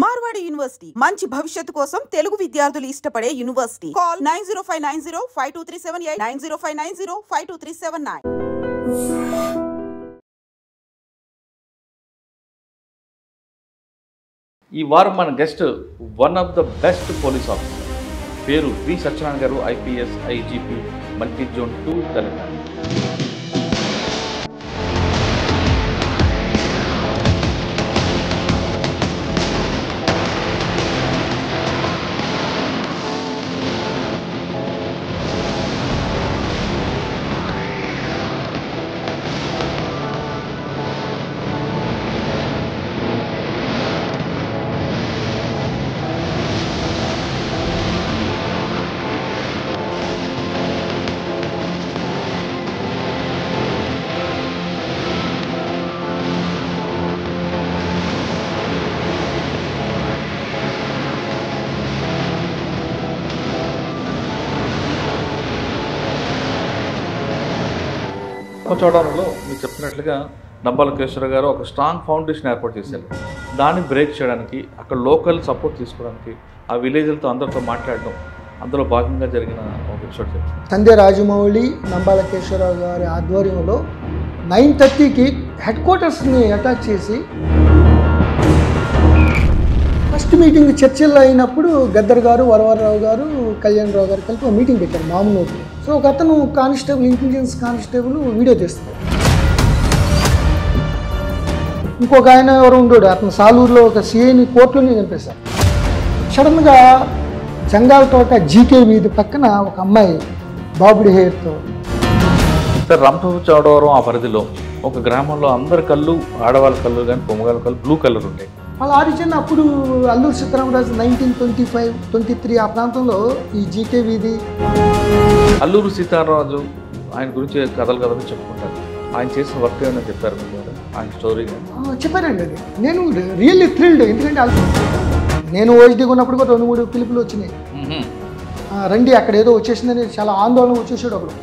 Marwadi university మంచి భవిష్యత్తు కోసం తెలుగు విద్యార్థులు ఇష్టపడే యూనివర్సిటీ. కాల్ 9059052378 9059052379. ఈ వారం మన guest one of the best police officer, పేరు వి సత్యనారాయణ గారు, IPS IGP multi zone 2 Telangana. చూడడంలో మీరు చెప్పినట్లుగా నంబాలకేశ్వర గారు ఒక స్ట్రాంగ్ ఫౌండేషన్ ఏర్పాటు చేశారు. దాన్ని బ్రేక్ చేయడానికి, అక్కడ లోకల్ సపోర్ట్ తీసుకోవడానికి, ఆ విలేజ్లతో అందరితో మాట్లాడడం, అందులో భాగంగా జరిగిన ఒక ఎపిసోడ్ చెప్పారు. సంధ్య రాజమౌళి నంబాలకేశ్వరరావు గారి ఆధ్వర్యంలో 9:30కి హెడ్ క్వార్టర్స్ని అటాక్ చేసి ఫస్ట్ మీటింగ్ చర్చల్లో అయినప్పుడు గద్దర్ గారు, వరవరరావు గారు, కళ్యాణ్ రావు గారు కలిపి ఒక మీటింగ్ పెట్టారు మామూలు. సో ఒక అతను కానిస్టేబుల్, ఇంటెలిజెన్స్ కానిస్టేబుల్ వీడియో తీస్తారు. ఇంకొక ఆయన ఎవరు ఉండడు, అతను సాలూరులో ఒక సిఐని కోర్టులోనే చంపేశారు. సడన్గా జంగాల తోట జీకే వీధి పక్కన ఒక అమ్మాయి బాబుడి హెయిర్తో. సార్, రంపచోడవరం ఆ పరిధిలో ఒక గ్రామంలో అందరి కళ్ళు, ఆడవాళ్ళ కళ్ళు కానీ పొమ్మగాళ్ళ కళ్ళు బ్లూ కలర్ ఉంటాయి. వాళ్ళ ఆరిజిన్ అప్పుడు అల్లూరు సీతారామరాజు 1925-23 ఆ ప్రాంతంలో ఈ జీకే వీధి. అల్లూరు సీతారామరాజు ఆయన గురించి కథలు చెప్పుకుంటారు. ఆయన చేసిన వర్క్ ఏమైనా చెప్పారు మీరు, ఆయన స్టోరీ చెప్పారండి. అది నేను రియల్లీ థ్రిల్డ్. ఎందుకంటే నేను ఓహెచ్డీగా ఉన్నప్పుడు కూడా 2-3 పిలుపులు వచ్చినాయి. రండి అక్కడ ఏదో వచ్చేసిందని చాలా ఆందోళన వచ్చేసాడు. అప్పుడు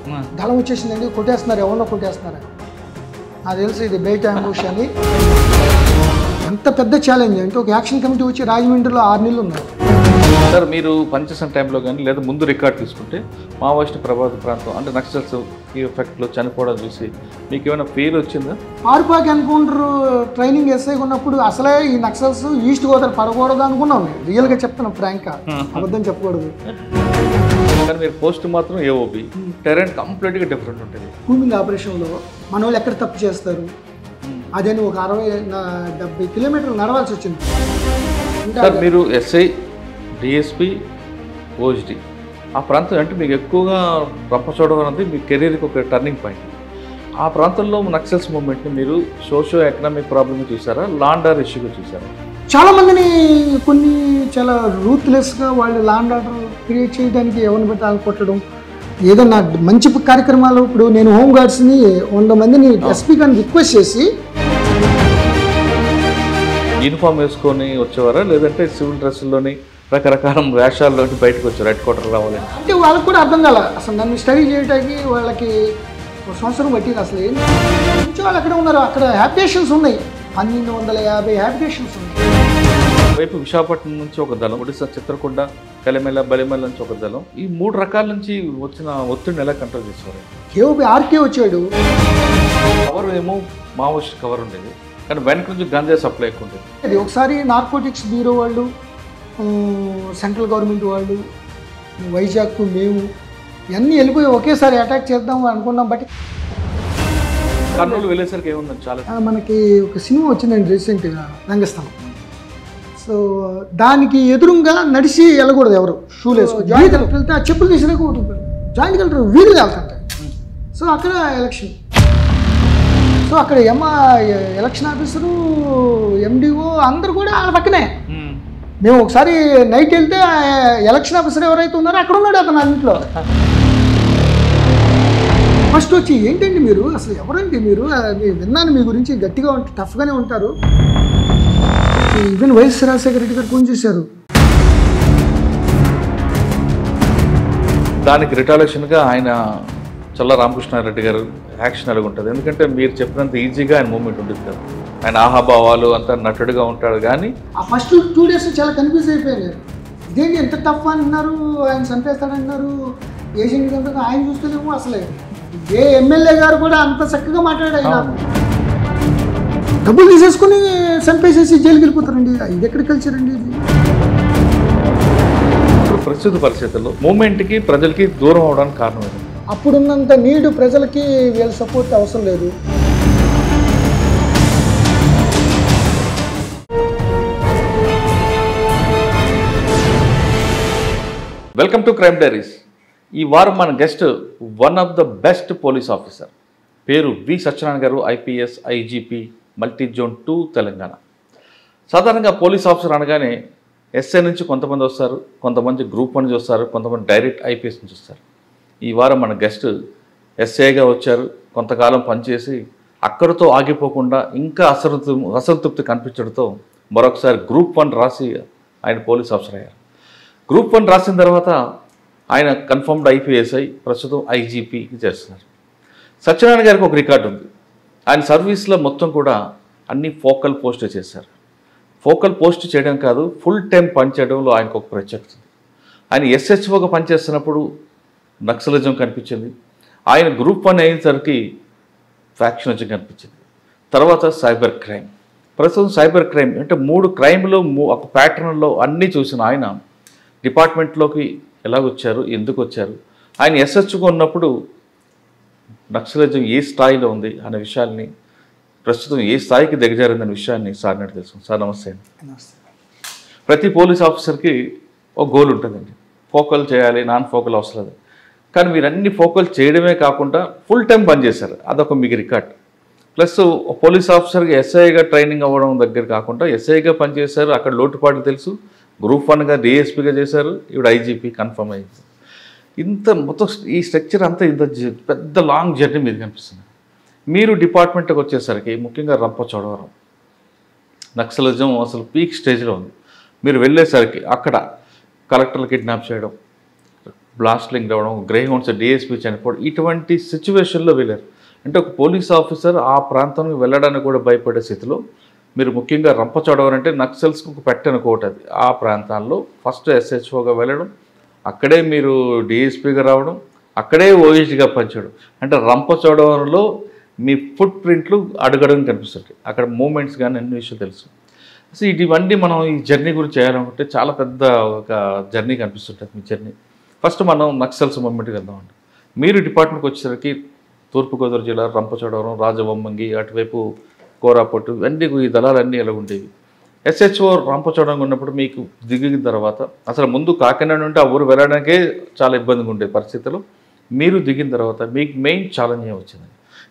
దళం వచ్చేసిందండి, కొట్టేస్తున్నారు, ఎవరినో కొట్టేస్తున్నారు. నాకు తెలుసు ఇది బయట అంబుష్ అని. అంత పెద్ద ఛాలెంజ్ అంటే ఒక యాక్షన్ కమిటీ వచ్చి రాజమండ్రిలో 6 నెలలు ఉన్నారు. సార్, మీరు పనిచేసిన టైంలో కానీ లేదా ముందు రికార్డ్ తీసుకుంటే మావోయిస్ట్ ప్రభావిత ప్రాంతం అంటే నక్సల్స్ ఈ ఎఫెక్ట్లో చనిపోవడం చూసి మీకు ఏమైనా పేరు వచ్చిందా? ఆర్పాక్ ఎన్కౌంటర్ ట్రైనింగ్ ఎస్ఐగా ఉన్నప్పుడు అసలే ఈ నక్సల్స్ ఈస్ట్ గోదావరి పడకూడదు అనుకున్నాం. రియల్గా చెప్తాను, ఫ్రాంక్గా, అబద్ధం చెప్పకూడదు. కానీ మీరు పోస్ట్ మాత్రం ఏఓబి, టెరెంట్ కంప్లీట్గా డిఫరెంట్ ఉంటుంది. కూమింగ్ ఆపరేషన్లో మన వాళ్ళు ఎక్కడ తప్పు చేస్తారు అదని ఒక 60-70 కిలోమీటర్లు నడవాల్సి వచ్చింది. సార్, మీరు ఎస్ఐ, డిఎస్పి, ఓఎస్డి ఆ ప్రాంతం అంటే మీకు ఎక్కువగా రంపచోడవరం అనేది మీ కెరీర్కి ఒక టర్నింగ్ పాయింట్. ఆ ప్రాంతంలో నక్సల్స్ మూవ్మెంట్ని మీరు సోషో ఎకనామిక్ ప్రాబ్లమ్ చూసారా, లాండ్ ఆర్డర్ ఇష్యూగా చూసారా? చాలామందిని కొన్ని చాలా రూత్లెస్గా వాళ్ళు లాండ్ ఆర్డర్ క్రియేట్ చేయడానికి ఎవరిని బట్టి వాళ్ళు కొట్టడం, ఏదన్నా మంచి కార్యక్రమాలు. ఇప్పుడు నేను హోంగార్డ్స్ని 100 మందిని ఎస్పీ గారిని రిక్వెస్ట్ చేసి యూనిఫామ్ వేసుకొని వచ్చేవారా, లేదంటే సివిల్ డ్రెస్సుల్లోని రకరకాల వేషాల్లోని బయటకు వచ్చారు హెడ్ క్వార్టర్ రావాలి అంటే? వాళ్ళకి కూడా అర్థం కాల. అసలు నన్ను స్టడీ చేయడానికి వాళ్ళకి 1 సంవత్సరం పట్టింది. అసలు ఏంటి వాళ్ళు అక్కడ ఉన్నారు, అక్కడ హ్యాబిటేషన్స్ ఉన్నాయి, 1250 హ్యాబిటేషన్స్ ఉన్నాయి. వైపు విశాఖపట్నం నుంచి ఒక దళం, ఒడిశా చిత్రకొండ, కలిమెల, బలిమెల నుంచి ఒక దళం. ఈ 3 రకాల నుంచి వచ్చిన ఒత్తిడిని ఎలా కంట్రోల్ చేసేవారు? కేఓబి ఆర్కే వచ్చాడు. కవర్ ఏమో మావోయిస్ట్ కవర్ ఉండేది, కానీ వెనక నుంచి గంజా సప్లై ఎక్కువ ఉండేది. అది ఒకసారి నార్కోటిక్స్ బ్యూరో వాళ్ళు, సెంట్రల్ గవర్నమెంట్ వాళ్ళు, వైజాగ్ మేము ఇవన్నీ వెళ్ళిపోయి ఒకేసారి అటాక్ చేద్దాం అనుకున్నాం. బట్ కర్నూలు వెళ్ళేసరికి ఏముందని చాలా మనకి ఒక సినిమా వచ్చిందండి రీసెంట్గా, రంగస్థలం. సో దానికి ఎదురుగా నడిచి వెళ్ళకూడదు ఎవరు, షూలు వేసుకుని. జాయింట్ కలెక్టర్ వెళ్తే ఆ చెప్పులు తీసినాక జాయింట్ కలెక్టర్ వీధులు వెళ్తుంటాయి. సో అక్కడ ఎలక్షన్. సో అక్కడ ఎలక్షన్ ఆఫీసరు, ఎండిఓ అందరు కూడా వాళ్ళ పక్కనే. మేము ఒకసారి నైట్ వెళ్తే ఎలక్షన్ ఆఫీసర్ ఎవరైతే ఉన్నారో అక్కడ ఉన్నాడు అతను అన్నింటిలో. ఫస్ట్ వచ్చి ఏంటండి మీరు, అసలు ఎవరండి మీరు, విన్నాను మీ గురించి, గట్టిగా టఫ్గానే ఉంటారు. ఈవెన్ వైఎస్ రాజశేఖర రెడ్డి గారు ఫోన్ చేశారు. దానికి రిటాలియేషన్గా ఆయన చల్ల రామకృష్ణారెడ్డి గారు యాక్షన్ అలాగ ఉంటుంది. ఎందుకంటే మీరు చెప్పినంత ఈజీగా ఆయన మూమెంట్ ఉంటుంది కదా, ఆయన ఆహాభావాలు అంతా నటుడుగా ఉంటాడు. కానీ ఆ ఫస్ట్ 2 days చాలా కన్ఫ్యూజ్ అయిపోయాను. ఇదేంటి ఎంత టఫ్ అంటున్నారు, ఆయన చంపేస్తాడంటున్నారు, ఏజెంట్ అంటారు. ఆయన చూస్తేనేమో అసలే ఏ ఎమ్మెల్యే గారు కూడా అంత చక్కగా మాట్లాడాడు. ఆయన డబ్బులు తీసేసుకుని చంపేసేసి జైలుకి వెళ్ళిపోతారండి. ఇది ఎక్కడ కల్చర్ అండి ఇది? ఇప్పుడు ప్రస్తుత పరిస్థితుల్లో మూమెంట్కి ప్రజలకి దూరం అవడానికి కారణం ఏంటి? అప్పుడున్నంత నీడు ప్రజలకి వీళ్ళ సపోర్ట్ అవసరం లేదు. Welcome to crime diaries. ఈ వారం మన guest one of the best police officer, పేరు వి సత్యనారాయణ గారు, IPS IGP multi zone 2 Telangana. సాధారణంగా పోలీస్ ఆఫీసర్ అనగానే ఎస్ఐ నుంచి కొంతమంది వస్తారు, కొంతమంది గ్రూప్ 1 నుంచి వస్తారు, కొంతమంది డైరెక్ట్ ఐపీఎస్ నుంచి వస్తారు. ఈ వారం మన గెస్ట్ ఎస్ఐగా వచ్చారు, కొంతకాలం పనిచేసి అక్కడితో ఆగిపోకుండా ఇంకా అసంతృప్తి కనిపించడంతో మరొకసారి గ్రూప్ 1 రాసి ఆయన పోలీస్ ఆఫీసర్ అయ్యారు. గ్రూప్ 1 రాసిన తర్వాత ఆయన కన్ఫర్మ్డ్ ఐపీఎస్ఐ, ప్రస్తుతం ఐజీపీకి చేస్తున్నారు. సత్యనారాయణ గారికి ఒక రికార్డు ఉంది. ఆయన సర్వీస్లో మొత్తం కూడా అన్ని ఫోకల్ పోస్ట్ చేశారు. ఫోకల్ పోస్ట్ చేయడం కాదు, ఫుల్ టైం పనిచేయడంలో ఆయనకు ఒక ప్రత్యేకత ఉంది. ఆయన ఎస్హెచ్ఓగా పనిచేస్తున్నప్పుడు నక్సలిజం కనిపించింది. ఆయన గ్రూప్ 1 అయినసరికి ఫ్యాక్షనిజం కనిపించింది. తర్వాత సైబర్ క్రైమ్, ప్రస్తుతం సైబర్ క్రైమ్ అంటే 3 క్రైమ్లో ఒక ప్యాటర్న్లో అన్నీ చూసిన ఆయన డిపార్ట్మెంట్లోకి ఎలా వచ్చారు, ఎందుకు వచ్చారు, ఆయన ఎస్హెచ్ఓగా ఉన్నప్పుడు నక్సలిజం ఏ స్థాయిలో ఉంది అనే విషయాల్ని, ప్రస్తుతం ఏ స్థాయికి దిగజారిందనే విషయాన్ని సార్ నాటి తెలుసు. సార్ నమస్తే. ప్రతి పోలీస్ ఆఫీసర్కి ఒక గోల్ ఉంటుందండి, ఫోకల్ చేయాలి, నాన్ ఫోకల్ అవసరం లేదు. కానీ మీరు అన్ని ఫోకల్ చేయడమే కాకుండా ఫుల్ టైం పనిచేశారు, అదొక మీకు రికార్డ్. ప్లస్ పోలీస్ ఆఫీసర్కి ఎస్ఐగా ట్రైనింగ్ అవ్వడం దగ్గర కాకుండా ఎస్ఐగా పనిచేశారు, అక్కడ లోటుపాట్లు తెలుసు, గ్రూప్ 1గా డిఎస్పీగా చేశారు, ఇప్పుడు ఐజీపీ కన్ఫర్మ్ అయింది. ఇంత మొత్తం ఈ స్ట్రక్చర్ అంతా ఇంత పెద్ద లాంగ్ జర్నీ మీద కనిపిస్తుంది. మీరు డిపార్ట్మెంట్కి వచ్చేసరికి ముఖ్యంగా రంపచోడవరం నక్సలిజం అసలు పీక్ స్టేజ్లో ఉంది. మీరు వెళ్ళేసరికి అక్కడ కలెక్టర్లు కిడ్నాప్ చేయడం, బ్లాస్టింగ్ అవ్వడం, గ్రే హౌండ్స్ డిఎస్పీ చనిపోవడం, ఇటువంటి సిచ్యువేషన్లో వెళ్ళారు. అంటే ఒక పోలీస్ ఆఫీసర్ ఆ ప్రాంతానికి వెళ్ళడానికి కూడా భయపడే స్థితిలో మీరు ముఖ్యంగా రంపచోడవరం అంటే నక్సల్స్కి ఒక పెట్టని కోట అది. ఆ ప్రాంతాల్లో ఫస్ట్ ఎస్హెచ్ఓగా వెళ్ళడం, అక్కడే మీరు డిఎస్పీగా రావడం, అక్కడే ఓఎస్డీగా పనిచేయడం, అంటే రంపచోడవరంలో మీ ఫుట్ ప్రింట్లు అడుగడుగు కనిపిస్తుంటాయి. అక్కడ మూమెంట్స్ కానీ అన్ని విషయాలు తెలుసు. అసలు ఇవన్నీ మనం ఈ జర్నీ గురించి చేయాలనుకుంటే చాలా పెద్ద ఒక జర్నీ కనిపిస్తుంటుంది మీ జర్నీ. ఫస్ట్ మనం నక్సల్స్ మూమెంట్కి వెళ్దామండి. మీరు డిపార్ట్మెంట్కి వచ్చేసరికి తూర్పుగోదావరి జిల్లా రంపచోడవరం, రాజవొమ్మంగి, అటువైపు కోరాపట్టు, ఇవన్నీ ఈ దళాలన్నీ ఎలా ఉండేవి. ఎస్హెచ్ఓ రంపచోడవరం ఉన్నప్పుడు మీకు దిగిన తర్వాత అసలు ముందు కాకినాడ నుండి ఆ ఊరు వెళ్ళడానికే చాలా ఇబ్బందిగా ఉండే పరిస్థితుల్లో మీరు దిగిన తర్వాత మీకు మెయిన్ ఛాలెంజ్ ఏమి వచ్చింది?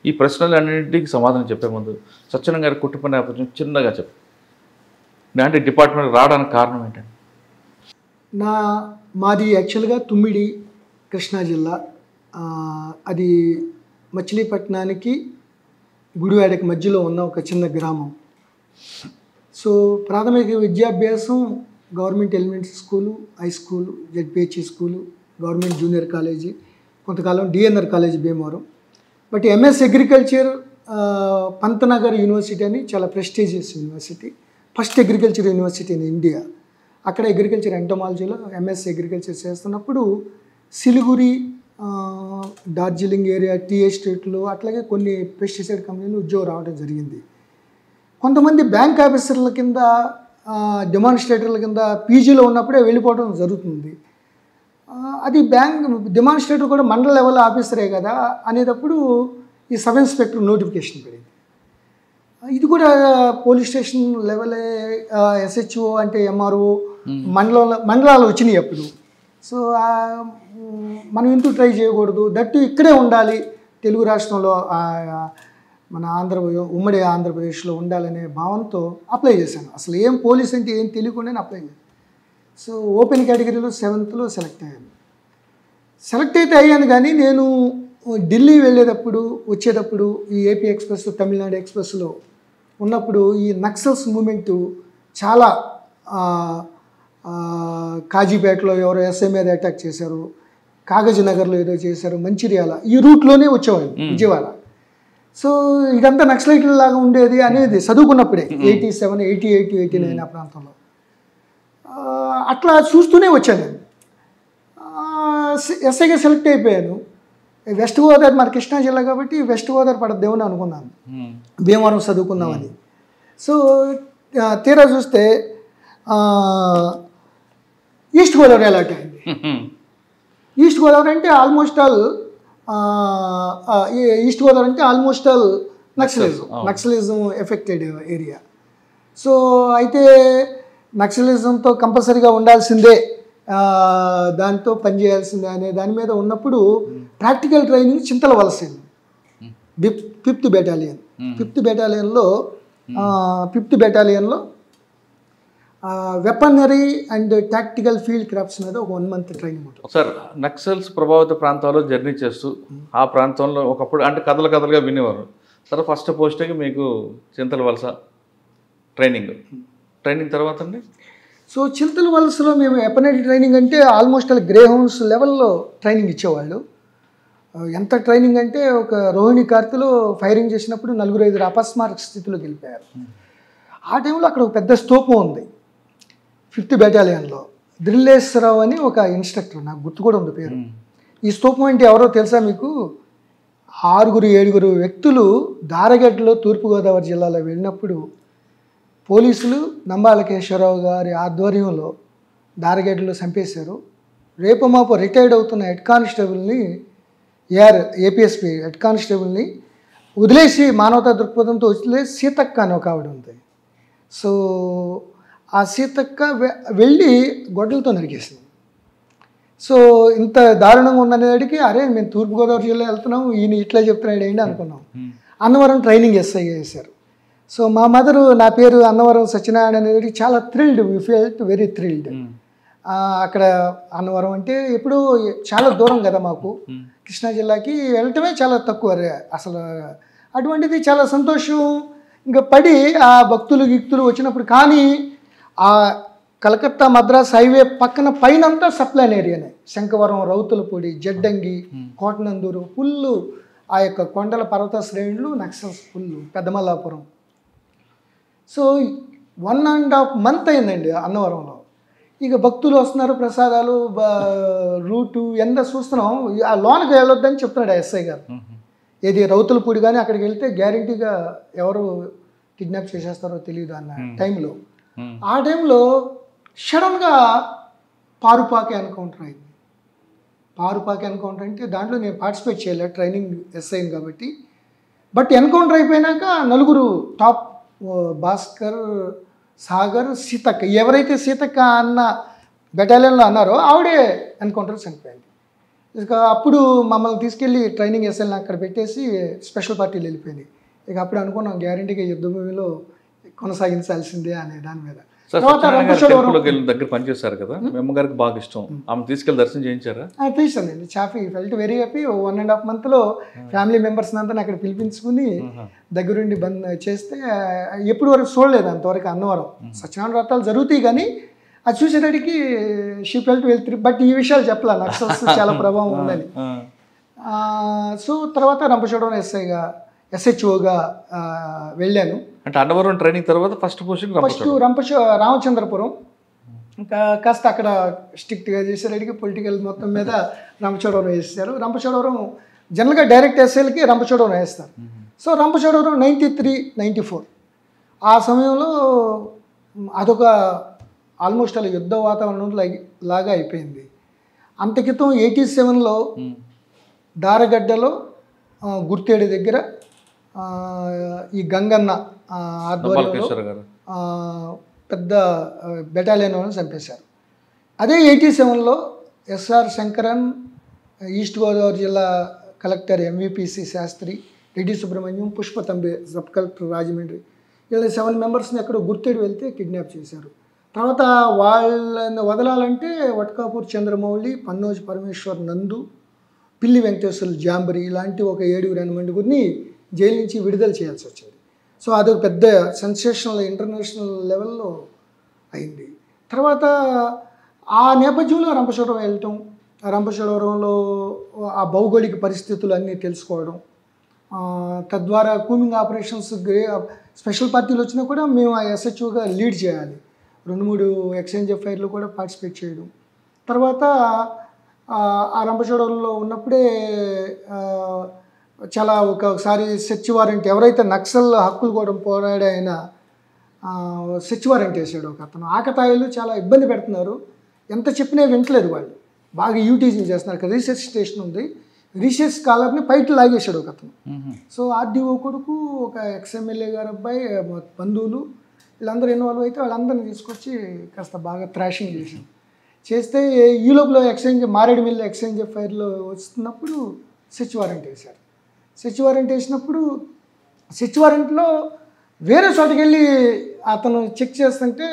ఈ ప్రశ్నలన్నింటికి సమాధానం చెప్పే ముందు సత్యనారాయణ గారి కుటుంబ నేపథ్యం చిన్నగా చెప్పు. అంటే డిపార్ట్మెంట్ రావడానికి కారణం ఏంటండి? మాది యాక్చువల్గా తుమ్మిడి, కృష్ణా జిల్లా. అది మచిలీపట్నానికి గుడివాడకి మధ్యలో ఉన్న ఒక చిన్న గ్రామం. సో ప్రాథమిక విద్యాభ్యాసం government elementary school, high school, ZPHE school, government junior college, కొంతకాలం DNR college Bhimavaram. But MS agriculture Pantnagar university అని చాలా prestigious university, first agriculture university in India. అక్కడ అగ్రికల్చర్ ఎంటమాలజీలో ఎంఎస్ అగ్రికల్చర్ చేస్తున్నప్పుడు సిలిగురి, డార్జిలింగ్ ఏరియా, టీ ఎస్టేట్లో అట్లాగే కొన్ని పెస్టిసైడ్ కంపెనీలు ఉద్యోగం రావడం జరిగింది. కొంతమంది బ్యాంక్ ఆఫీసర్ల కింద, డెమాన్స్ట్రేటర్ల కింద పీజీలో ఉన్నప్పుడే వెళ్ళిపోవడం జరుగుతుంది. అది బ్యాంక్ డెమాన్స్ట్రేటర్ కూడా మండల లెవెల్ ఆఫీసరే కదా అనేటప్పుడు ఈ సబ్ ఇన్స్పెక్టర్ నోటిఫికేషన్ పడింది. ఇది కూడా పోలీస్ స్టేషన్ లెవెలే, ఎస్హెచ్ఓ అంటే ఎంఆర్ఓ, మండలాలు వచ్చినాయి అప్పుడు. సో మనం ఎందుకు ట్రై చేయకూడదు, దట్టు ఇక్కడే ఉండాలి, తెలుగు రాష్ట్రంలో మన ఉమ్మడి ఆంధ్రప్రదేశ్లో ఉండాలనే భావంతో అప్లై చేశాను. అసలు ఏం పోలీస్ అంటే ఏం తెలియకుండానే అప్లై చేశాను. సో ఓపెన్ కేటగిరీలో 7th సెలెక్ట్ అయ్యాను. సెలెక్ట్ అయితే అయ్యాను, కానీ నేను ఢిల్లీ వెళ్ళేటప్పుడు వచ్చేటప్పుడు ఈ ఏపీ ఎక్స్ప్రెస్, తమిళనాడు ఎక్స్ప్రెస్లో ఉన్నప్పుడు ఈ నక్సల్స్ మూమెంటు చాలా, కాజీపేటలో ఎవరో ఎస్ఐ మీద అటాక్ చేశారు, కాగజ్ నగర్లో ఏదో చేశారు, మంచిర్యాల ఈ రూట్లోనే వచ్చేవాళ్ళు విజయవాడ. సో ఇదంతా నక్సలైట్ల లాగా ఉండేది అనేది చదువుకున్నప్పుడే 87, 88, 89 ఆ ప్రాంతంలో అట్లా చూస్తూనే వచ్చాను నేను. ఎస్ఐగా సెలెక్ట్ అయిపోయాను. వెస్ట్ గోదావరి మన కృష్ణా జిల్లా కాబట్టి వెస్ట్ గోదావరి పడద్దేమని అనుకున్నాను, భీమవరం చదువుకుందామని. సో తీరా చూస్తే ఈస్ట్ గోదావరి అలాట్ అయింది. ఈస్ట్ గోదావరి అంటే ఆల్మోస్ట్ ఆల్ ఈస్ట్ గోదావరి అంటే almost all naxalism affected area. So అయితే నక్సలిజంతో కంపల్సరీగా ఉండాల్సిందే, దాంతో పనిచేయాల్సిందే అనే దాని మీద ఉన్నప్పుడు practical training Chintalavalasa, 5th battalion. 5th బెటాలియన్లో weaponry and tactical field crafts మీద ఒక 1 month ట్రైనింగ్ ఉంటుంది. సార్, నక్సల్స్ ప్రభావిత ప్రాంతాల్లో జర్నీ చేస్తూ ఆ ప్రాంతంలో ఒకప్పుడు అంటే కథలుగా వినేవారు. సరే, ఫస్ట్ పోస్టింగ్ మీకు చింతలవలస ట్రైనింగ్ తర్వాత అండి. సో చింతలవలసలో మేము వెపనరీ ట్రైనింగ్ అంటే ఆల్మోస్ట్ ఆల్ గ్రే హౌన్స్ లెవెల్లో ట్రైనింగ్ ఇచ్చేవాళ్ళు. ఎంత ట్రైనింగ్ అంటే ఒక రోహిణి కార్తెలో ఫైరింగ్ చేసినప్పుడు 4-5 అపస్మారక స్థితిలోకి వెళ్ళిపోయారు. ఆ టైంలో అక్కడ ఒక పెద్ద స్తూపం ఉంది 5th బెటాలియన్లో. దిల్లేశ్వరరావు అని ఒక ఇన్స్ట్రక్టర్, నాకు గుర్తు కూడా ఉంది పేరు. ఈ స్తూపం అంటే ఎవరో తెలుసా మీకు? 6-7 వ్యక్తులు దారగడ్డలో తూర్పుగోదావరి జిల్లాలో వెళ్ళినప్పుడు పోలీసులు నంబాలకేశ్వరరావు గారి ఆధ్వర్యంలో దారగడ్డలో చంపేశారు. రేపు మాపు రిటైర్డ్ అవుతున్న హెడ్ కానిస్టేబుల్ని, ఏపీఎస్పీ హెడ్ కానిస్టేబుల్ని వదిలేసి, మానవతా దృక్పథంతో వదిలేసి సీతక్క అని ఒక ఆవిడ ఉంది. సో ఆ సీతక్క వెళ్ళి గొడ్డలతో నరికేసింది. సో ఇంత దారుణంగా ఉందనేటికి అరే మేము తూర్పుగోదావరి జిల్లా వెళ్తున్నాం, ఈయన ఇట్లా చెప్తున్నాడు ఏంటి అనుకున్నాం. అన్నవరం ట్రైనింగ్ ఎస్ఐ చేశారు. సో మా మదరు, నా పేరు అన్నవరం సత్యనారాయణ అనేది చాలా thrilled, we felt very thrilled. అక్కడ అన్నవరం అంటే ఎప్పుడు చాలా దూరం కదా మాకు, కృష్ణా జిల్లాకి వెళ్ళటమే చాలా తక్కువ అసలు. అటువంటిది చాలా సంతోషం ఇంకా పడి ఆ భక్తులు వచ్చినప్పుడు. కానీ ఆ కలకత్తా మద్రాస్ హైవే పక్కన పైనంతా సప్లైన్ ఏరియానే, శంఖవరం, రౌతులపూడి, జడ్డంగి, కోటనందూరు ఫుల్లు, ఆ యొక్క కొండల పర్వత శ్రేణులు నక్సల్స్ ఫుల్లు, పెద్దమల్లాపురం. సో 1.5 month అయిందండి అన్నవరంలో. ఇక భక్తులు వస్తున్నారు, ప్రసాదాలు, రూటు ఎంత చూస్తున్నాం. ఆ లోనకి వెళ్ళొద్దని చెప్తున్నాడు ఎస్ఐ గారు. ఏది రౌతులపూడి కానీ అక్కడికి వెళ్తే గ్యారంటీగా ఎవరు కిడ్నాప్ చేసేస్తారో తెలియదు అన్న టైంలో. ఆ టైంలో సడన్గా పారుపాక ఎన్కౌంటర్ అయింది. పారుపాక ఎన్కౌంటర్ అంటే దాంట్లో నేను పార్టిసిపేట్ చేయలేదు, ట్రైనింగ్ ఎస్ఐని కాబట్టి. బట్ ఎన్కౌంటర్ అయిపోయినాక 4 టాప్, భాస్కర్, సాగర్, సీతక్క, ఎవరైతే సీతక్క అన్న బెటాలియన్లో అన్నారో ఆవిడే ఎన్కౌంటర్ చనిపోయింది. ఇక అప్పుడు మమ్మల్ని తీసుకెళ్ళి ట్రైనింగ్ ఎస్ఐని అక్కడ పెట్టేసి స్పెషల్ పార్టీలు వెళ్ళిపోయింది. ఇక అప్పుడు అనుకున్నాం గ్యారంటీగా యుద్ధ భూమిలో కొనసాగించాల్సిందే అనే దాని మీద. దగ్గర పనిచేస్తారు కదా, మీ అమ్మగారికి బాగా ఇష్టం, ఆమె తీసుకెళ్ళి దర్శనం చేయించారా? చేశానండి. చాఫీ felt very happy. 1.5 month family members అంతా అక్కడ పిలిపించుకుని దగ్గరుండి చేస్తే ఎప్పుడు వరకు చూడలేదు అంతవరకు అన్నవరం. సత్యనారాయణ వ్రతాలు జరుగుతాయి కానీ అది చూసేటడికి షీ ఫెల్ట్ వెళ్తారు. బట్ ఈ విషయాలు చెప్పాలి, నక్సల్స్ చాలా ప్రభావం ఉందని. సో తర్వాత రంపచోడవరం ఎస్హెచ్ఓగా వెళ్ళాను. అంటే అన్నవరం ట్రైనింగ్ తర్వాత ఫస్ట్ రామచంద్రపురం. ఇంకా కాస్త అక్కడ స్ట్రిక్ట్గా చేసేటికి పొలిటికల్ మొత్తం మీద రంపచోడవరం వేస్తారు. రంపచోడవరం జనరల్గా డైరెక్ట్ ఎస్ఐలకి రంపచోడవరం వేస్తారు. సో రంపచోడవరం 93-94 ఆ సమయంలో అదొక ఆల్మోస్ట్ అలా యుద్ధ వాతావరణం లాగా అయిపోయింది. అంత క్రితం 87లో దారగడ్డలో గుర్తేడు దగ్గర ఈ గంగన్న ఆధ్వర్యంలో పెద్ద బెటాలియన్ వాళ్ళని చంపేశారు. అదే 87లో ఎస్ఆర్ శంకరన్, ఈస్ట్ గోదావరి జిల్లా కలెక్టర్ ఎంవిపిసి శాస్త్రి, రెడ్డి సుబ్రహ్మణ్యం, పుష్పతంబే సబ్ కలెక్టర్ రాజమండ్రి, ఇలా 7 మెంబర్స్ని ఎక్కడో గుర్తేడు వెళ్తే కిడ్నాప్ చేశారు. తర్వాత వాళ్ళని వదలాలంటే వట్కాపూర్ చంద్రమౌళి, పన్నోజు పరమేశ్వర్ నందు, పిల్లి వెంకటేశ్వర్లు జాంబరి ఇలాంటి ఒక 7-8 జైలు నుంచి విడుదల చేయాల్సి వచ్చింది. సో అదొక పెద్ద సెన్సేషనల్ ఇంటర్నేషనల్ లెవెల్లో అయింది. తర్వాత ఆ నేపథ్యంలో రంపచోడవరం వెళ్ళటం, రంపచోడవరంలో ఆ భౌగోళిక పరిస్థితులు అన్నీ తెలుసుకోవడం, తద్వారా కూమింగ్ ఆపరేషన్స్ స్పెషల్ పార్టీలు వచ్చినా కూడా మేము ఆ ఎస్హెచ్ఓగా లీడ్ చేయాలి. 2-3 ఎక్స్చేంజ్ ఎఫ్ఐఆర్లు కూడా పార్టిసిపేట్ చేయడం. తర్వాత ఆ రంపచోడవరంలో ఉన్నప్పుడే చాలా ఒకసారి సెర్చ్ వారెంట్, ఎవరైతే నక్సల్ హక్కులు కూడా పోరాడే ఆయన సెర్చ్ వారెంట్ వేసాడు ఒక అతను. ఆకతాయిలు చాలా ఇబ్బంది పెడుతున్నారు, ఎంత చెప్పినా వింటలేదు వాళ్ళు, బాగా యూటీజింగ్ చేస్తున్నారు. అక్కడ రీసెర్చ్ స్టేషన్ ఉంది, రీసెర్చ్ స్కాలర్ని బయట లాగేశాడు ఒక అతను. సో ఆర్డీఓ కొడుకు, ఒక ఎక్స్ఎమ్మెల్యే గారు అబ్బాయి, బంధువులు వీళ్ళందరూ ఇన్వాల్వ్ అయితే వాళ్ళందరినీ తీసుకొచ్చి కాస్త బాగా థ్రాషింగ్ చేస్తే ఈ లోపల మారేడుమిల్లి ఎక్స్చేంజ్ ఎఫ్ఐఆర్లో వస్తున్నప్పుడు సెర్చ్ వారెంట్ వేశారు. సెర్చ్ వారెంట్ వేసినప్పుడు సెర్చ్ వారెంట్లో వేరే చోటుకి వెళ్ళి అతను చెక్ చేస్తుంటే,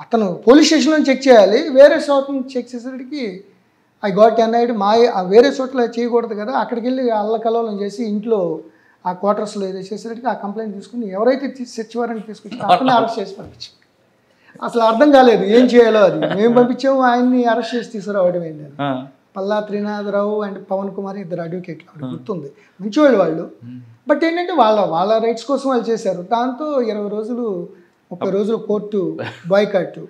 అతను పోలీస్ స్టేషన్లో చెక్ చేయాలి, వేరే చోట చెక్ చేసేటికి ఐ గాట్ ఎన్ఐడ్ వేరే చోట్ల చేయకూడదు కదా, అక్కడికి వెళ్ళి అల్లకల్లోలం చేసి ఇంట్లో ఆ క్వార్టర్స్లో ఏదో చేసేటికి ఆ కంప్లైంట్ తీసుకుని ఎవరైతే సెర్చ్ వారెంట్ తీసుకొచ్చి అతన్ని అరెస్ట్ చేసి పంపించాం. అసలు అర్థం కాలేదు ఏం చేయాలో. అది మేము పంపించాము, ఆయన్ని అరెస్ట్ చేసి తీసుకురావడం ఏంటని. పల్లా త్రినాథరావు అండ్ పవన్ కుమార్ ఇద్దరు అడ్వకేట్లు, అక్కడ గుర్తుంది, మంచివాళ్ళు వాళ్ళు. బట్ ఏంటంటే వాళ్ళ రైట్స్ కోసం వాళ్ళు చేశారు. దాంతో 20 రోజులు 30 రోజులు కోర్టు బాయ్కాట్.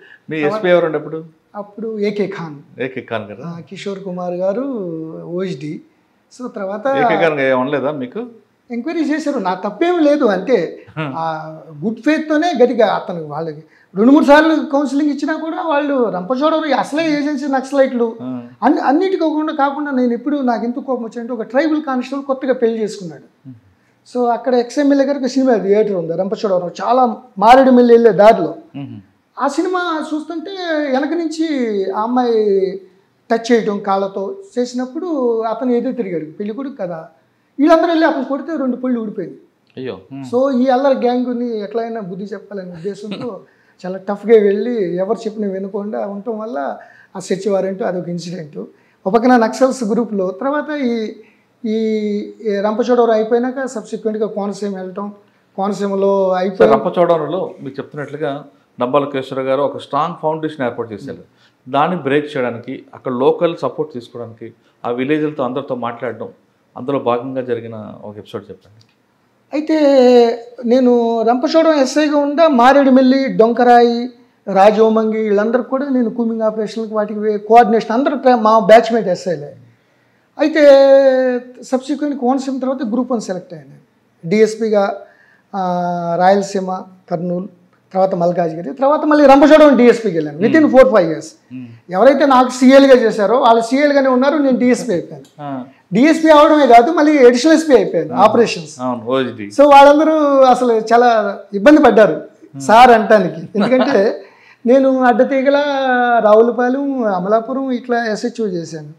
అప్పుడు ఏకే ఖాన్ కదా, కిషోర్ కుమార్ గారు ఓహెచ్డి. సో తర్వాత మీకు ఎంక్వైరీ చేశారు, నా తప్పేం లేదు, అంటే ఆ గుడ్ ఫెయిత్తోనే గట్టిగా అతను వాళ్ళకి 2-3 సార్లు కౌన్సిలింగ్ ఇచ్చినా కూడా వాళ్ళు రంపచోడవరం అసలే ఏజెన్సీ నక్సలైట్లు అన్నిటికీ కాకుండా నేను ఎప్పుడు నాకు ఎందుకు కోపం వచ్చాయంటే, ఒక ట్రైబల్ కానిస్టేబుల్ కొత్తగా పెళ్లి చేసుకున్నాడు. సో అక్కడ ఎక్స్ఎమ్మెల్యే గారికి సినిమా థియేటర్ ఉంది రంపచోడవరం, చాలా మారేడుమిల్లి వెళ్ళే దారిలో. ఆ సినిమా చూస్తుంటే వెనక నుంచి ఆ అమ్మాయి టచ్ చేయడం కాళ్ళతో చేసినప్పుడు అతను ఏదో తిరిగాడు, పెళ్లి కొడుకు కదా, వీళ్ళందరూ వెళ్ళి అతను కొడితే 2 పళ్ళు ఊడిపోయింది. సో ఈ అల్లరి గ్యాంగ్ని ఎట్లయినా బుద్ధి చెప్పాలనే ఉద్దేశంతో చాలా టఫ్గా వెళ్ళి ఎవరు చెప్పిన వినకుండా ఉండటం వల్ల ఆ సెర్చ్ వారెంట్ అదొక ఇన్సిడెంట్. ఒక పక్కన నక్సల్స్ గ్రూప్లో. తర్వాత ఈ రంపచోడవరం అయిపోయినాక సబ్సిక్వెంట్గా కోనసీమ వెళ్ళటం, కోనసీమలో అయిపోయి రంపచోడవరంలో మీరు చెప్తున్నట్లుగా డంబాల కేశ్వర గారు ఒక స్ట్రాంగ్ ఫౌండేషన్ ఏర్పాటు చేశారు. దాన్ని బ్రేక్ చేయడానికి, అక్కడ లోకల్ సపోర్ట్ తీసుకోవడానికి, ఆ విలేజ్లతో అందరితో మాట్లాడడం, అందులో భాగంగా జరిగిన ఒక ఎపిసోడ్ చెప్పండి. అయితే నేను రంపచోడవరం ఎస్ఐగా ఉండా మారేడుమిల్లి, డొంకరాయి, రాజోమంగి వీళ్ళందరికీ కూడా నేను కూమింగ్ ఆపరేషన్కి వాటికి కోఆర్డినేషన్ అందరూ మా బ్యాచ్మేట్ ఎస్ఐలే. అయితే సబ్సిక్వెంట్ కోనసీమ తర్వాత గ్రూప్ 1 సెలెక్ట్ అయ్యాను డిఎస్పీగా. రాయలసీమ, కర్నూలు, తర్వాత మల్కాజ్గిరి, తర్వాత మళ్ళీ రంపచోడవరం డిఎస్పీకి వెళ్ళాను. Within 4-5 years. ఎవరైతే నాకు సీఎల్గా చేశారో వాళ్ళు సీఎల్గానే ఉన్నారు, నేను డిఎస్పీ అయిపోయాను. డిఎస్పీ అవడమే కాదు, మళ్ళీ అడిషనల్ ఎస్పీ అయిపోయాను ఆపరేషన్స్. సో వాళ్ళందరూ అసలు చాలా ఇబ్బంది పడ్డారు సార్ అంటానికి, ఎందుకంటే నేను అడ్డతీగల, రావులపాలెం, అమలాపురం ఇట్లా ఎస్హెచ్ఓ చేశాను.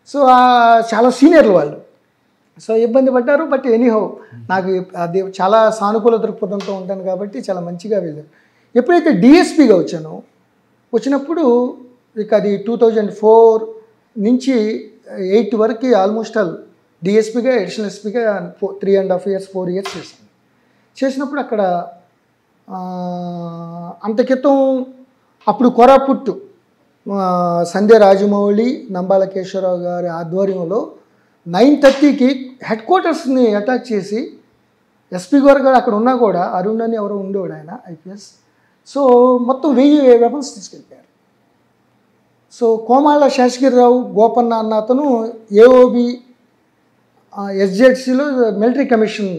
సో చాలా సీనియర్లు వాళ్ళు, సో ఇబ్బంది పడ్డారు. బట్ ఎనీహౌ నాకు అది చాలా సానుకూల దృక్పథంతో ఉంటాను కాబట్టి చాలా మంచిగా వెళ్ళాను. ఎప్పుడైతే డిఎస్పీగా వచ్చినప్పుడు ఇక అది 2004 నుంచి 8 వరకు ఆల్మోస్ట్ ఆల్ డిఎస్పీగా, అడిషనల్ ఎస్పీగా 3.5 years 4 years చేశాను. చేసినప్పుడు అక్కడ అంత క్రితం అప్పుడు కోరాపుట్టు సంధ్య రాజమౌళి, నంబాల కేశవరావు గారి ఆధ్వర్యంలో 9:30కి హెడ్ క్వార్టర్స్ని అటాక్ చేసి ఎస్పీ గారు అక్కడ ఉన్నా కూడా అరుణ్ అని ఎవరో ఉండేవాడు ఆయన ఐపీఎస్. సో మొత్తం 1000 వెపన్స్ తీసుకెళ్ళిపోయారు. సో కోమాల శేషగిరిరావు గోపన్న అన్న అతను ఏఓబి ఎస్జెడ్సీలో military commission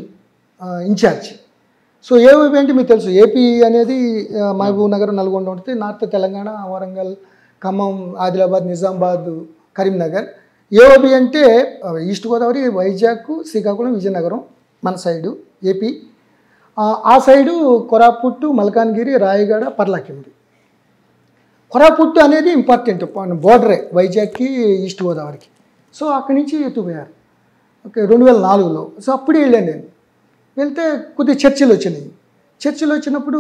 in-charge. So AOB అంటే మీకు తెలుసు, ఏపీ అనేది మహబూబ్ నగర్, నల్గొండ ఉంటుంది, నార్త్ తెలంగాణ, వరంగల్, ఖమ్మం, ఆదిలాబాద్, నిజామాబాద్, కరీంనగర్. ఏఓబి అంటే ఈస్ట్ గోదావరి, వైజాగ్, శ్రీకాకుళం, విజయనగరం మన సైడు ఏపీ. ఆ సైడు కొరాపుట్టు, మల్కాన్గిరి, రాయగడ, పర్లాకిండి. కొరాపుట్టు అనేది ఇంపార్టెంట్ బోర్డరే వైజాగ్కి, ఈస్ట్ గోదావరికి. సో అక్కడి నుంచి ఎత్తుపోయారు. ఓకే, 2004లో. సో అప్పుడే వెళ్ళాను నేను. వెళ్తే కొద్దిగా చర్చలు వచ్చినాయి. చర్చలు వచ్చినప్పుడు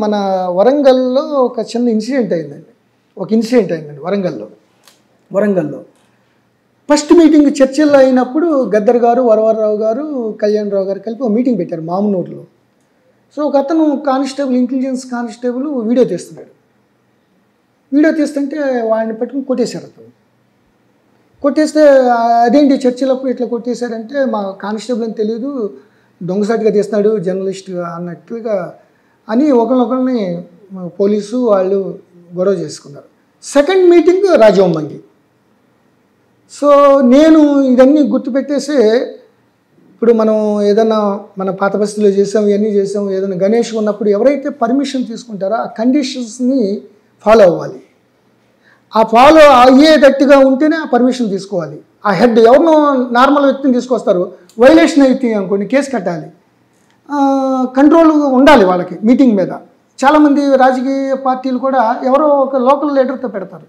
మన వరంగల్లో ఒక చిన్న ఇన్సిడెంట్ అయిందండి. వరంగల్లో ఫస్ట్ మీటింగ్ చర్చల్లో అయినప్పుడు గద్దర్ గారు, వరవరరావు గారు, కళ్యాణ్ రావు గారు కలిపి ఒక మీటింగ్ పెట్టారు మామనూరులో. సో ఒక అతను కానిస్టేబుల్, ఇంటెలిజెన్స్ కానిస్టేబుల్ వీడియో తీస్తున్నాడు. వీడియో తీస్తుంటే వాడిని పట్టుకుని కొట్టేశారు అతను. కొట్టేస్తే అదేంటి చర్చిలప్పుడు ఇట్లా కొట్టేశారంటే మా కానిస్టేబుల్ అని తెలియదు, దొంగసాటిగా తీస్తున్నాడు జర్నలిస్ట్ అన్నట్లుగా అని ఒకరినొకరిని పోలీసు వాళ్ళు గొడవ చేసుకున్నారు. Second meeting Rajavommangi. సో నేను ఇవన్నీ గుర్తుపెట్టేసి ఇప్పుడు మనం ఏదైనా మన పాత బస్తీలో చేసాం, ఇవన్నీ చేసాం, ఏదైనా గణేష్ ఉన్నప్పుడు ఎవరైతే పర్మిషన్ తీసుకుంటారో ఆ కండిషన్స్ని ఫాలో అవ్వాలి. ఆ ఫాలో అయ్యేటట్టుగా ఉంటేనే ఆ పర్మిషన్ తీసుకోవాలి. ఆ హెడ్ ఎవరినో నార్మల్ వ్యక్తిని తీసుకొస్తారు, వైలేషన్ అయితే అనుకోండి కేసు కట్టాలి. కంట్రోల్ ఉండాలి వాళ్ళకి మీటింగ్ మీద. చాలామంది రాజకీయ పార్టీలు కూడా ఎవరో ఒక లోకల్ లీడర్తో పెడతారు.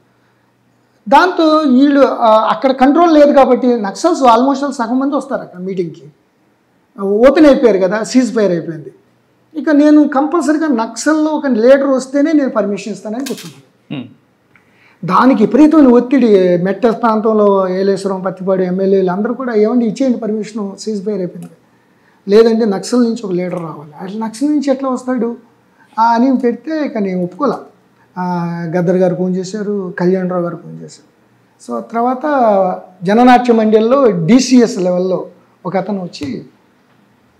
దాంతో వీళ్ళు అక్కడ కంట్రోల్ లేదు కాబట్టి నక్సల్స్ ఆల్మోస్ట్ సగం మంది వస్తారు అక్కడ మీటింగ్కి. ఓపెన్ అయిపోయారు కదా, సీజ్ ఫైర్ అయిపోయింది. ఇక నేను కంపల్సరీగా నక్సల్లో ఒక లీడర్ వస్తేనే నేను పర్మిషన్ ఇస్తానని కూర్చున్నాను. దానికి విపరీతమైన ఒత్తిడి మెట్ట ప్రాంతంలో ఏలేశ్వరం, పత్తిపాడు ఎమ్మెల్యేలు అందరూ కూడా ఏమండి ఇచ్చేయండి పర్మిషన్, సీజ్ ఫైర్ అయిపోయింది. లేదంటే నక్సల్ నుంచి ఒక లీడర్ రావాలి. అట్లా నక్సల్ నుంచి ఎట్లా వస్తాడు అని పెడితే ఇక నేను ఒప్పుకోలే. గద్దర్ గారు ఫోన్ చేశారు, కళ్యాణరావు గారు ఫోన్ చేశారు. సో తర్వాత జననాట్య మండలిలో DCS లెవెల్లో ఒక అతను వచ్చి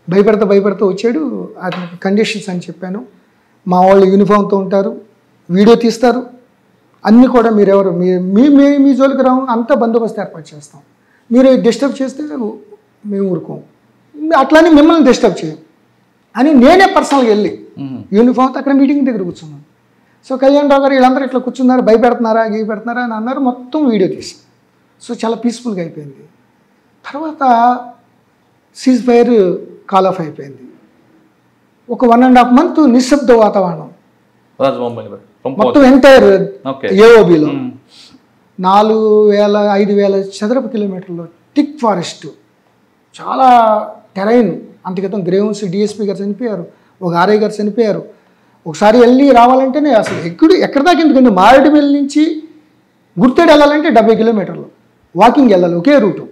భయపడతా వచ్చాడు. అతనికి కండిషన్స్ అని చెప్పాను. మా వాళ్ళు యూనిఫామ్తో ఉంటారు, వీడియో తీస్తారు, అన్నీ కూడా మీరెవరు మీ జోలికి రావు, అంతా బందోబస్తు ఏర్పాటు చేస్తాం. మీరు డిస్టర్బ్ చేస్తే మేము ఊరుకోం, అట్లానే మిమ్మల్ని డిస్టర్బ్ చేయం అని నేనే పర్సనల్గా వెళ్ళి యూనిఫామ్తో అక్కడ మీటింగ్ దగ్గర కూర్చున్నాను. సో కళ్యాణరావు గారు వీళ్ళందరూ ఇట్లా కూర్చున్నారు, భయపెడుతున్నారా పెడుతున్నారా అని అన్నారు. మొత్తం వీడియో తీసి సో చాలా పీస్ఫుల్గా అయిపోయింది. తర్వాత సీజ్ ఫైర్ కాల్ ఆఫ్ అయిపోయింది. ఒక 1.5 month నిశ్శబ్ద వాతావరణం మొత్తం ఎంటైర్ ఏఓబిలో. 4,000-5,000 చదరపు కిలోమీటర్లు టిక్ ఫారెస్ట్, చాలా టెరైన్. అంతక్రితం గ్రేవన్స్ DSP గారు చనిపోయారు, ఒక RI గారు చనిపోయారు. ఒకసారి వెళ్ళి రావాలంటేనే అసలు ఎక్కడి దాకా ఎందుకంటే మారేడుమిల్లి నుంచి గుర్తేడు వెళ్ళాలంటే 70 కిలోమీటర్లు వాకింగ్ వెళ్ళాలి, ఒకే రూటు.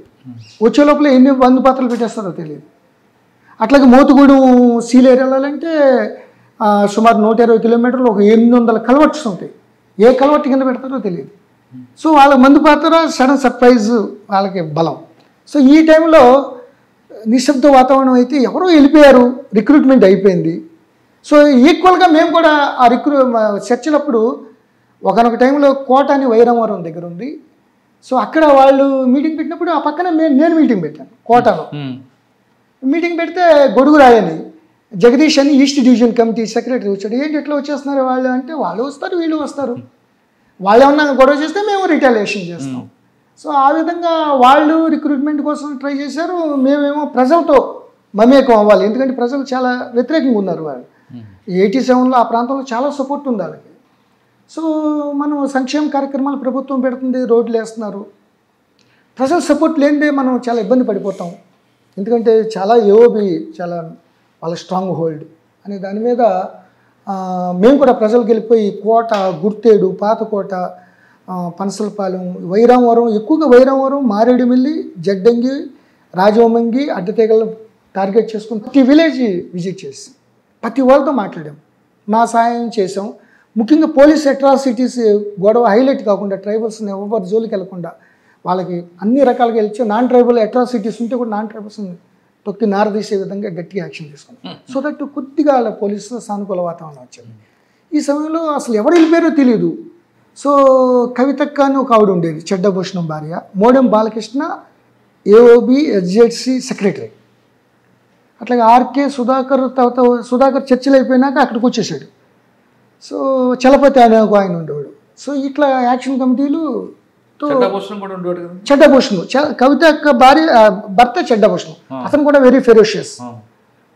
వచ్చే లోపల ఎన్ని బంధు పాత్రలు పెట్టేస్తారో తెలియదు. అట్లాగే మోతుగూడెం సీలేరు వెళ్ళాలంటే సుమారు 120 కిలోమీటర్లు, ఒక 800 కల్వర్ట్స్ ఉంటాయి. ఏ కల్వర్ట్ కింద పెడతారో తెలియదు. సో వాళ్ళ మందు పాత్ర సడన్ సర్ప్రైజ్ వాళ్ళకి బలం. సో ఈ టైంలో నిశ్శబ్ద వాతావరణం అయితే ఎవరో వెళ్ళిపోయారు, రిక్రూట్మెంట్ అయిపోయింది. సో ఈక్వల్గా మేము కూడా ఆ చర్చినప్పుడు ఒకనొక టైంలో కోట అని వైరామవరం దగ్గర ఉంది. సో అక్కడ వాళ్ళు మీటింగ్ పెట్టినప్పుడు ఆ పక్కన నేను మీటింగ్ పెట్టాను కోటలో. మీటింగ్ పెడితే గొడుగు రాయని జగదీష్ అని ఈస్ట్ డివిజన్ కమిటీ సెక్రటరీ వచ్చాడు. ఏంటి ఎట్లా వచ్చేస్తున్నారు వాళ్ళు అంటే, వాళ్ళు వస్తారు వీళ్ళు వస్తారు, వాళ్ళు ఏమన్నా గొడవ చేస్తే మేము రిటాలియేషన్ చేస్తాం. సో ఆ విధంగా వాళ్ళు రిక్రూట్మెంట్ కోసం ట్రై చేశారు. మేమేమో ప్రజలతో మమేకం అవ్వాలి, ఎందుకంటే ప్రజలు చాలా వ్యతిరేకంగా ఉన్నారు. వాళ్ళు 87లో ఆ ప్రాంతంలో చాలా సపోర్ట్ ఉంది వాళ్ళకి. సో మనం సంక్షేమ కార్యక్రమాలు ప్రభుత్వం పెడుతుంది, రోడ్లు వేస్తున్నారు, ప్రజల సపోర్ట్ లేనిదే మనం చాలా ఇబ్బంది పడిపోతాం. ఎందుకంటే చాలా ఏఓబి చాలా వాళ్ళ స్ట్రాంగ్ హోల్డ్ అనే దాని మీద మేము కూడా ప్రజలకు వెళ్ళిపోయి కోట, గుర్తేడు, పాతకోట, పనసలపాలెం, వైరామవరం, ఎక్కువగా వైరామవరం, మారేడుమిల్లి, జడ్డంగి, రాజవొమ్మంగి, అడ్డతీగలు టార్గెట్ చేసుకుని ప్రతి విలేజ్ విజిట్ చేసి ప్రతి వాళ్ళతో మాట్లాడాం, మా సాయం చేసాం. ముఖ్యంగా పోలీస్ అట్రాసిటీస్ గొడవ హైలైట్ కాకుండా ట్రైబల్స్ని ఎవరి జోలికి వెళ్లకుండా వాళ్ళకి అన్ని రకాలుగా వెళ్ళి నాన్ ట్రైబల్ అట్రాసిటీస్ ఉంటే కూడా నాన్ ట్రైబల్స్ని తొక్కి నారదీసే విధంగా గట్టిగా యాక్షన్ తీసుకున్నాం. సో దట్ కొద్దిగా పోలీసులో సానుకూల వాతావరణం వచ్చింది. ఈ సమయంలో అసలు ఎవరు వెళ్ళిపోయారో తెలియదు. సో కవితక్క అని ఒక ఆవిడ ఉండేది, చెడ్డభూషణం భార్య, Modem Balakrishna AOB SZC secretary. అట్లాగే ఆర్కే సుధాకర్, తర్వాత సుధాకర్ చర్చలు అయిపోయినాక అక్కడికి వచ్చేసాడు. సో చలపతి అనే ఒక ఆయన ఉండేవాడు. సో ఇట్లా యాక్షన్ కమిటీలు చెడ్డభూషణం, కవిత యొక్క భర్త చెడ్డభూషణం, అతను కూడా వెరీ ఫెరోషియస్.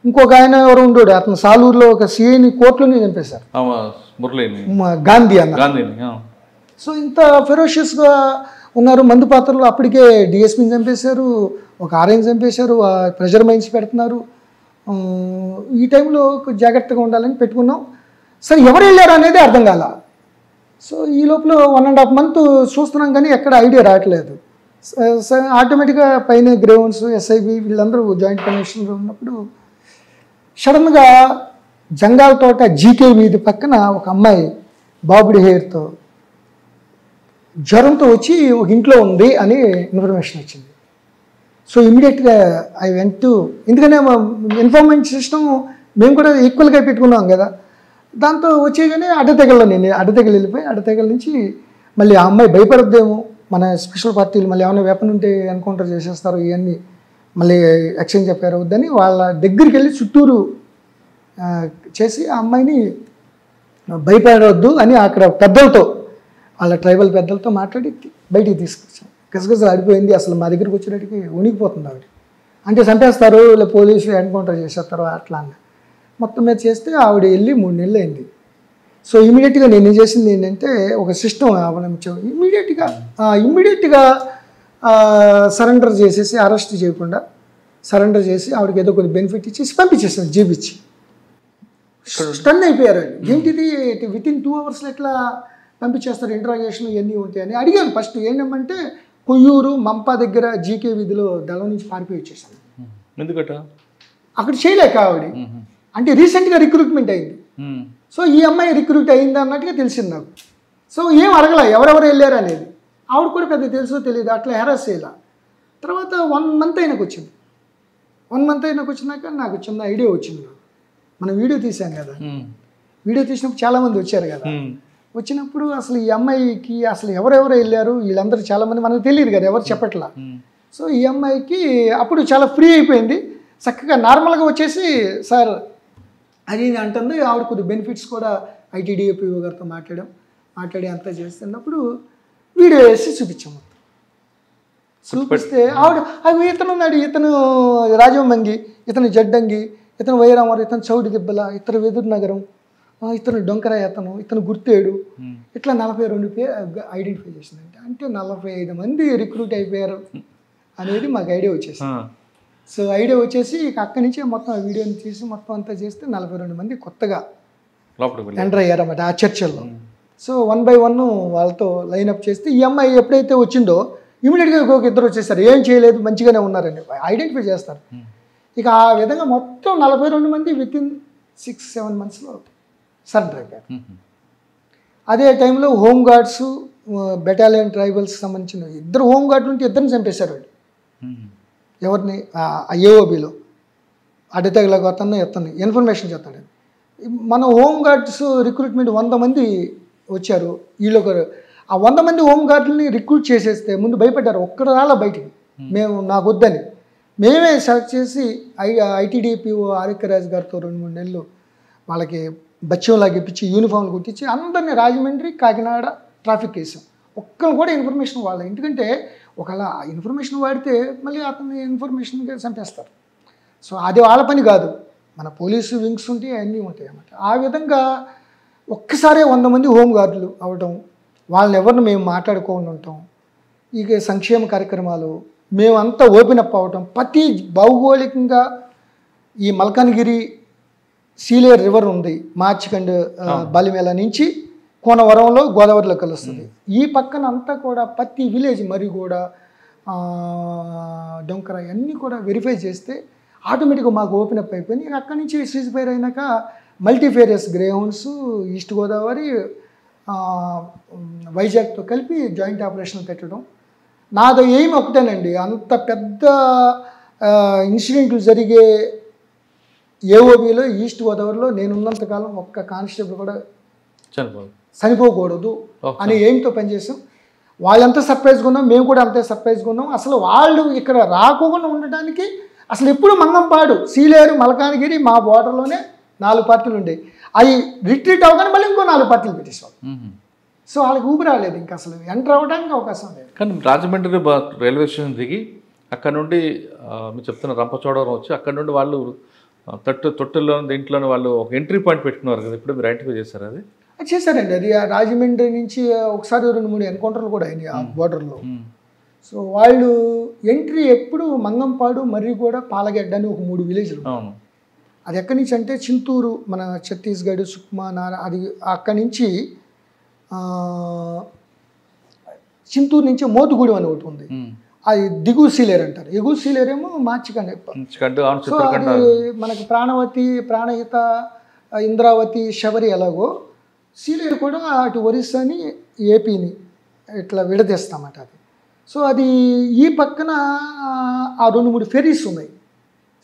ఇంకొక ఆయన ఎవరు ఉండేవాడు, అతను సాలూరులో ఒక CAని కోర్టులోనే చంపేశారు, గాంధీ అన్న. సో ఇంత ఫెరోషియస్గా ఉన్నారు. మందు పాత్రలు అప్పటికే DSPని చంపేశారు, ఒక RIని చంపేశారు, ప్రెజర్ మైన్స్ పెడుతున్నారు. ఈ టైంలో జాగ్రత్తగా ఉండాలని పెట్టుకున్నాం. సరే ఎవరు వెళ్ళారు అనేది అర్థం కాల. సో ఈ లోపల 1.5 month చూస్తున్నాం కానీ ఎక్కడ ఐడియా రావట్లేదు. ఆటోమేటిక్గా పైన గ్రేవన్స్, SIB వీళ్ళందరూ జాయింట్ కమిషనర్ ఉన్నప్పుడు సడన్గా జంగాల తోట GK వీధి పక్కన ఒక అమ్మాయి బాబుడి హెయిర్తో జ్వరంతో వచ్చి ఒక ఇంట్లో ఉంది అని ఇన్ఫర్మేషన్ వచ్చింది. సో ఇమీడియట్గా ఐ వెంట్ టు, ఎందుకంటే ఇన్ఫర్మేషన్ సిస్టమ్ మేము కూడా ఈక్వల్గా పెట్టుకున్నాం కదా, దాంతో వచ్చేగానే అడ్డతెగల్లో నేను అడ్డతెగలు వెళ్ళిపోయి అడ్డతెగల నుంచి మళ్ళీ ఆ అమ్మాయి భయపడద్దేమో, మన స్పెషల్ పార్టీలు మళ్ళీ ఏమైనా వెపన్ ఉంటే ఎన్కౌంటర్ చేసేస్తారు, ఇవన్నీ మళ్ళీ ఎక్స్చేంజ్ చెప్పారు వద్దని వాళ్ళ దగ్గరికి వెళ్ళి చుట్టూరు చేసి ఆ అమ్మాయిని భయపడవద్దు అని అక్కడ పెద్దలతో, వాళ్ళ ట్రైబల్ పెద్దలతో మాట్లాడి బయటికి తీసుకొచ్చాం. గసగసలు ఆడిపోయింది, అసలు మా దగ్గరికి వచ్చేటికి వణికిపోతుంది ఆవిడ. అంటే చంపేస్తారు ఇలా పోలీసులు ఎన్కౌంటర్ చేసేస్తారు అట్లా అన్న మొత్తం మీద చేస్తే ఆవిడ వెళ్ళి 3 నెలలు అయింది. సో ఇమీడియట్గా నేను ఏం చేసింది ఏంటంటే ఒక సిస్టమ్ అవలంబించాం. ఇమీడియట్గా సరెండర్ చేసేసి, అరెస్ట్ చేయకుండా సరెండర్ చేసి ఆవిడకి ఏదో కొన్ని బెనిఫిట్ ఇచ్చేసి పంపించేసాను జీబిచ్చి. స్టన్ అయిపోయారు. ఏంటిది వితిన్ 2 అవర్స్లో ఎట్లా పంపించేస్తారు, ఇంట్రాగేషన్ ఇవన్నీ ఉంటాయని అడిగాను. ఫస్ట్ ఏంటంటే కొయ్యూరు మంపా దగ్గర జీకే వీధిలో దళం నుంచి పారిపోయి వచ్చేసాను. ఎందుకట అక్కడ చేయలేక ఆవిడ, అంటే రీసెంట్గా రిక్రూట్మెంట్ అయింది. సో ఈ అమ్మాయి రిక్రూట్ అయింది అన్నట్టుగా తెలిసింది నాకు. సో ఏం అడగల ఎవరెవరు వెళ్ళారు అనేది, ఆవిడ కూడా పెద్ద తెలుసో తెలియదు, అట్లా హెరాస్ చేయాల. తర్వాత 1 మంత్ అయినాకు వచ్చింది. 1 మంత్ అయినాకు వచ్చినాక నాకు చిన్న ఐడియా వచ్చింది. మనం వీడియో తీసాం కదా, వీడియో తీసినప్పుడు చాలామంది వచ్చారు కదా, వచ్చినప్పుడు అసలు ఈ అమ్మాయికి అసలు ఎవరెవరు వెళ్ళారు వీళ్ళందరూ చాలామంది మనకు తెలియదు కదా, ఎవరు చెప్పట్లా. సో ఈ అమ్మాయికి అప్పుడు చాలా ఫ్రీ అయిపోయింది, చక్కగా నార్మల్గా వచ్చేసి సార్ అది అంటుంది. ఆవిడ కొద్ది బెనిఫిట్స్ కూడా ఐటీడీఏపీఓ గారితో మాట్లాడి అంతా చేస్తున్నప్పుడు వీడియో వేసి చూపించాము. చూపిస్తే ఆవిడ అవి ఇతను ఉన్నాడు, ఇతను రాజమంగి, ఇతను జడ్డంగి, ఇతను వైరామర్, ఇతను చౌడి దిబ్బల, ఇతను వెదురు నగరం, ఇతను డొంకర, ఇతను గుర్తేడు, ఇట్లా 42 పేరు ఐడెంటిఫై చేసిందంటే అంటే 45 మంది రిక్రూట్ అయిపోయారు అనేది మాకు ఐడియా వచ్చేసింది. సో ఐడియా వచ్చేసి అక్కడి నుంచి మొత్తం ఆ వీడియోని తీసి మొత్తం అంతా చేస్తే 42 మంది కొత్తగా ఎంటర్ అయ్యారన్నమాట ఆ చర్చల్లో. సో 1 by 1 వాళ్ళతో లైన్అప్ చేస్తే ఈ అమ్మాయి ఎప్పుడైతే వచ్చిందో ఇమీడియట్గా ఒక 2 వచ్చేసారు, ఏం చేయలేదు మంచిగానే ఉన్నారని ఐడెంటిఫై చేస్తారు. ఇక ఆ విధంగా మొత్తం 42 మంది వితిన్ 6-7 మంత్స్లో సరెండర్ అయిపోయారు. అదే టైంలో హోంగార్డ్స్, బెటాలియన్ ట్రైబల్స్కి సంబంధించిన 2 హోంగార్డులు ఉంటే 2ని చంపేశారు వాళ్ళు. ఎవరిని ఏఓబిలో అడ్డతెగలకు అతన్ని ఇన్ఫర్మేషన్ చేస్తాడు. మన హోంగార్డ్స్ రిక్రూట్మెంట్ 100 మంది వచ్చారు. వీళ్ళు ఆ 100 మంది హోంగార్డులని రిక్రూట్ చేసేస్తే ముందు భయపడ్డారు, ఒక్కడ రాళ్ళ బయటికి మేము నాకు వద్దని. మేమే సెలెక్ట్ చేసి ఐటీడీపీఓ ఆరికరాజు గారితో 2-3 నెలలు వాళ్ళకి బచ్చంలాగా ఇప్పించి యూనిఫామ్లు కుట్టించి అందరినీ రాజమండ్రి, కాకినాడ ట్రాఫిక్ వేసాం. ఒక్కరు కూడా ఇన్ఫర్మేషన్ వాళ్ళ, ఎందుకంటే ఒకవేళ ఇన్ఫర్మేషన్ వాడితే మళ్ళీ అతన్ని ఇన్ఫర్మేషన్గా చంపేస్తారు. సో అది వాళ్ళ పని కాదు, మన పోలీసు వింగ్స్ ఉంటాయి, అన్నీ ఉంటాయి అన్నమాట. ఆ విధంగా ఒక్కసారే 100 మంది హోంగార్డులు అవటం, వాళ్ళని ఎవరిని మేము మాట్లాడుకోకుండా ఉంటాం. ఇక సంక్షేమ కార్యక్రమాలు మేమంతా ఓపెన్ అప్ అవ్వటం, ప్రతి భౌగోళికంగా ఈ మల్కాన్గిరి సీలేరు రివర్ ఉంది, మార్చికండ్ బాలిమేళ నుంచి కోనవరంలో గోదావరిలో కలుస్తుంది. ఈ పక్కన అంతా కూడా ప్రతి విలేజ్ మరిగూడ, డొంకర అన్నీ కూడా వెరిఫై చేస్తే ఆటోమేటిక్గా మాకు ఓపెన్ అప్ అయిపోయింది. అక్కడి నుంచి సీజ్ఫైర్ అయినాక మల్టీఫేరియస్ గ్రేహౌండ్స్, ఈస్ట్ గోదావరి, వైజాగ్తో కలిపి జాయింట్ ఆపరేషన్ పెట్టడం. నాది ఎయిమ్ ఒకటేనండి, అంత పెద్ద ఇన్సిడెంట్లు జరిగే ఏఓబిలో ఈస్ట్ గోదావరిలో నేనున్నంతకాలం ఒక్క కానిస్టేబుల్ కూడా చనిపోకూడదు అని ఎయిమ్తో పనిచేసాం. వాళ్ళంతా సర్ప్రైజ్గా ఉన్నాం, మేము కూడా అంతే సర్ప్రైజ్గా ఉన్నాం. అసలు వాళ్ళు ఇక్కడ రాకుండా ఉండటానికి అసలు ఎప్పుడు మంగంపాడు, సీలేరు, మల్కాన్గిరి మా బోర్డర్లోనే 4 పార్టీలు ఉండేవి. అవి రిట్రీట్ అవ్వగానే మళ్ళీ ఇంకో 4 పార్టీలు పెట్టేసేవాళ్ళు. సో వాళ్ళకి ఊపి రాలేదు, ఇంకా అసలు ఎంటర్ అవ్వడానికి అవకాశం లేదు. కానీ రాజమండ్రి రైల్వే స్టేషన్ దిగి అక్కడ నుండి మీరు చెప్తున్న రంపచోడవరం వచ్చి అక్కడ నుండి వాళ్ళు తొట్టుల్లో దీంట్లోనే వాళ్ళు ఒక ఎంట్రీ పాయింట్ పెట్టుకున్నారు కదా, ఇప్పుడు మీరు ఐడెంటిఫై చేశారు? అది చేశారండి. అది రాజమండ్రి నుంచి ఒకసారి 2-3 ఎన్కౌంటర్లు కూడా అయినాయి ఆ బోర్డర్లో. సో వాళ్ళు ఎంట్రీ ఎప్పుడు మంగంపాడు, మర్రిగూడ, పాలగడ్డ అని ఒక 3 విలేజ్లు. అది ఎక్కడి నుంచి అంటే చింతూరు, మన ఛత్తీస్గఢ్, సుక్మా, నారా, అది అక్కడి నుంచి చింతూరు నుంచి మోతుగూడెం అని ఒకటి ఉంది, అది దిగువ సీలేరు అంటారు. ఎగువ సీలేరేమో మార్చికండి. సో అది మనకి ప్రాణవతి, ప్రాణహిత, ఇంద్రావతి, శబరి ఎలాగో సీలేరు కూడా అటు ఒరిస్సాని, ఏపీని ఇట్లా విడదీస్తామట అది. సో అది ఈ పక్కన ఆ 2-3 ఫెరీస్ ఉన్నాయి.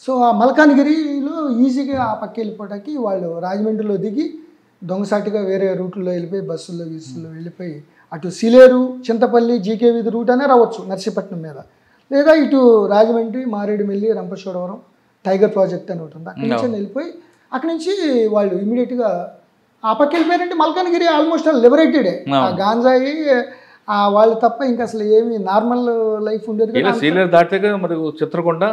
సో ఆ మల్కాన్గిరిలో ఈజీగా ఆ పక్క వెళ్ళిపోవడానికి వాళ్ళు రాజమండ్రిలో దిగి దొంగసాటిగా వేరే రూట్లో వెళ్ళిపోయి బస్సుల్లో వెళ్ళిపోయి అటు సిలేరు, చింతపల్లి, జీకే వీధి రూట్ అనే రావచ్చు నర్సీపట్నం మీద, లేదా ఇటు రాజమండ్రి, మారేడుమిల్లి, రంపచోడవరం టైగర్ ప్రాజెక్ట్ అని ఉంటుంది, అక్కడి నుంచి వెళ్ళిపోయి అక్కడి నుంచి వాళ్ళు ఇమీడియట్గా ఆ పక్క వెళ్ళిపోయారంటే మల్కాన్గిరి ఆల్మోస్ట్ లిబరేటెడే. ఆ గాంజాయి వాళ్ళు తప్ప ఇంకా అసలు ఏమి నార్మల్ లైఫ్ ఉండేది. మరి చిత్రకొండ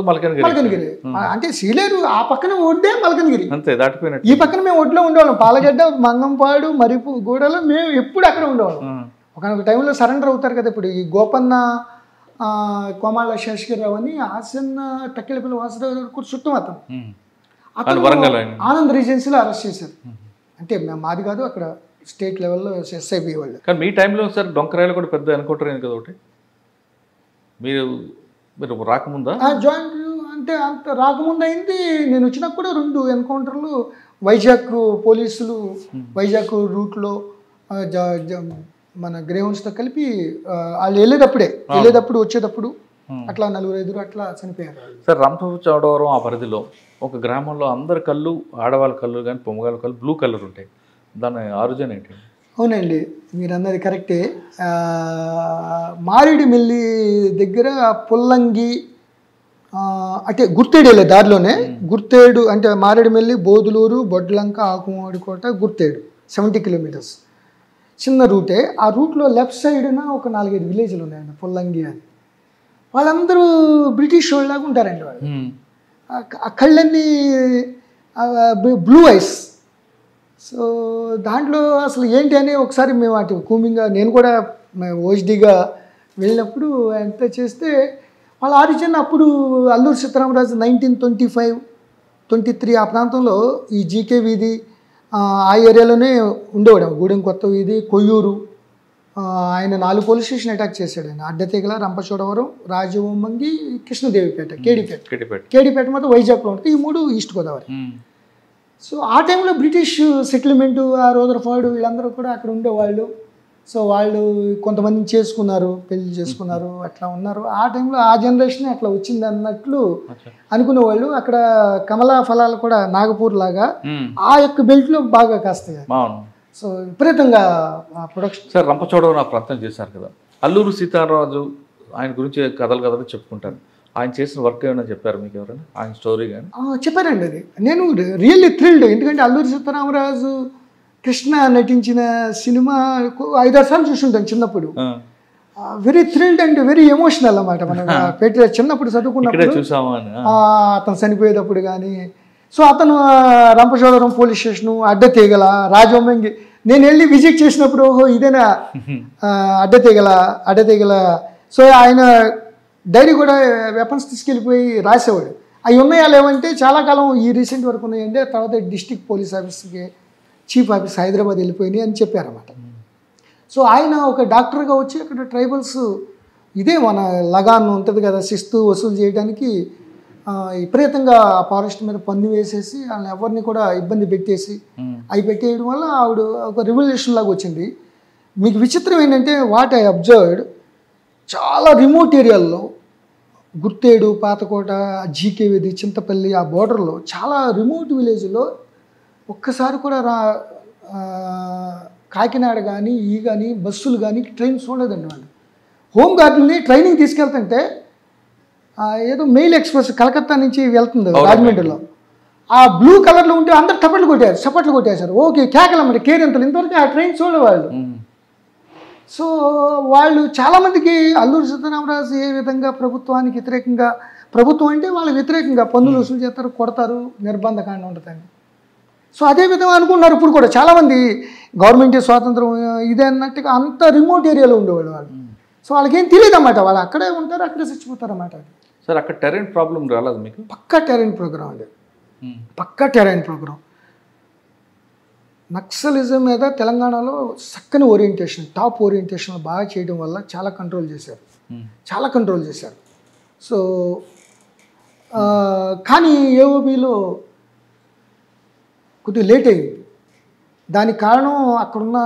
మల్కనగిరి అంటే సీలేరు ఆ పక్కన ఒడ్డే మల్కనగిరి, అంతే దాటిపోయినట్టు. ఈ పక్కన మేము ఒడ్లో ఉండేవాళ్ళం, పాలగడ్డ, మంగంపాడు, మరిపు గూడలో మేము ఎప్పుడు అక్కడ ఉండేవాళ్ళం. ఒకనొక టైంలో సరెండర్ అవుతారు కదా. ఇప్పుడు ఈ గోపన్న, కోమాళ్ళ శేషగిరిరావు అని ఆసన్న టక్కెలపల్లి వాసుదేవ్ కూడా చుట్టం అతను ఆనంద్ రీజెన్సీలో అరెస్ట్ చేశారు. అంటే మాది కాదు, అక్కడ స్టేట్ లెవెల్లో ఎస్ఐబి వాళ్ళు. కానీ మీ టైంలో సార్ డొంకరాయలు కూడా పెద్ద ఎన్కౌంటర్ అయింది కదా ఒకటి, మీరు రాకముందా? జాయింట్ అంటే అంత రాకముందు అయింది. నేను వచ్చినప్పుడు 2 ఎన్కౌంటర్లు వైజాగ్ పోలీసులు వైజాగ్ రూట్లో మన గ్రేహౌన్స్తో కలిపి వాళ్ళు వెళ్ళేటప్పుడు వచ్చేటప్పుడు అట్లా 4-5 అట్లా చనిపోయారు సార్. రంపచోడవరం ఆ పరిధిలో ఒక గ్రామంలో అందరి కళ్ళు, ఆడవాళ్ళ కళ్ళు కానీ పొమ్మగాళ్ళ కళ్ళు బ్లూ కలర్ ఉంటాయి, దాని ఆరిజిన్ ఏంటి? అవునండి, మీరు అన్నది కరెక్టే. మారేడుమిల్లి దగ్గర పుల్లంగి అంటే గుర్తేడు వెళ్ళే దారిలోనే, గుర్తేడు అంటే మారేడుమిల్లి, బోదులూరు, బొడ్లంక, ఆకుమాడికోట, గుర్తేడు 70 కిలోమీటర్స్ చిన్న రూటే. ఆ రూట్లో లెఫ్ట్ సైడ్న ఒక 4-5 విలేజ్లు ఉన్నాయండి, పుల్లంగి అని. వాళ్ళందరూ బ్రిటిష్ వాళ్ళలాగా ఉంటారండి. వాళ్ళు ఆ కళ్ళన్నీ బ్లూ ఐస్. సో దాంట్లో అసలు ఏంటి అని ఒకసారి మేము అటు కూమింగ్గా నేను కూడా ఓహెచ్డీగా వెళ్ళినప్పుడు ఎంత చేస్తే వాళ్ళ ఆరిజిన్ అప్పుడు అల్లూరి సీతారామరాజు 1925-23 ఆ ప్రాంతంలో ఈ జీకే వీధి ఆ ఏరియాలోనే ఉండేవాడు. గూడెం కొత్త వీధి, కొయ్యూరు. ఆయన 4 పోలీస్ స్టేషన్ అటాక్ చేశాడు ఆయన. అడ్డతీగల, రంపచోడవరం, రాజవొమ్మంగి, కృష్ణదేవిపేట, కేడిపేట మొత్తం వైజాగ్లో ఉంటుంది. ఈ 3 ఈస్ట్ గోదావరి. సో ఆ టైంలో బ్రిటిష్ సెటిల్మెంటు, ఆ రూదర్ఫర్డ్ వీళ్ళందరూ కూడా అక్కడ ఉండేవాళ్ళు. సో వాళ్ళు కొంతమందిని చేసుకున్నారు, పెళ్లి చేసుకున్నారు, అట్లా ఉన్నారు. ఆ టైంలో ఆ జనరేషన్ అట్లా వచ్చింది అన్నట్లు అనుకునేవాళ్ళు. అక్కడ కమలా ఫలాలు కూడా నాగపూర్ లాగా ఆ యొక్క బెల్ట్లో బాగా కాస్తాయి. సో విపరీతంగా ప్రొడక్షన్. సార్ రంపచోడవరం ప్రాంతం చేశారు కదా, అల్లూరు సీతారామరాజు ఆయన గురించి కథలు చెప్పుకుంటారు. ఆయన చేసిన వర్క్ ఏమైనా చెప్పారు మీకు ఎవరైనా, ఆయన స్టోరీ కానీ? చెప్పారండి. అది నేను రియల్లీ థ్రిల్డ్. ఎందుకంటే అల్లూరి సీతారామరాజు కృష్ణ నటించిన సినిమా 5-6 సార్లు చూస్తుంటాను చిన్నప్పుడు. Very thrilled and very emotional అన్నమాట. మనం చిన్నప్పుడు చదువుకున్నప్పుడు అతను చనిపోయేటప్పుడు కానీ. సో అతను రంపచోడవరం పోలీస్ స్టేషను, అడ్డతీగల, రాజవొమ్మంగి నేను వెళ్ళి విజిట్ చేసినప్పుడు ఓహో ఇదేనా అడ్డతీగల. సో ఆయన డైరీ కూడా వెపన్స్ తీసుకెళ్ళిపోయి రాసేవాడు. అవి ఉన్నాయా లేవంటే చాలా కాలం ఈ రీసెంట్ వరకు ఉన్నాయంటే, తర్వాత డిస్ట్రిక్ట్ పోలీస్ ఆఫీస్కి చీఫ్ ఆఫీస్ హైదరాబాద్ వెళ్ళిపోయినాయి అని చెప్పారన్నమాట. సో ఆయన ఒక డాక్టర్గా వచ్చి అక్కడ ట్రైబల్స్ ఇదే మన లగాన్ ఉంటుంది కదా, శిస్తు వసూలు చేయడానికి విపరీతంగా ఆ ఫారెస్ట్ మీద పన్ను వేసేసి వాళ్ళని ఎవరిని కూడా ఇబ్బంది పెట్టేసి అవి పెట్టేయడం వల్ల ఆవిడ ఒక రివల్యూషన్ లాగా వచ్చింది. మీకు విచిత్రం ఏంటంటే వాట్ ఐ అబ్జర్వ్డ్, చాలా రిమోట్ ఏరియాల్లో గుర్తేడు, పాతకోట, జీకే వీధి, చింతపల్లి ఆ బోర్డర్లో చాలా రిమోట్ విలేజ్లో ఒక్కసారి కూడా కాకినాడ కానీ బస్సులు కానీ ట్రైన్స్ చూడలేదండి. వాళ్ళు హోమ్ గార్డుని ట్రైనింగ్ తీసుకెళ్తుంటే ఏదో మెయిల్ ఎక్స్ప్రెస్ కలకత్తా నుంచి వెళ్తుంది రాజమండ్రిలో, ఆ బ్లూ కలర్లో ఉంటే అందరు చప్పట్లు కొట్టేశారు. ఓకే కేకలమ్మడి కేరింతలు, ఇంతవరకు ఆ ట్రైన్ చూడేవాళ్ళు. సో వాళ్ళు చాలామందికి అల్లూరి సీతారామరాజు ఏ విధంగా ప్రభుత్వానికి వ్యతిరేకంగా, ప్రభుత్వం అంటే వాళ్ళకి వ్యతిరేకంగా పన్నులు వసూలు చేస్తారు, కొడతారు, నిర్బంధకాండ ఉంటుందని. సో అదే విధంగా అనుకున్నారు ఇప్పుడు కూడా చాలామంది. గవర్నమెంట్ స్వాతంత్రం ఇదే అన్నట్టుగా అంత రిమోట్ ఏరియాలో ఉండేవాళ్ళు వాళ్ళు. సో వాళ్ళకేం తెలియదు అన్నమాట, వాళ్ళు అక్కడే ఉంటారు, అక్కడే చచ్చిపోతారు అన్నమాట. సార్ అక్కడ టెరైన్ ప్రాబ్లం రాలేదు మీకు? పక్కా టెరైన్ ప్రోగ్రామ్ అండి, పక్కా టెరైన్ ప్రోగ్రామ్. నక్సలిజం మీద తెలంగాణలో చక్కని ఓరియంటేషన్, టాప్ ఓరియంటేషన్ బాగా చేయడం వల్ల చాలా కంట్రోల్ చేశారు. సో కానీ ఏఓబిలో కొద్దిగా లేట్ అయింది. దానికి కారణం అక్కడున్న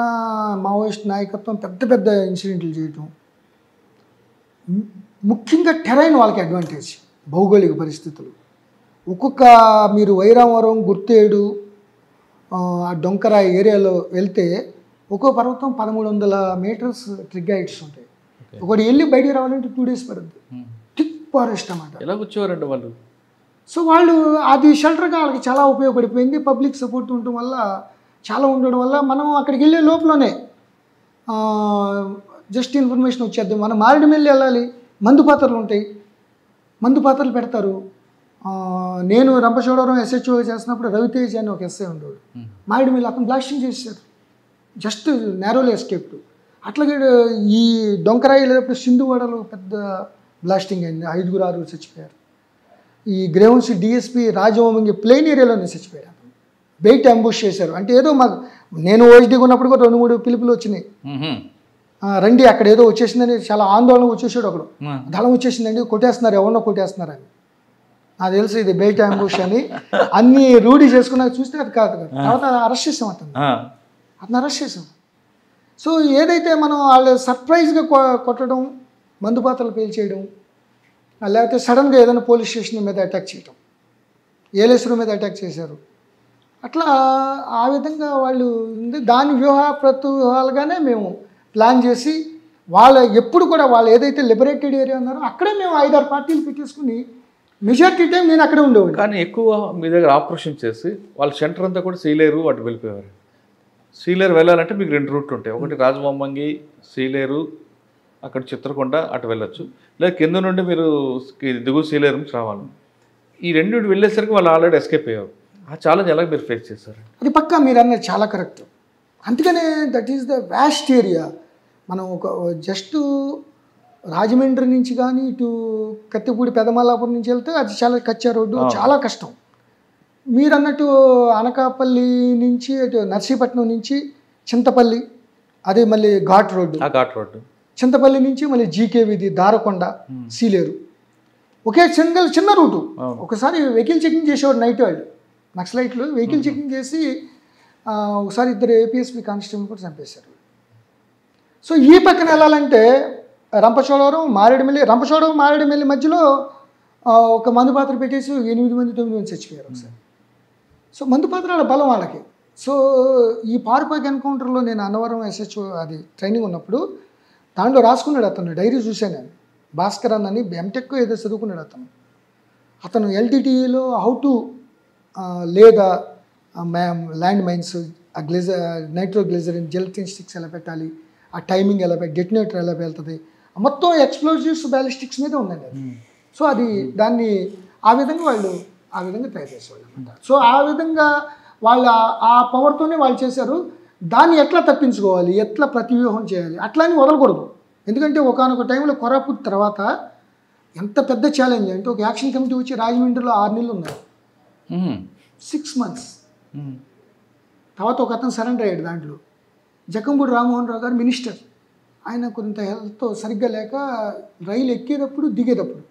మావోయిస్ట్ నాయకత్వం పెద్ద పెద్ద ఇన్సిడెంట్లు చేయటం, ముఖ్యంగా టెరైన్ వాళ్ళకి అడ్వాంటేజ్, భౌగోళిక పరిస్థితులు. ఒక్కొక్క మీరు వైరావరం, గుర్తేడు, ఆ డొంకరా ఏరియాలో వెళ్తే ఒక్కో పర్వతం 1300 మీటర్స్ ట్రిగ్గాయిట్స్ ఉంటాయి. ఒకటి వెళ్ళి బయటికి రావాలంటే 2 days పడుతుంది. థిక్ ఫారెస్ట్ అన్నమాట. ఎలా వచ్చేవారండి వాళ్ళు? సో వాళ్ళు అది షెల్టర్గా వాళ్ళకి చాలా ఉపయోగపడిపోయింది. పబ్లిక్ సపోర్ట్ ఉండటం వల్ల, చాలా ఉండడం వల్ల మనం అక్కడికి వెళ్ళే లోపలనే జస్ట్ ఇన్ఫర్మేషన్ వచ్చేద్దాం. మనం మారేడుమిల్లి వెళ్ళాలి, మందు పాత్రలు ఉంటాయి, మందు పాత్రలు పెడతారు. నేను రంపచోడవరం SHO చేస్తున్నప్పుడు రవితేజ్ అని ఒక ఎస్ఐ ఉండేవాడు. మారేడుమిల్లి అతను బ్లాస్టింగ్ చేశారు, జస్ట్ నేరోలీ ఎస్కేప్డ్. అట్లాగే ఈ డొంకరాయి లేకపోతే సింధువాడలో పెద్ద బ్లాస్టింగ్ అయింది, 5-6 చచ్చిపోయారు. ఈ గ్రేవన్స్ DSP రాజవంగి ప్లెయిన్ ఏరియాలోనే చచ్చిపోయారు. బెయిట్ అంబుష్ చేశారు. అంటే ఏదో మాకు, నేను OSDగా ఉన్నప్పుడు కూడా 2-3 పిలుపులు వచ్చినాయి, రండి అక్కడ ఏదో వచ్చేసిందని. చాలా ఆందోళన వచ్చేసాడు ఒకడు, దళం వచ్చేసిందండి, కొట్టేస్తున్నారు, ఎవరినో కొట్టేస్తున్నారని. నాకు తెలుసు ఇది బెయిట్ అంబుష్ అని. అన్ని రూఢీ చేసుకున్నాక చూస్తే అది కాదు. తర్వాత అరెస్ట్ చేసాం, అతను అరెస్ట్ చేసాం. సో ఏదైతే మనం వాళ్ళు సర్ప్రైజ్గా కొట్టడం, మందు పాత్రలు పేల్చేయడం, లేకపోతే సడన్గా ఏదైనా పోలీస్ స్టేషన్ మీద అటాక్ చేయడం, ఏలేశ్వరం మీద అటాక్ చేశారు. అట్లా ఆ విధంగా వాళ్ళు దాని వ్యూహాలుగానే మేము ప్లాన్ చేసి, వాళ్ళ ఎప్పుడు కూడా వాళ్ళు ఏదైతే లిబరేటెడ్ ఏరియా ఉన్నారో అక్కడే మేము 5-6 పార్టీలు పెట్టేసుకుని మెజారిటీ టైం నేను అక్కడే ఉండేవాడు. కానీ ఎక్కువ మీ దగ్గర ఆపరేషన్ చేసి వాళ్ళ సెంటర్ అంతా కూడా సీలేరు అటు వెళ్ళిపోయేవారు. సీలేరు వెళ్ళాలంటే మీకు 2 రూట్లు ఉంటాయి. ఒకటి రాజమమ్మంగి, సీలేరు, అక్కడ చిత్రకొండ అటు వెళ్ళొచ్చు. లేదా కింద నుండి మీరు దిగువ సీలేరు నుంచి రావాలి. ఈ 2 వెళ్ళేసరికి వాళ్ళు ఆల్రెడీ ఎస్కేప్ అయ్యారు. ఆ ఛాలెంజ్ ఎలా మీరు ఫేస్ చేస్తారు? అది పక్కా మీరు అన్నది చాలా కరెక్ట్. అందుకనే that is the vast area. మనం ఒక జస్ట్ రాజమండ్రి నుంచి కానీ ఇటు కత్తిపూడి పెదమల్లాపురం నుంచి వెళ్తే అది చాలా కచ్చా రోడ్డు, చాలా కష్టం. మీరు అన్నట్టు అనకాపల్లి నుంచి ఇటు నర్సీపట్నం నుంచి చింతపల్లి, అదే మళ్ళీ ఘాట్ రోడ్డు, చింతపల్లి నుంచి మళ్ళీ GK వీధి, దారకొండ, సీలేరు, ఒకే చిన్న రూటు. ఒకసారి వెహికల్ చెకింగ్ చేసేవాడు నైట్ వాళ్ళు, నక్సలైట్లు వెహికల్ చెకింగ్ చేసి ఒకసారి 2 APSP కానిస్టేబుల్ కూడా చంపేశారు. సో ఈ పక్కన వెళ్ళాలంటే రంపచోడవరం, మారేడుమిల్లి, రంపచోడవరం మారేడుమిల్లి మధ్యలో ఒక మందు పాత్ర పెట్టేసి 8 మంది 9 మంది చచ్చిపోయారు ఒకసారి. సో మందు పాత్రల బలం వాళ్ళకి. సో ఈ పార్పాక్ ఎన్కౌంటర్లో నేను అన్నవరం SHO అది ట్రైనింగ్ ఉన్నప్పుడు దాంట్లో రాసుకున్నాడు అతను, డైరీ చూశాను నేను. భాస్కర్ అని MTech ఏదో చదువుకున్నాడు అతను LTTEలో హౌ టు లేదా ల్యాండ్ మైన్స్, ఆ నైట్రోగ్లిజరిన్, జెలటిన్ స్టిక్స్ ఎలా పెట్టాలి, ఆ టైమింగ్ ఎలా డెటినేటర్ ఎలా వెళ్తుంది, మొత్తం ఎక్స్ప్లోజివ్స్ బ్యాలిస్టిక్స్ మీద ఉందండి అది. సో అది దాన్ని ఆ విధంగా వాళ్ళు ఆ విధంగా తయారు చేసేవాళ్ళు అనమాట. సో ఆ విధంగా వాళ్ళు ఆ పవర్తోనే వాళ్ళు చేశారు. దాన్ని ఎట్లా తప్పించుకోవాలి, ఎట్లా ప్రతివ్యూహం చేయాలి, అట్లా అని వదలకూడదు. ఎందుకంటే ఒకానొక టైంలో కొరాపుట్ తర్వాత ఎంత పెద్ద ఛాలెంజ్ అంటే ఒక యాక్షన్ కమిటీ వచ్చి రాజమండ్రిలో 6 నెలలు ఉన్నారు, 6 months. తర్వాత ఒక అతను సరెండర్ అయ్యాడు దాంట్లో, జక్కంపూడి రామ్మోహన్ రావు గారు మినిస్టర్. ఆయన కొంత హెల్త్ సరిగ్గా లేక రైలు ఎక్కేటప్పుడు దిగేటప్పుడు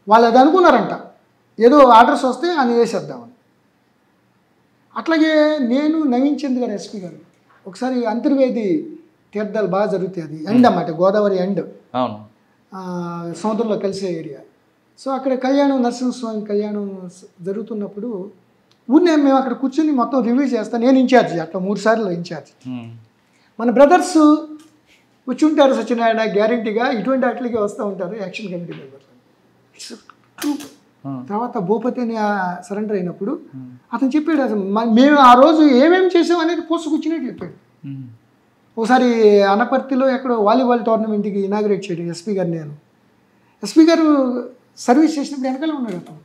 వాళ్ళు అది అనుకున్నారంట, ఏదో ఆర్డర్స్ వస్తే అని వేసేద్దామని. అట్లాగే నేను నవీన్ చంద్ గారు SP గారు ఒకసారి అంతర్వేది తీర్థాలు బాగా జరుగుతాయి, అది ఎండ్ అన్నమాట, గోదావరి ఎండ్, సముద్రంలో కలిసే ఏరియా. సో అక్కడ కళ్యాణం, నరసింహస్వామి కళ్యాణం జరుగుతున్నప్పుడు ఊరినే మేము అక్కడ కూర్చొని మొత్తం రివ్యూ చేస్తాను. నేను ఇన్ఛార్జ్, అట్లా 3 సార్లు ఇన్ఛార్జ్. మన బ్రదర్స్ వచ్చి ఉంటారు సత్యనారాయణ, గ్యారంటీగా ఇటువంటి వాటికి వస్తూ ఉంటారు యాక్షన్ కమిటీ మెంబర్లు. తర్వాత భూపతి అని సరెండర్ అయినప్పుడు అతను చెప్పాడు, అసలు మేము ఆ రోజు ఏమేమి చేసాం అనేది పోస్ట్ కూర్చుని చెప్పాడు. ఒకసారి అనపర్తిలో ఎక్కడో వాలీబాల్ టోర్నమెంట్కి ఇనాగ్రేట్ చేయడం SP గారు, నేను SP గారు సర్వీస్ చేసినప్పుడు వెనకాల ఉన్నాడు అతను.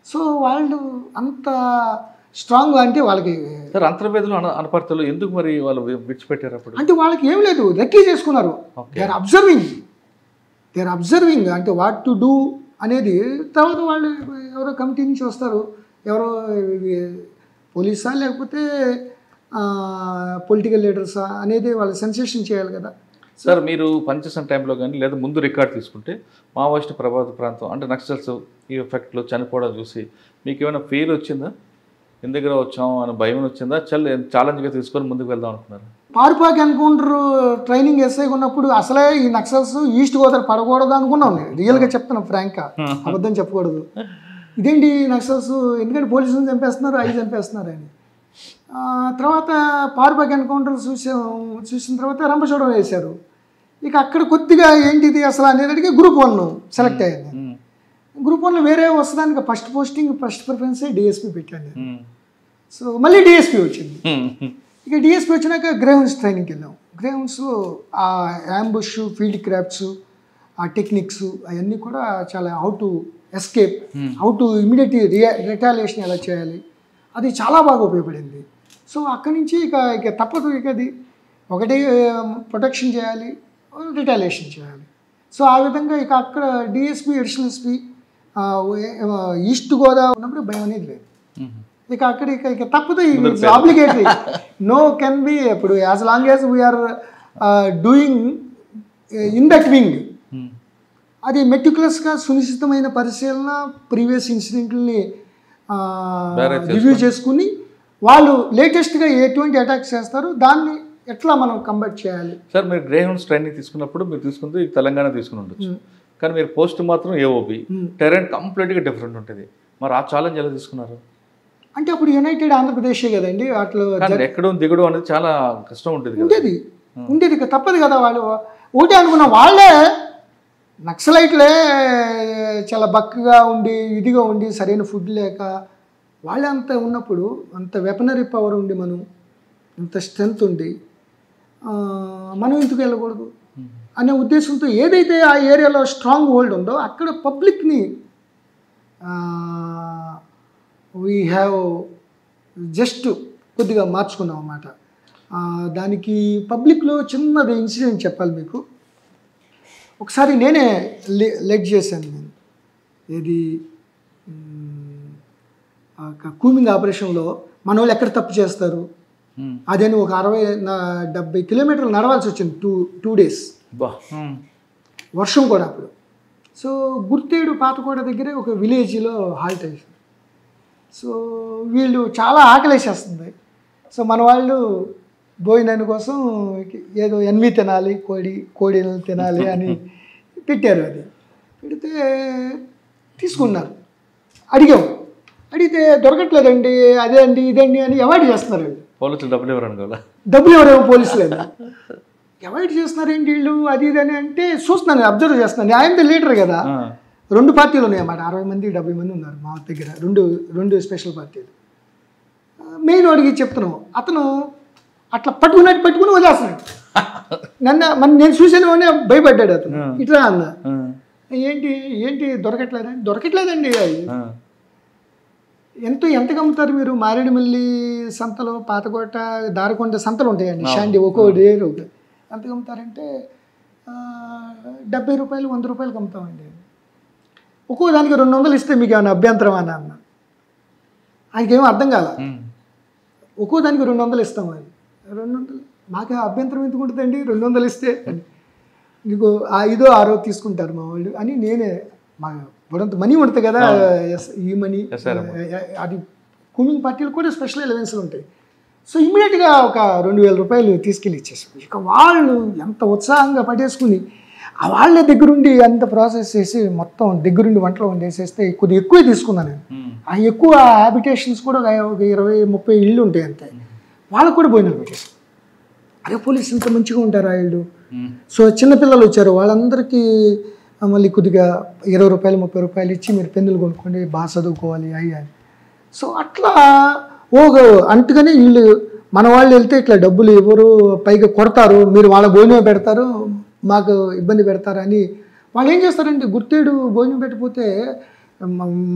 సో వాళ్ళు అంత స్ట్రాంగ్ అంటే వాళ్ళకి అంతర్వేదిలో అనపర్తిలో ఎందుకు మరి వాళ్ళు విడిచిపెట్టారు అప్పుడు? అంటే వాళ్ళకి ఏం లేదు, రెక్కీ చేసుకున్నారు. దే ఆర్ అబ్జర్వింగ్ అంటే వాట్ టు డూ అనేది. తర్వాత వాళ్ళు ఎవరో కమిటీ నుంచి వస్తారు, ఎవరో పోలీసా లేకపోతే పొలిటికల్ లీడర్సా అనేది వాళ్ళు సెన్సేషన్ చేయాలి కదా. సార్ మీరు పనిచేసిన టైంలో కానీ లేదా ముందు రికార్డ్ తీసుకుంటే మావోయిస్ట్ ప్రభావిత ప్రాంతం అంటే నక్సల్స్ ఈ ఎఫెక్ట్లో చనిపోవడం చూసి మీకు ఏమైనా ఫీల్ వచ్చిందా? ఎందుకు వచ్చాం అని భయం వచ్చిందా? ఛాలెంజ్గా తీసుకొని ముందుకు వెళ్దాం అనుకున్నారు? పారుపాకి ఎన్కౌంటర్ ట్రైనింగ్ ఎస్ఐగా ఉన్నప్పుడు అసలే ఈ నక్సల్స్ ఈస్ట్ గోదావరి పడకూడదు అనుకున్నాం. రియల్గా చెప్తున్నాం, ఫ్రాంక్గా, అబద్ధం చెప్పకూడదు. ఇదేంటి నక్సల్స్, ఎందుకంటే పోలీసులను చంపేస్తున్నారు, అవి చంపేస్తున్నారు అని. తర్వాత పారుపాకి ఎన్కౌంటర్ చూసిన తర్వాత రంపచోడవరం వేశారు. ఇక అక్కడ కొద్దిగా ఏంటిది అసలు అనేటికి గ్రూప్ 1 సెలెక్ట్ అయ్యాను. గ్రూప్ 1లో వేరే వస్తుందానికి ఫస్ట్ ప్రిఫరెన్సే డిఎస్పీ పెట్టాను. సో మళ్ళీ డిఎస్పీ వచ్చింది. ఇక డిఎస్పీ వచ్చినాక గ్రేహౌన్స్ ట్రైనింగ్కి వెళ్ళాం. గ్రేహౌన్స్లో ఆ యాంబుష్, ఫీల్డ్ క్రాఫ్ట్స్, ఆ టెక్నిక్స్ అవన్నీ కూడా చాలా how to escape, how to immediate retaliation ఎలా చేయాలి, అది చాలా బాగా ఉపయోగపడింది. సో అక్కడి నుంచి ఇక తప్పదు, ఇక అది ఒకటి ప్రొటెక్షన్ చేయాలి, రిటాలియేషన్ చేయాలి. సో ఆ విధంగా ఇక అక్కడ DSP, additional SP East Godavari ఉన్నప్పుడు భయం అనేది లేదు. ఇక అక్కడ ఇక తప్పదు, ఆబ్లిగేటరీ, నో కెన్ బి. ఇప్పుడు as long as we're doing in that wing, అది మెటిక్యులస్గా సునిశ్చితమైన పరిశీలన, ప్రీవియస్ ఇన్సిడెంట్ని రివ్యూ చేసుకుని వాళ్ళు లేటెస్ట్గా ఎటువంటి అటాక్స్ చేస్తారు, దాన్ని ఎట్లా మనం కంబట్ చేయాలి. సార్, మీరు గ్రేహౌండ్స్ ట్రైనింగ్ తీసుకున్నప్పుడు మీరు తీసుకుంది తెలంగాణ తీసుకుని ఉండొచ్చు, కానీ మీరు పోస్ట్ మాత్రం ఏఓబి, టెరెన్ కంప్లీట్గా డిఫరెంట్ ఉంటుంది. మరి ఆ ఛాలెంజ్ ఎలా తీసుకున్నారు? అంటే అప్పుడు యునైటెడ్ ఆంధ్రప్రదేశే కదండి, అట్లా ఎక్కడం దిగడం అనేది చాలా కష్టం ఉంటుంది. ఉండేది ఇక తప్పదు కదా. వాళ్ళు ఒకటే అనుకున్న వాళ్ళే నక్సలైట్లే చాలా బక్కగా ఉండి, ఇదిగా ఉండి, సరైన ఫుడ్ లేక వాళ్ళే అంత ఉన్నప్పుడు, అంత వెపనరీ పవర్ ఉండి, మనం అంత స్ట్రెంత్ ఉండి మనం ఎందుకు వెళ్ళకూడదు అనే ఉద్దేశంతో ఏదైతే ఆ ఏరియాలో స్ట్రాంగ్ హోల్డ్ ఉందో అక్కడ పబ్లిక్ని వీ హ్యావ్ జస్ట్ కొద్దిగా మార్చుకున్నాం అన్నమాట. దానికి పబ్లిక్లో చిన్నది ఇన్సిడెంట్ చెప్పాలి మీకు. ఒకసారి నేనే లెడ్ చేశాను. నేను ఏది కూమింగ్ ఆపరేషన్లో మన వాళ్ళు ఎక్కడ తప్పు చేస్తారు అదని ఒక 60-70 కిలోమీటర్లు నడవాల్సి వచ్చింది. 2 days వర్షం కూడా అప్పుడు. సో గుర్తేడు పాతకోట దగ్గరే ఒక విలేజ్లో హాల్ట్ అయ్యారు. సో వీళ్ళు చాలా ఆకలేసేస్తుంది. సో మన వాళ్ళు భోజనాని కోసం ఏదో ఎన్వి తినాలి, కోడిలు తినాలి అని పెట్టారు. అది పెడితే తీసుకున్నారు. అడిగితే దొరకట్లేదండి, అదే అండి ఇదండి అని అవాయిడ్ చేస్తున్నారు. పోలీసులు డబ్బులు ఎవరేమో పోలీసులు అవాయిడ్ చేస్తున్నారేంటి వీళ్ళు, అది ఇదని అంటే చూస్తున్నాను, అబ్జర్వ్ చేస్తున్నాను. ఆయన లీడర్ కదా, 2 పార్టీలు ఉన్నాయన్నమాట. 60 మంది 70 మంది ఉన్నారు మా దగ్గర, రెండు స్పెషల్ పార్టీలు. మెయిన్ వాడికి చెప్తున్నాం, అతను అట్లా పట్టుకుని వదిలేస్తున్నాడు. నేను చూసాను అని భయపడ్డాడు అతను. ఇట్లా అన్న, ఏంటి దొరకట్లేదండి. ఎంతకు అమ్ముతారు మీరు? మారేడుమిల్లి సంతలో, పాతకోట, దారకొండ సంతలు ఉంటాయండి, షాండి, ఒక్కో డేరు ఎంతకు అమ్ముతారంటే 70 రూపాయలు, 100 రూపాయలకి అమ్ముతామండి. ఒక్కో దానికి 200 ఇస్తే మీకు ఏమైనా అభ్యంతరం అని అన్న. ఆయనకేమో అర్థం కాల. ఒక్కో దానికి 200 ఇస్తామని. 200 మాకు అభ్యంతరం ఎందుకు ఉంటుందండి, 200 ఇస్తే నీకు 5-6 తీసుకుంటారు మా వాళ్ళు అని. నేనే మా బుడంత మనీ ఉంటుంది కదా, ఈ మనీ, అది కూమింగ్ పార్టీలు కూడా స్పెషల్ ఎలవెన్స్లు ఉంటాయి. సో ఇమ్మీడియట్గా ఒక 2000 రూపాయలు తీసుకెళ్ళి ఇచ్చేసాం. ఇక వాళ్ళు ఎంత ఉత్సాహంగా పట్టేసుకుని వాళ్ళ దగ్గరుండి అంత ప్రాసెస్ చేసి మొత్తం దగ్గరుండి వంటలు వండేసేస్తే కొద్దిగా ఎక్కువే తీసుకున్నాను నేను. ఆ ఎక్కువ హ్యాబిటేషన్స్ కూడా ఒక 20-30 ఇళ్ళు ఉంటాయి అంతే. వాళ్ళకు కూడా భోజనాలు పెట్టేసాం. అదే పోలీసు ఇంత మంచిగా ఉంటారు వీళ్ళు. సో చిన్నపిల్లలు వచ్చారు, వాళ్ళందరికీ మళ్ళీ కొద్దిగా 20 రూపాయలు 30 రూపాయలు ఇచ్చి మీరు పెన్నులు కొనుక్కోండి, బాగా చదువుకోవాలి అయ్యి అని. సో అట్లా అంటుగానే వీళ్ళు మన వాళ్ళు వెళ్తే ఇట్లా డబ్బులు ఇవ్వరు, పైగా కొడతారు, మీరు వాళ్ళ భోజనం పెడతారు, మాకు ఇబ్బంది పెడతారు అని. వాళ్ళు ఏం చేస్తారంటే గుర్తేడు భోజనం పెట్టకపోతే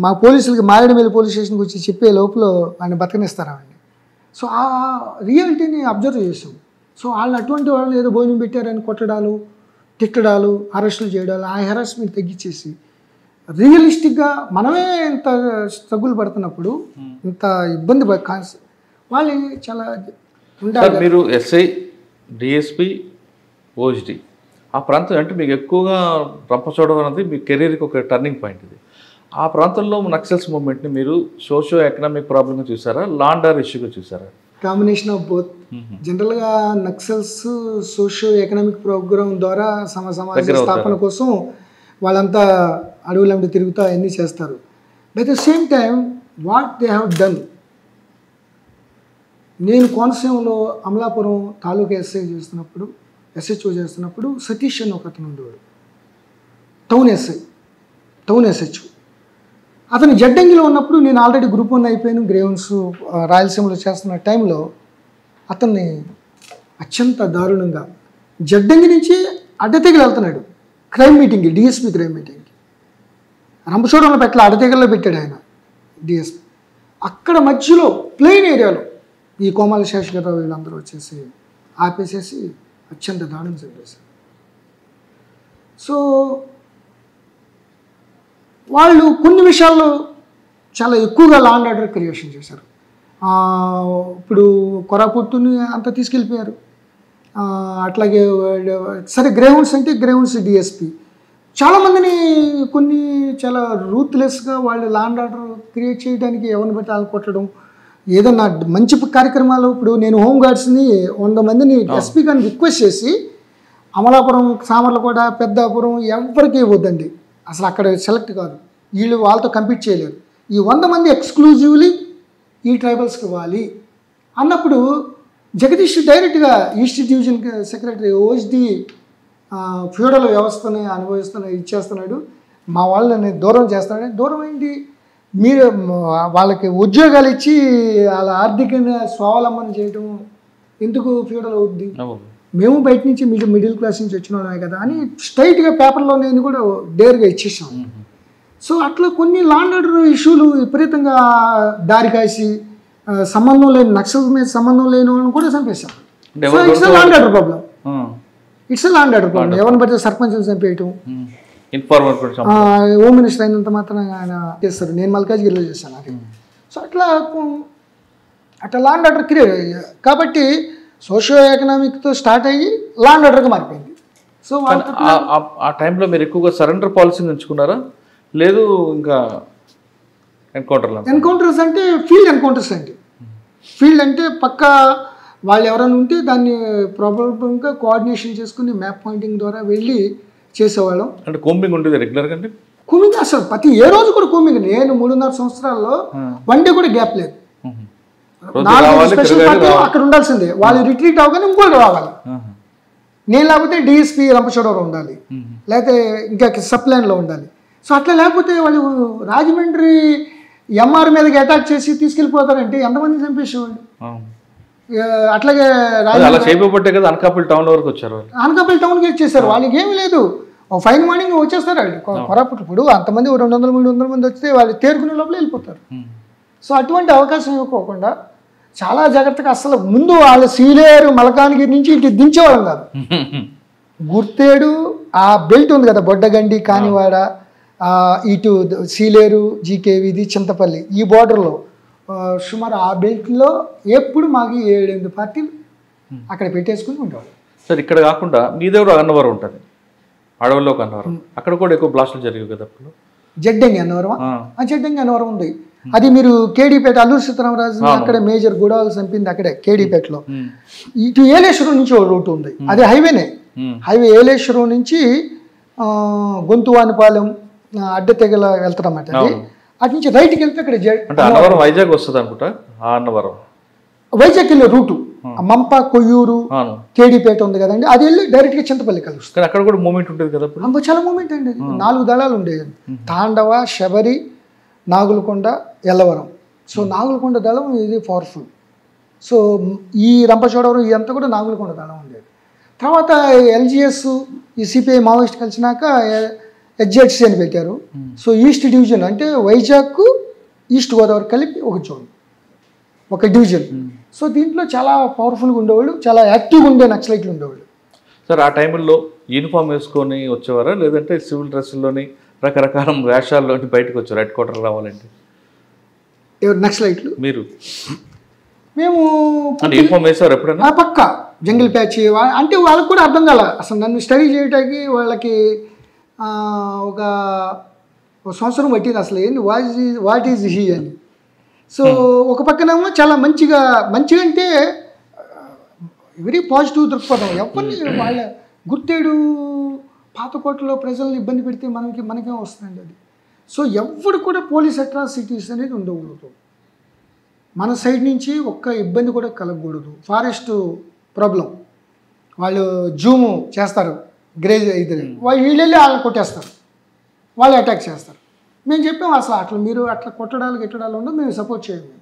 మా పోలీసులకి మారేడుమిల్లి పోలీస్ స్టేషన్కి వచ్చి చెప్పే లోపల ఆయన బతకనిస్తారండి. సో ఆ రియాలిటీని అబ్జర్వ్ చేసాం. సో వాళ్ళు అటువంటి వాళ్ళు ఏదో భోజనం పెట్టారని కొట్టడాలు, తిట్టడాలు, అరెస్టులు చేయడాలు, ఆ హెరాస్మెంట్ తగ్గించేసి రియలిస్టిక్గా మనమే ఇంత స్ట్రగుల్ పడుతున్నప్పుడు ఇంత ఇబ్బంది వాళ్ళు చాలా ఉండాలి. మీరు ఎస్ఐ, డిఎస్పి, ఓఎస్డి ఆ ప్రాంతం అంటే మీకు ఎక్కువగా రంపచోడవరం అనేది మీ కెరీర్కి ఒక టర్నింగ్ పాయింట్. ఇది ఆ ప్రాంతంలో నక్సల్స్ మూవ్మెంట్ని మీరు సోషియో ఎకనామిక్ ప్రాబ్లంగా చూసారా, లాండర్ ఇష్యూగా చూసారా? Combination of both. జనరల్గా నక్సల్స్ సోషియో ఎకనామిక్ ప్రోగ్రామ్ ద్వారా సమాజ స్థాపన కోసం వాళ్ళంతా అడవులంటే తిరుగుతూ అన్నీ చేస్తారు. But the same time what they have done, నేను కోనసీమలో అమలాపురం తాలూకా SHO చేస్తున్నప్పుడు సతీష్ అని ఒక అతను ఉండేవాడు, టౌన్ SHO. అతను జడ్డంగిలో ఉన్నప్పుడు నేను ఆల్రెడీ గ్రూప్ 1 అయిపోయాను, గ్రేవన్స్ రాయలసీమలో చేస్తున్న టైంలో అతన్ని అత్యంత దారుణంగా జడ్డంగి నుంచి అడ్డతెగలు వెళ్తున్నాడు క్రైమ్ మీటింగ్కి, DSP క్రైమ్ మీటింగ్కి. రంపచోడవరం పెట్టల అడ్డతెగల్లో పెట్టాడు ఆయన DSP. అక్కడ మధ్యలో ప్లెయిన్ ఏరియాలో ఈ కోమాల శేషగారావు వీళ్ళందరూ వచ్చేసి ఆపేసేసి అత్యంత దారుణం చంపేశారు. సో వాళ్ళు కొన్ని విషయాల్లో చాలా ఎక్కువగా లా అండ్ ఆర్డర్ క్రియేషన్ చేశారు. ఇప్పుడు కొరాపుట్టుని అంతా తీసుకెళ్ళిపోయారు. అట్లాగే సరే గ్రేవన్స్ అంటే గ్రేవన్స్ DSP చాలామందిని కొన్ని చాలా రూత్లెస్గా వాళ్ళు లా అండ్ ఆర్డర్ క్రియేట్ చేయడానికి ఎవరిని బట్టి వాళ్ళు కొట్టడం, ఏదన్నా మంచి కార్యక్రమాలు. ఇప్పుడు నేను హోంగార్డ్స్ని 100 మందిని SP గారిని రిక్వెస్ట్ చేసి అమలాపురం, సామర్లకోట, పెద్దాపురం ఎవరికి ఇవ్వద్దండి, అసలు అక్కడ సెలెక్ట్ కాదు, వీళ్ళు వాళ్ళతో కంపీట్ చేయలేరు, ఈ 100 మంది ఎక్స్క్లూజివ్లీ ఈ ట్రైబల్స్కి ఇవ్వాలి అన్నప్పుడు జగదీష్ డైరెక్ట్గా east division secretary OSD feudal వ్యవస్థని ఇచ్చేస్తున్నాడు, మా వాళ్ళని దూరం చేస్తున్నాడు. దూరం ఏంటి, మీరు వాళ్ళకి ఉద్యోగాలు ఇచ్చి వాళ్ళ ఆర్థికంగా స్వావలంబన చేయడం ఎందుకు ఫ్యూడల్ అవుద్ది, మేము బయట నుంచి మిడిల్ క్లాస్ నుంచి వచ్చిన వాళ్ళమే కదా అని స్ట్రైట్గా పేపర్లో నేను కూడా డేర్గా ఇచ్చేసాం. సో అట్లా కొన్ని లా అండ్ ఆర్డర్ ఇష్యూలు విపరీతంగా దారి కాసి సంబంధం లేని నక్సల్ మీద సంబంధం లేని వాళ్ళని కూడా చంపేశాం. So it's law and order problem, ఎవరిని పడితే సర్పంచ్ని చంపేయటం, హోమ్ మినిస్టర్ అయినంత మాత్రం ఆయన చేస్తారు. నేను మల్కాజ్గిరిలో చేశాను అది. సో అట్లా లా అండ్ ఆర్డర్ క్రియేట్ కాబట్టి సోషియో ఎకనామిక్తో స్టార్ట్ అయ్యి లా అండ్ ఆర్డర్గా మారిపోయింది. సో ఆ టైంలో మీరు ఎక్కువగా సరెండర్ పాలసీని ఎంచుకున్నారా, లేదు ఇంకా ఎన్కౌంటర్స్ అంటే ఫీల్డ్ ఎన్కౌంటర్స్ అండి. ఫీల్డ్ అంటే పక్కా వాళ్ళు ఎవరైనా ఉంటే దాన్ని ప్రాబ్లంగా కోఆర్డినేషన్ చేసుకుని మ్యాప్ పాయింటింగ్ ద్వారా వెళ్ళి చేసేవాళ్ళం. అంటే కోంబింగ్ ఉండేది రెగ్యులర్గా అండి? కోమింగ్ అసలు ఏ రోజు కూడా కోమింగ్. నేను 3.5 సంవత్సరాల్లో 1 డే కూడా గ్యాప్ లేదు. 4 స్పెషల్ పార్టీ అక్కడ ఉండాల్సిందే, వాళ్ళు రిట్రీట్ అవగానే ఇంకోటి రావాలి. నేను లేకపోతే DSP రంపచోడవరం ఉండాలి, లేకపోతే ఇంకా సప్లైన్లో ఉండాలి. సో అట్లా లేకపోతే వాళ్ళు రాజమండ్రి MR మీదకి అటాక్ చేసి తీసుకెళ్ళిపోతారంటే ఎంతమంది చంపేసేవాళ్ళు. అట్లాగే అనకాపల్లి టౌన్ వరకు వచ్చారు, అనకాపల్లి టౌన్కి వచ్చేసారు. వాళ్ళకి ఏమి లేదు, ఫైన్ మార్నింగ్ వచ్చేస్తారు వాళ్ళు కొరాపుట్. ఇప్పుడు అంతమంది 200-300 మంది వస్తే వాళ్ళు తేరుకునే లోపల వెళ్ళిపోతారు. సో అటువంటి అవకాశం ఇవ్వకోకుండా చాలా జాగ్రత్తగా అసలు ముందు వాళ్ళ సీలేరు మలకానగిరి నుంచి ఇటు దించేవాళ్ళం కాదు. గుర్తేడు ఆ బెల్ట్ ఉంది కదా, బొడ్డగండి, కానివాడ, ఇటు సీలేరు, GKV, చింతపల్లి, ఈ బార్డర్లో సుమారు ఆ బెల్ట్లో ఎప్పుడు మాకు 7-8 పార్టీలు అక్కడ పెట్టేసుకుని ఉండేవాళ్ళు. సార్ ఇక్కడ కాకుండా మీ దగ్గర అన్నవరం ఉంటుంది, అడవుల్లో అన్నవరం, అక్కడ కూడా ఎక్కువ బ్లాస్టులు జరిగాయి కదా అప్పుడు. జడ్డంగి అన్నవరం, జడ్డంగి అన్నవరం ఉంది. అది మీరు కేడీపేట అల్లూరు సీతారామరాజు అక్కడే మేజర్ గూడాలు చంపింది అక్కడే కేడీపేటలో. ఇటు ఏలేశ్వరం నుంచి ఒక రూట్ ఉంది, అది హైవేనే. హైవే ఏలేశ్వరం నుంచి గొంతువానిపాలెం అడ్డతెగల వెళ్తారన్నమాట. అది అటు నుంచి రైట్కి వెళ్తే అక్కడ వైజాగ్ వస్తుంది అనుకుంటా. వైజాగ్ వెళ్ళే రూటు మంప, కొయ్యూరు, కేడీపేట ఉంది కదండి, అది వెళ్ళి డైరెక్ట్గా చింతపల్లి కలుస్తుంది. అక్కడ కూడా మూమెంట్ ఉంటుంది కదా, చాలా మూమెంట్ అండి. 4 దళాలు ఉండేవి, తాండవ, శబరి, నాగులకొండ, ఎల్లవరం. సో నాగులకొండ దళం ఇది పవర్ఫుల్. సో ఈ రంపచోడవరం ఇదంతా కూడా నాగులకొండ దళం ఉండేది. తర్వాత LGS, ఈ CPI మావోయిస్ట్ కలిసినాక HZC అని పెట్టారు. సో ఈస్ట్ డివిజన్ అంటే వైజాగ్, ఈస్ట్ గోదావరి కలిపి ఒక జోన్, ఒక డివిజన్. సో దీంట్లో చాలా పవర్ఫుల్గా ఉండేవాళ్ళు, చాలా యాక్టివ్గా ఉండే నక్సలైట్లు ఉండేవాళ్ళు. సార్ ఆ టైంలో యూనిఫామ్ వేసుకొని వచ్చేవారా, లేదంటే సివిల్ డ్రెస్సుల్లోని రకరకాల వేషాల్లోని బయటకు వచ్చారు హెడ్ క్వార్టర్ రావాలంటే? ఎవరు నక్సలైట్లు? మీరు? మేము యూనిఫామ్ వేసారు ఎప్పుడైనా? పక్క జంగిల్ ప్యాచ్. అంటే వాళ్ళకి కూడా అర్థం కాల అసలు నన్ను స్టడీ చేయడానికి. వాళ్ళకి ఒక ఒక సంవత్సరం పట్టింది అసలు ఏంది వాట్ ఈజ్ హీ అని. సో ఒక పక్కనేమో చాలా మంచిగా అంటే వెరీ పాజిటివ్ దృక్పథం. ఎవరిని వాళ్ళ గుర్తేడు పాతకోటలో ప్రజల్ని ఇబ్బంది పెడితే మనకేం వస్తుందండి అది. సో ఎవరు కూడా పోలీస్ అట్రాసిటీస్ అనేది ఉండకూడదు, మన సైడ్ నుంచి ఒక్క ఇబ్బంది కూడా కలగకూడదు. ఫారెస్ట్ ప్రాబ్లం, వాళ్ళు జూము చేస్తారు, గ్రేజ్ అయితే వీళ్ళెళ్ళి వాళ్ళని కొట్టేస్తారు, వాళ్ళు అటాక్ చేస్తారు. మేము చెప్పాము అసలు అట్లా మీరు అట్లా కొట్టడాలు గిట్టడాలు ఉండవు, మేము సపోర్ట్ చేయండి.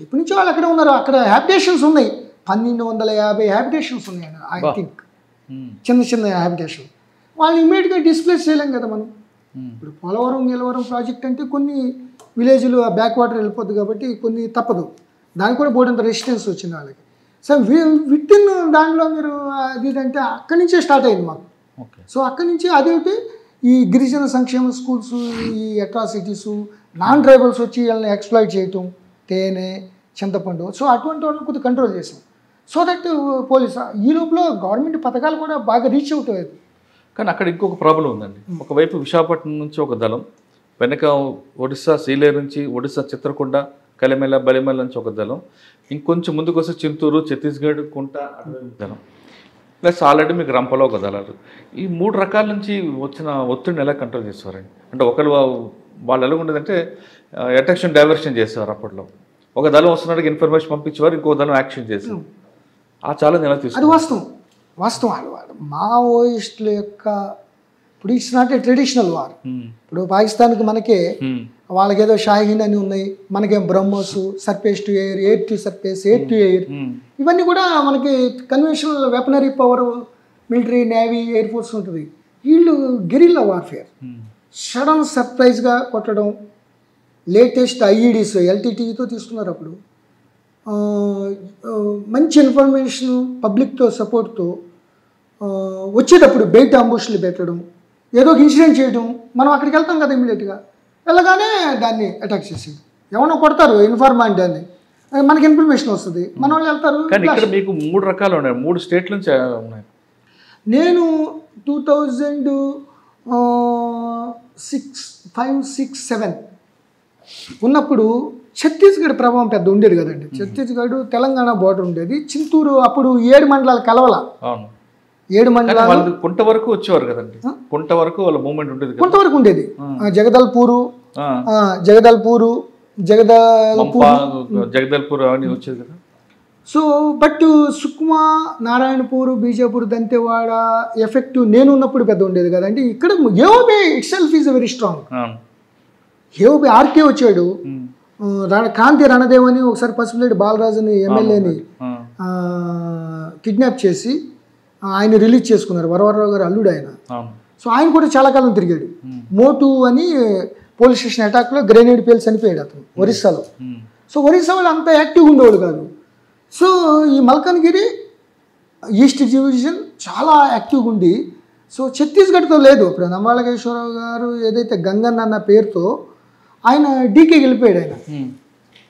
ఇప్పటి నుంచి వాళ్ళు అక్కడే ఉన్నారు, అక్కడ హ్యాబిటేషన్స్ ఉన్నాయి, 1250 హ్యాబిటేషన్స్ ఉన్నాయి ఐ థింక్, చిన్న హ్యాబిటేషన్. వాళ్ళని ఇమీడియట్గా డిస్ప్లేస్ చేయలేం కదా మనం. ఇప్పుడు పోలవరం ప్రాజెక్ట్ అంటే కొన్ని విలేజ్లు బ్యాక్ వాటర్ వెళ్ళిపోద్ది కాబట్టి కొన్ని తప్పదు, దానికి కూడా బోర్డంత రెసిస్టెన్స్ వచ్చింది వాళ్ళకి. సో విత్ ఇన్ దాంట్లో మీరు అది అంటే అక్కడి నుంచే స్టార్ట్ అయింది మాకు. సో అక్కడి నుంచి అదేంటి ఈ గిరిజన సంక్షేమ స్కూల్స్, ఈ అట్రాసిటీసు, నాన్ ట్రైబల్స్ వచ్చి వీళ్ళని ఎక్స్ప్లాయిట్ చేయటం, తేనె చింతపండు, సో అటువంటి వాళ్ళని కొద్దిగా కంట్రోల్ చేసాం. సో దట్ పోలీస్ ఈ లోపల గవర్నమెంట్ పథకాలు కూడా బాగా రీచ్ అవుట్ అయ్యేది. కానీ అక్కడ ఇంకొక ప్రాబ్లం ఉందండి. ఒకవైపు విశాఖపట్నం నుంచి ఒక దళం, వెనక ఒడిశా సీలేరు నుంచి, ఒడిశా చిత్రకొండ, కలిమెల బలిమెల నుంచి ఒక దళం, ఇంకొంచెం ముందుకు వస్తే చింతూరు, ఛత్తీస్గఢ్, కుంట దళం, ప్లస్ ఆల్రెడీ మీకు రంపలో ఒక దళాలు. ఈ 3 రకాల నుంచి వచ్చిన ఒత్తిడిని ఎలా కంట్రోల్ చేసేవారండి? అంటే ఒకరు వాళ్ళు ఎలా ఉండేదంటే అటెన్షన్ డైవర్షన్ చేసేవారు. అప్పట్లో ఒక దళం వస్తున్నట్టుగా ఇన్ఫర్మేషన్ పంపించేవారు, ఇంకో దళం యాక్షన్ చేసేవారు. ఆ ఛాలెంజ్ ఎలా తీసుకు? అది వాస్తవం మావోయిస్టుల యొక్క ఇప్పుడు it's not a traditional war. ఇప్పుడు పాకిస్తాన్కి మనకే వాళ్ళకేదో షాహీన్ అని ఉన్నాయి, మనకేం BrahMos, surface to air, air to surface, air to air, ఇవన్నీ కూడా మనకి conventional weaponry power, military, navy, air force ఉంటుంది. వీళ్ళు గెరిల్లా వార్ఫేర్, సడన్ సర్ప్రైజ్గా కొట్టడం, లేటెస్ట్ ఐఈడీస్ ఎల్టీటీతో తీసుకున్నారు. అప్పుడు మంచి ఇన్ఫర్మేషన్ పబ్లిక్తో సపోర్ట్తో వచ్చేటప్పుడు బయట అంబుష్లు పెట్టడం, ఏదో ఒక ఇన్సిడెంట్ చేయడం, మనం అక్కడికి వెళ్తాం కదా ఇమీడియట్గా, వెళ్ళగానే దాన్ని అటాక్ చేసేది. ఎవరో కొడతారు ఇన్ఫార్మాంట్ అని, మనకి ఇన్ఫర్మేషన్ వస్తుంది, మన వాళ్ళు వెళ్తారు. కానీ ఇక్కడ మీకు 3 రకాలు ఉన్నాయి, 3 స్టేట్ల నుంచి ఉన్నాయి. నేను 2005-6-7 ఉన్నప్పుడు ఛత్తీస్గఢ్ ప్రభావం పెద్ద ఉండేది కదండి. ఛత్తీస్గఢ్ తెలంగాణ బోర్డర్ ఉండేది. చింతూరు అప్పుడు 7 మండలాలు కలవల, 7 మండలాలు కుంట వరకు వచ్చేవారు కదండి. కుంట వరకు వాళ్ళ మూవ్మెంట్ ఉండేది, కుంట వరకు ఉండేది. జగదల్పూరు అవన్నీ వచ్చేది కదా. So but Sukma, Narayanpur, Bijapur, Dantewada effect నేను ఉన్నప్పుడు పెద్ద ఉండేది కదండి. ఇక్కడ AOB itself is very strong. AOB RK వచ్చాడు, కాంతి రణదేవ్ అని ఒకసారి పసుపులేటి బాలరాజుని ఎమ్మెల్యేని కిడ్నాప్ చేసి ఆయన రిలీజ్ చేసుకున్నారు, వరవరరావు గారు అల్లుడు ఆయన. సో ఆయన కూడా చాలా కాలం తిరిగాడు. మోటు అని పోలీస్ స్టేషన్ అటాక్లో గ్రెనేడ్ పేల్ చనిపోయాడు అతను ఒరిస్సాలో. సో ఒరిస్సా వాళ్ళు అంత యాక్టివ్గా ఉండేవాళ్ళు కాదు. సో ఈ మల్కన్గిరి ఈస్ట్ డివిజన్ చాలా యాక్టివ్గా ఉండి, సో ఛత్తీస్గఢ్తో లేదు. ఇప్పుడు నమ్మాలకేశ్వరరావు గారు ఏదైతే గంగన్న అన్న పేరుతో ఆయన డీకే వెళ్ళిపోయాడు ఆయన.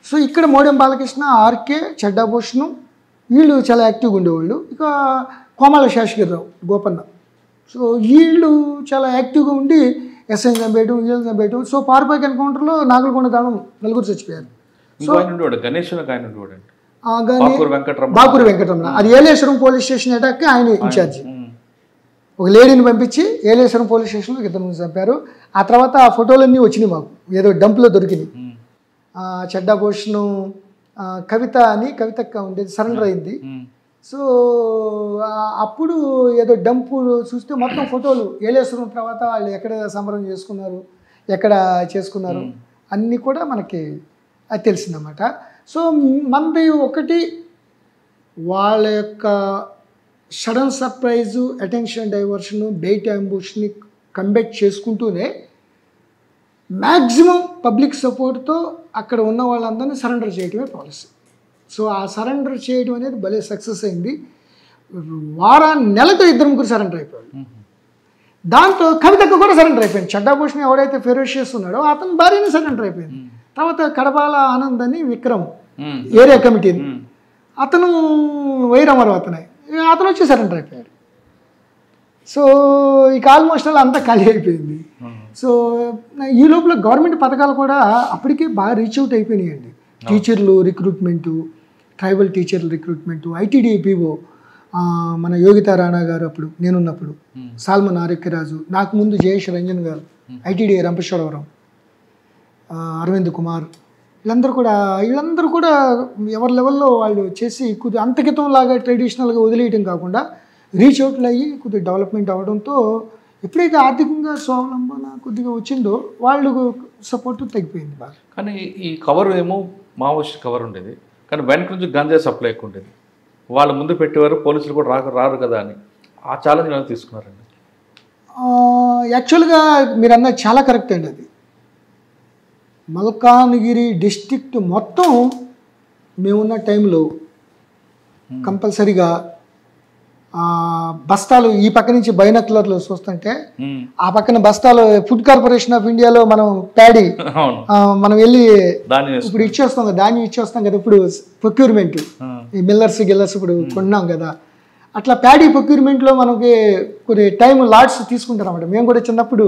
సో ఇక్కడ మోడెం బాలకృష్ణ, ఆర్కే, చెడ్డాభూషణం వీళ్ళు చాలా యాక్టివ్గా ఉండేవాళ్ళు. ఇక కోమాల శేషగిరిరావు, గోపన్న, సో వీళ్ళు చాలా యాక్టివ్గా ఉండి ఎస్ఐని చంపేయడం, వీళ్ళని చంపేయడం. సో పార్పాక్ ఎన్కౌంటర్లో నాగలకొండ దానం 4 చచ్చిపోయారు. సో బాకూరు వెంకటరమణ, అది ఏలేశ్వరం పోలీస్ స్టేషన్ అటాక్కి ఆయన ఇన్ఛార్జి. ఒక లేడీని పంపించి ఏలేశ్వరం పోలీస్ స్టేషన్లో 2 మంది చంపారు. ఆ తర్వాత ఆ ఫోటోలన్నీ వచ్చినాయి మాకు, ఏదో డంప్లో దొరికినాయి. చెడ్డాభూషణం, కవితక్క ఉండేది, సరెండర్ అయింది. సో అప్పుడు ఏదో డంపు చూస్తే మొత్తం ఫోటోలు ఏలేశ్వరం తర్వాత వాళ్ళు ఎక్కడ సంబరం చేసుకున్నారు, ఎక్కడ చేసుకున్నారు అన్నీ కూడా మనకి అది తెలిసిందన్నమాట. సో మనది ఒకటి వాళ్ళ యొక్క sudden surprise, attention diversion, bait అంబుష్ని కంబెట్ చేసుకుంటూనే మ్యాక్సిమం పబ్లిక్ సపోర్ట్తో అక్కడ ఉన్న వాళ్ళందరినీ సరెండర్ చేయడమే పాలసీ. సో ఆ సరెండర్ చేయడం అనేది భలే సక్సెస్ అయింది. నెలతో 2-3 సరెండర్ అయిపోయాడు. దాంతో కవితకు కూడా సరెండర్ అయిపోయింది. చెడ్డాభూషణ్ ఎవడైతే ఫెరోషియస్ ఉన్నాడో అతను భార్యని సరెండర్ అయిపోయింది. తర్వాత కడబాల ఆనంద్ అని విక్రమ్ ఏరియా కమిటీ, అతను వైరామరావు అతను వచ్చి సరెండర్ అయిపోయాడు. సో ఇక ఆల్మోస్ట్ అలా అంతా ఖాళీ అయిపోయింది. సో ఈ లోపల గవర్నమెంట్ పథకాలు కూడా అప్పటికే బాగా రీచ్ అవుట్ అయిపోయినాయండి. టీచర్లు రిక్రూట్మెంటు, ట్రైబల్ టీచర్ల రిక్రూట్మెంటు, ఐటీడీపీఓ మన యోగితా రాణా గారు అప్పుడు నేనున్నప్పుడు, సాల్మన్ ఆరోగ్యరాజు, నాకు ముందు జయేష్ రంజన్ గారు, ఐటీడీ రంపచోడవరం, అరవింద్ కుమార్, వీళ్ళందరూ కూడా ఎవరి లెవెల్లో వాళ్ళు చేసి కొద్దిగా అంతకితం లాగా ట్రెడిషనల్గా వదిలేయటం కాకుండా రీచ్ అవుట్లు అయ్యి కొద్దిగా డెవలప్మెంట్ అవడంతో ఎప్పుడైతే ఆర్థికంగా స్వావలంబన కొద్దిగా వచ్చిందో వాళ్ళు సపోర్ట్ తగ్గిపోయింది బాగా. కానీ ఈ కవర్ ఏమో మావోయిస్ట్ కవర్ ఉండేది, కానీ వెనక నుంచి గంజా సప్లై ఎక్కువ ఉండేది. వాళ్ళ ముందు పెట్టేవారు, పోలీసులు కూడా రారు కదా అని ఆ ఛాలెంజ్ ఎలా తీసుకున్నారండి? యాక్చువల్గా మీరు అన్నది చాలా కరెక్ట్ అండి. అది మల్కాన్గిరి డిస్ట్రిక్ట్ మొత్తం మేమున్న టైంలో కంపల్సరీగా బస్తాలు ఈ పక్క నుంచి బైనక్లర్లు చూస్తుంటే ఆ పక్కన బస్తాలు ఫుడ్ కార్పొరేషన్ ఆఫ్ ఇండియాలో మనం ప్యాడీ మనం వెళ్ళి ఇప్పుడు ఇచ్చేస్తాం కదా, ధాన్యం ఇచ్చేస్తాం కదా, ఇప్పుడు ప్రొక్యూర్మెంట్ ఈ మిల్లర్స్ గిల్లర్స్ ఇప్పుడు కొన్నాం కదా, అట్లా ప్యాడీ ప్రొక్యూర్మెంట్లో మనకి కొన్ని టైం లాట్స్ తీసుకుంటారు అన్నమాట. మేము కూడా చిన్నప్పుడు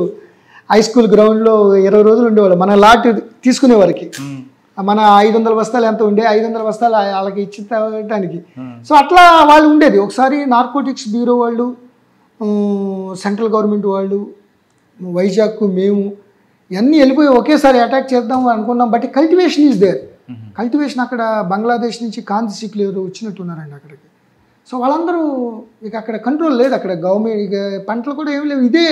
హై స్కూల్ గ్రౌండ్లో 20 రోజులు ఉండేవాళ్ళు మన లాట్ తీసుకునేవారికి. మన 500 బస్తాలు ఎంత ఉండే 500 బస్తాలు వాళ్ళకి ఇచ్చేటానికి. సో అట్లా వాళ్ళు ఉండేది. ఒకసారి నార్కోటిక్స్ బ్యూరో వాళ్ళు, సెంట్రల్ గవర్నమెంట్ వాళ్ళు, వైజాగ్ మేము ఇవన్నీ వెళ్ళిపోయి ఒకేసారి అటాక్ చేద్దాం అనుకున్నాం. But cultivation is there. Cultivation అక్కడ బంగ్లాదేశ్ నుంచి కాంతి సిక్లేరు వచ్చినట్టున్నారండి అక్కడికి. సో వాళ్ళందరూ ఇక అక్కడ కంట్రోల్ లేదు. అక్కడ గవర్నమెంట్ ఇక పంటలు కూడా ఏమి లేవు, ఇదే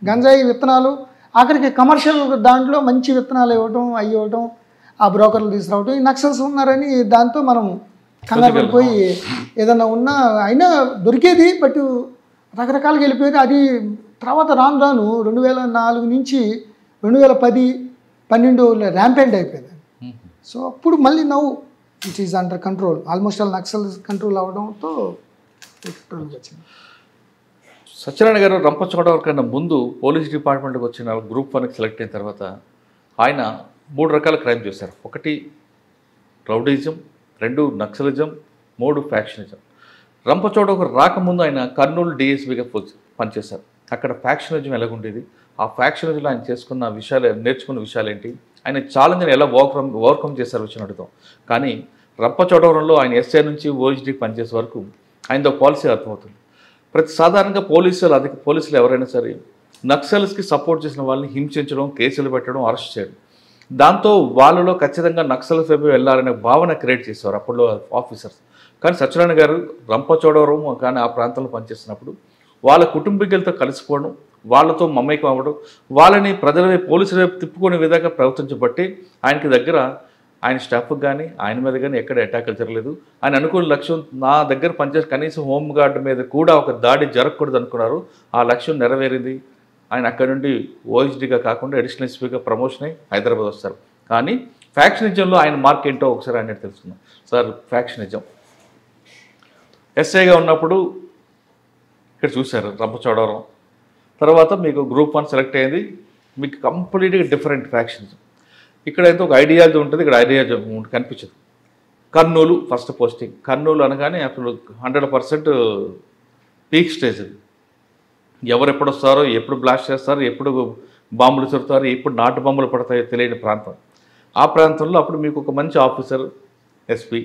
గంజాయి విత్తనాలు. ఆఖరికి కమర్షియల్ దాంట్లో మంచి విత్తనాలు ఇవ్వటం ఆ బ్రోకర్లు తీసుకురావటం. ఈ నక్సల్స్ ఉన్నారని దాంతో మనం కంగారు పడిపోయి ఏదన్నా ఉన్నా అయినా దొరికేది, బట్ రకరకాలుగా వెళ్ళిపోయేది. అది తర్వాత రాను 2004 నుంచి 2010-12 ర్యాంపెంట్ అయిపోయింది. సో అప్పుడు మళ్ళీ నవ్వు it is under control, almost all Naxal control అవ్వడంతో కంట్రోల్కి వచ్చింది. సత్యనారాయణ గారు రంపచోడవరం కన్నా ముందు పోలీస్ డిపార్ట్మెంట్కి వచ్చిన గ్రూప్ 1కి సెలెక్ట్ అయిన తర్వాత ఆయన 3 రకాల క్రైమ్ చేశారు. 1 రౌడీజం, 2 నక్సలిజం, 3 ఫ్యాక్షనిజం. రంపచోడవరం రాకముందు ఆయన కర్నూలు డిఎస్పీగా పనిచేశారు. అక్కడ ఫ్యాక్షనిజం ఎలాగుండేది, ఆ ఫ్యాక్షనిజంలో ఆయన నేర్చుకున్న విషయాలు ఏంటి, ఆయన ఛాలెంజ్ని ఎలా ఓవర్కమ్ చేశారు వచ్చిన అడుగుతాం. కానీ రంపచోడవరంలో ఆయన ఎస్ఐ నుంచి ఓఎస్డీకి పనిచేసే వరకు ఆయనతో పాలసీ అర్థమవుతుంది. సాధారణంగా పోలీసులు ఎవరైనా సరే నక్సల్స్కి సపోర్ట్ చేసిన వాళ్ళని హింసించడం, కేసులు పెట్టడం, అరెస్ట్ చేయడం, దాంతో వాళ్ళలో ఖచ్చితంగా నక్సల్స్ వైపు వెళ్ళాలనే భావన క్రియేట్ చేసేవారు అప్పట్లో ఆఫీసర్స్. కానీ సత్యనారాయణ గారు రంపచోడవరం కానీ ఆ ప్రాంతంలో పనిచేస్తున్నప్పుడు వాళ్ళ కుటుంబీకులతో కలిసిపోవడం, వాళ్ళతో మమేకం అవ్వడం, వాళ్ళని ప్రజల వైపు పోలీసుల వైపు తిప్పుకునే విధంగా ప్రవర్తించబట్టి ఆయనకి దగ్గర ఆయన స్టాఫ్కి కానీ ఆయన మీద కానీ ఎక్కడ అటాకులు జరగలేదు. ఆయన అనుకున్న లక్ష్యం, నా దగ్గర పనిచేసే కనీసం హోంగార్డ్ మీద కూడా ఒక దాడి జరగకూడదు అనుకున్నారు. ఆ లక్ష్యం నెరవేరింది. ఆయన అక్కడ నుండి ఓఎస్డీగా కాకుండా అడిషనల్ ఎస్పీగా ప్రమోషన్ అయ్యి హైదరాబాద్ వస్తారు. కానీ ఫ్యాక్షనిజంలో ఆయన మార్క్ ఏంటో ఒకసారి ఆయన తెలుసుకున్నాం. సార్, ఫ్యాక్షనిజం ఎస్ఐగా ఉన్నప్పుడు ఇక్కడ చూశారు రంపచోడవరం, తర్వాత మీకు గ్రూప్ 1 సెలెక్ట్ అయింది, మీకు కంప్లీట్గా డిఫరెంట్ ఫ్యాక్షనిజం. ఇక్కడైతే ఒక ఐడియాలజీ ఉంటుంది, ఇక్కడ ఐడియాలజీ కనిపించదు. Kurnool first posting. కర్నూలు అనగానే అసలు 100% పీక్ స్టేజ్. అది ఎవరు ఎప్పుడు వస్తారో, ఎప్పుడు బ్లాస్ట్ చేస్తారో, ఎప్పుడు బాంబులు చుడతారో, ఎప్పుడు నాటు బాంబులు పడతాయో తెలియని ప్రాంతం. ఆ ప్రాంతంలో అప్పుడు మీకు ఒక మంచి ఆఫీసర్ ఎస్పీ,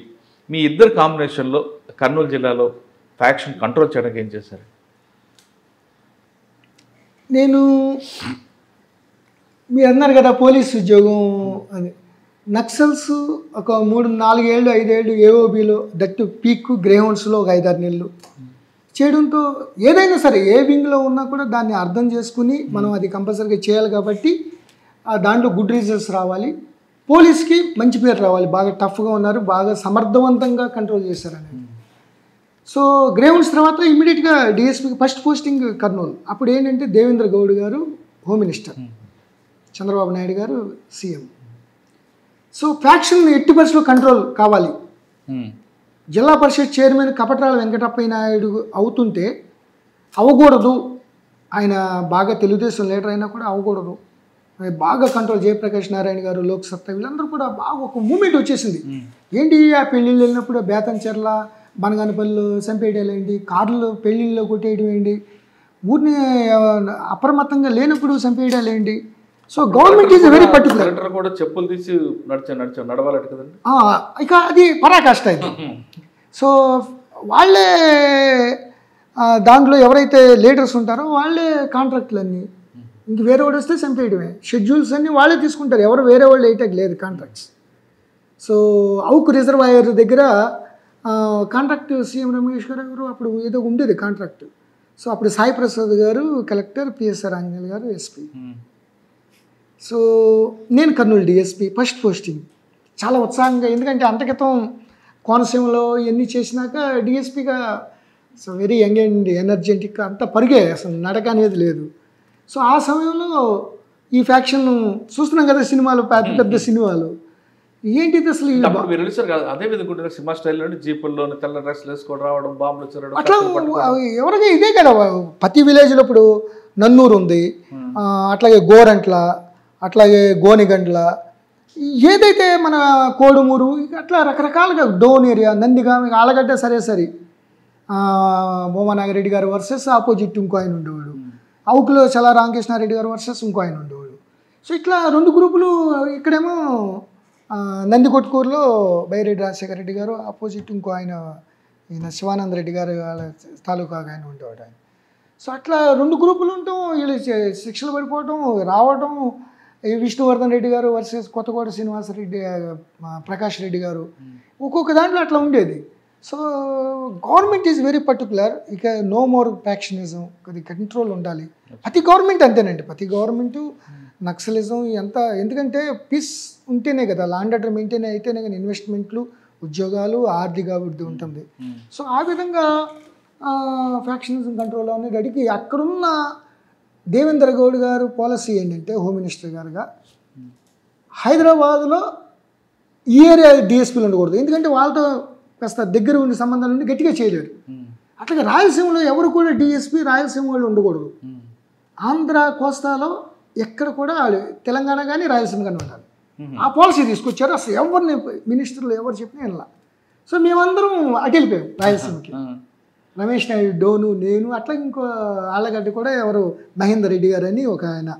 మీ ఇద్దరు కాంబినేషన్లో కర్నూలు జిల్లాలో ఫ్యాక్షన్ కంట్రోల్ చేయడానికి ఏం చేశారు? నేను మీరు అన్నారు కదా పోలీస్ ఉద్యోగం అని, నక్సల్స్ ఒక 3-4 ఏళ్ళు 5 ఏళ్ళు ఏఓబీలో దట్టు పీక్ గ్రేహౌండ్స్లో ఒక 5-6 నెలలు చేయడంతో ఏదైనా సరే ఏ వింగ్లో ఉన్నా కూడా దాన్ని అర్థం చేసుకుని మనం అది కంపల్సరీగా చేయాలి. కాబట్టి దాంట్లో గుడ్ రిజల్ట్స్ రావాలి, పోలీస్కి మంచి పేరు రావాలి, బాగా టఫ్గా ఉన్నారు, బాగా సమర్థవంతంగా కంట్రోల్ చేశారని. సో గ్రేహౌండ్స్ తర్వాత ఇమీడియట్గా డిఎస్పీకి ఫస్ట్ పోస్టింగ్ కర్నూలు. అప్పుడు ఏంటంటే దేవేంద్ర గౌడ్ గారు హోమ్ మినిస్టర్, చంద్రబాబు నాయుడు గారు సీఎం. సో ఫ్యాక్షన్ ఎట్టి పరిస్థితుల్లో కంట్రోల్ కావాలి. జిల్లా పరిషత్ చైర్మన్ కపట్రాల వెంకటప్పయ్య నాయుడు అవుతుంటే అవ్వకూడదు, ఆయన బాగా తెలుగుదేశం లీడర్ అయినా కూడా అవ్వకూడదు, బాగా కంట్రోల్. జయప్రకాష్ నారాయణ గారు, లోక్సత్తా, వీళ్ళందరూ కూడా బాగా ఒక మూమెంట్ వచ్చేసింది. ఏంటి ఆ పెళ్ళిళ్ళు వెళ్ళినప్పుడు బేతంచెర్ల, బనగానపల్లి చంపేయడాలు ఏంటి, కార్లు పెళ్ళిళ్ళలో కొట్టేయడం ఏంటి, ఊరిని అప్రమత్తంగా లేనప్పుడు చంపేయడాలు ఏంటి? So government is very particular. Collector కూడా చెప్పులు తీసి నడవాలట కదండి. ఇక అది పరాకాష్ట ఇది. సో వాళ్ళే దాంట్లో ఎవరైతే లీడర్స్ ఉంటారో వాళ్ళే కాంట్రాక్ట్లన్నీ, ఇంక వేరే వాడు వస్తే చంపేయడమే. షెడ్యూల్స్ అన్నీ వాళ్ళే తీసుకుంటారు, ఎవరు వేరే వాళ్ళు వేయటం లేదు కాంట్రాక్ట్స్. సో అవుకు రిజర్వాయర్ దగ్గర కాంట్రాక్ట్ సీఎం రమేష్ గారు అప్పుడు ఏదో ఉండేది కాంట్రాక్ట్. సో అప్పుడు సాయి ప్రసాద్ గారు కలెక్టర్, పిఎస్ఆర్ ఆంజనేయులు గారు ఎస్పీ. సో నేను కర్నూలు డిఎస్పీ ఫస్ట్ పోస్టింగ్. చాలా ఉత్సాహంగా, ఎందుకంటే అంతక్రితం కోనసీమలో ఇవన్నీ చేసినాక డిఎస్పీగా so very young and energetic, అంతా పరిగే, అసలు నడక అనేది లేదు. సో ఆ సమయంలో ఈ ఫ్యాక్షన్ చూస్తున్నాం కదా సినిమాలు, పెద్ద పెద్ద సినిమాలు, ఏంటిది అసలు మీరు వెళ్ళారు కదా అదే విధంగా సినిమా స్టైల్లో జీపుల్లో తెల్ల డ్రెస్లు వేసుకోవడం రావడం, బాంబులు వచ్చారు అట్లా. ఎవరికి ఇదే కదా ప్రతి విలేజ్లో. ఇప్పుడు నన్నూరు ఉంది, అట్లాగే గోరంట్ల, అట్లాగే గోనిగండ్ల, ఏదైతే మన కోడుమూరు, అట్లా రకరకాలుగా డోన్ ఏరియా, నందిగామ, ఆలగడ్డ, సరే భూమనాగిరెడ్డి గారు వర్సెస్ ఆపోజిట్ ఇంకో ఆయన ఉండేవాడు, అవుకులో చలా రామకృష్ణారెడ్డి గారు వర్సెస్ ఇంకో ఆయన ఉండేవాడు. సో ఇట్లా 2 గ్రూపులు. ఇక్కడేమో నందికొట్కూరులో బైరెడ్డి రాజశేఖర రెడ్డి గారు, ఆపోజిట్ ఇంకో ఆయన ఈయన శివానంద రెడ్డి గారు వాళ్ళ తాలూకా ఆయన ఉండేవాడు ఆయన. సో అట్లా 2 గ్రూపులు ఉండటం, వీళ్ళు శిక్షలు పడిపోవటం, రావటం. విష్ణువర్ధన్ రెడ్డి గారు వర్సెస్ కొత్తకోట శ్రీనివాసరెడ్డి, ప్రకాష్ రెడ్డి గారు, ఒక్కొక్క దాంట్లో అట్లా ఉండేది. So government is very particular. ఇక నో మోర్ ఫ్యాక్షనిజం, కొద్ది కంట్రోల్ ఉండాలి. ప్రతి గవర్నమెంట్ అంతేనండి, ప్రతి గవర్నమెంటు నక్సలిజం ఎంత. ఎందుకంటే పీస్ ఉంటేనే కదా, లాండ్ ఆర్డర్ మెయింటైన్ అయితేనే కానీ ఇన్వెస్ట్మెంట్లు, ఉద్యోగాలు, ఆర్థిక అభివృద్ధి ఉంటుంది. సో ఆ విధంగా ఫ్యాక్షనిజం కంట్రోల్ అనేది అడిగి అక్కడున్న దేవేంద్ర గౌడ్ గారు పాలసీ ఏంటంటే, హోమ్ మినిస్టర్ గారుగా హైదరాబాద్లో ఈ ఏరియా డిఎస్పీలు ఉండకూడదు, ఎందుకంటే వాళ్ళతో కాస్త దగ్గర ఉండి సంబంధాలు ఉండి గట్టిగా చేయలేరు. అట్లాగే రాయలసీమలో ఎవరు కూడా డిఎస్పీ రాయలసీమ వాళ్ళు ఉండకూడదు. ఆంధ్ర కోస్తాలో ఎక్కడ కూడా తెలంగాణ కానీ రాయలసీమ కానీ ఉండాలి. ఆ పాలసీ తీసుకొచ్చారు. అసలు ఎవరిని మినిస్టర్లు ఎవరు చెప్పినా ఇలా. సో మేమందరం అటు వెళ్ళిపోయాం రాయలసీమకి. రమేష్ నాయుడు, డోను, నేను, అట్లా ఇంకో ఆళ్ళగడ్డ కూడా ఎవరు మహేందర్ రెడ్డి గారు అని ఒక ఆయన,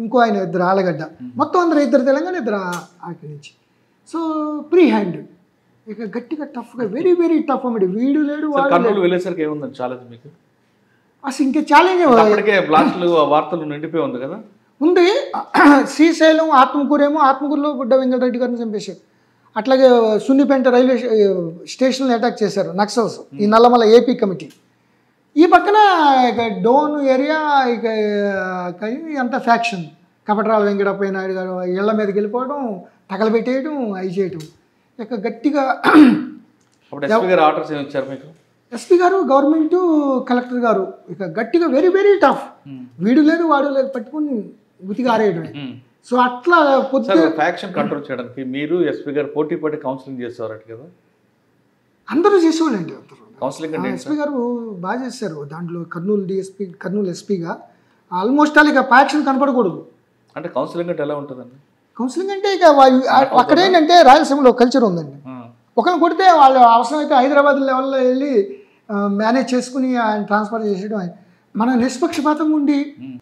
ఇంకో ఆయన, 2 ఆళ్ళగడ్డ, మొత్తం అందరూ 2 తెలంగాణ, 2 అక్కడి నుంచి. సో ప్రీ హ్యాండ్ ఇక గట్టిగా టఫ్గా, వెరీ వెరీ టఫ్ అన్నమాట. వీడు లేడు కర్నూలు వెళ్ళేసరికి ఏముందండి ఛాలెంజ్ మీకు? అసలు ఇంకా ఛాలెంజ్ బ్లాస్ట్లు వార్తలు నిండిపోయి ఉంది కదా. ఉంది. శ్రీశైలం, ఆత్మకూరేమో, ఆత్మకూరులో బుడ్డ వెంకటరెడ్డి గారిని చంపేశారు. అట్లాగే సున్నిపేంట రైల్వే స్టేషన్లో అటాక్ చేశారు నక్సల్స్, ఈ నల్లమల ఏపీ కమిటీ. ఈ పక్కన ఇక డోన్ ఏరియా, ఇక అంత ఫ్యాక్షన్, కపటరాల వెంకటప్పయ్య నాయుడు గారు ఇళ్ల మీదకి వెళ్ళిపోవడం, తగలబెట్టేయడం, అవి చేయటం. ఇక గట్టిగా ఆర్డర్స్ ఇచ్చారు మీకు ఎస్పీ గారు, గవర్నమెంటు, కలెక్టర్ గారు. ఇక గట్టిగా వెరీ వెరీ టఫ్. వీడు లేదు వాడు లేదు పట్టుకుని ఉతిగా ఆరేయడమే. సో అట్లా ఫ్యాక్షన్ కంట్రోల్ చేయడానికి మీరు ఎస్పీ గారు పోటీ పడి కౌన్సిలింగ్ చేసేవారట కదా? అందరూ చేసేవాళ్ళండి. కౌన్సిలింగ్ ఎస్పీ గారు బాగా చేశారు దాంట్లో. కర్నూలు డిఎస్పీ, కర్నూలు ఎస్పీగా ఆల్మోస్ట్ ఇక ఫ్యాక్షన్ కనపడకూడదు. అంటే కౌన్సిలింగ్ అంటే ఎలా ఉంటుందండి? కౌన్సిలింగ్ అంటే ఇక అక్కడేంటంటే రాయలసీమలో కల్చర్ ఉందండి. ఒకరిని కొడితే వాళ్ళు అవసరమైతే హైదరాబాద్ లెవెల్లో వెళ్ళి మేనేజ్ చేసుకుని ఆయన ట్రాన్స్ఫర్ చేసేయడం. మన నిష్పక్షపాతం ఉండి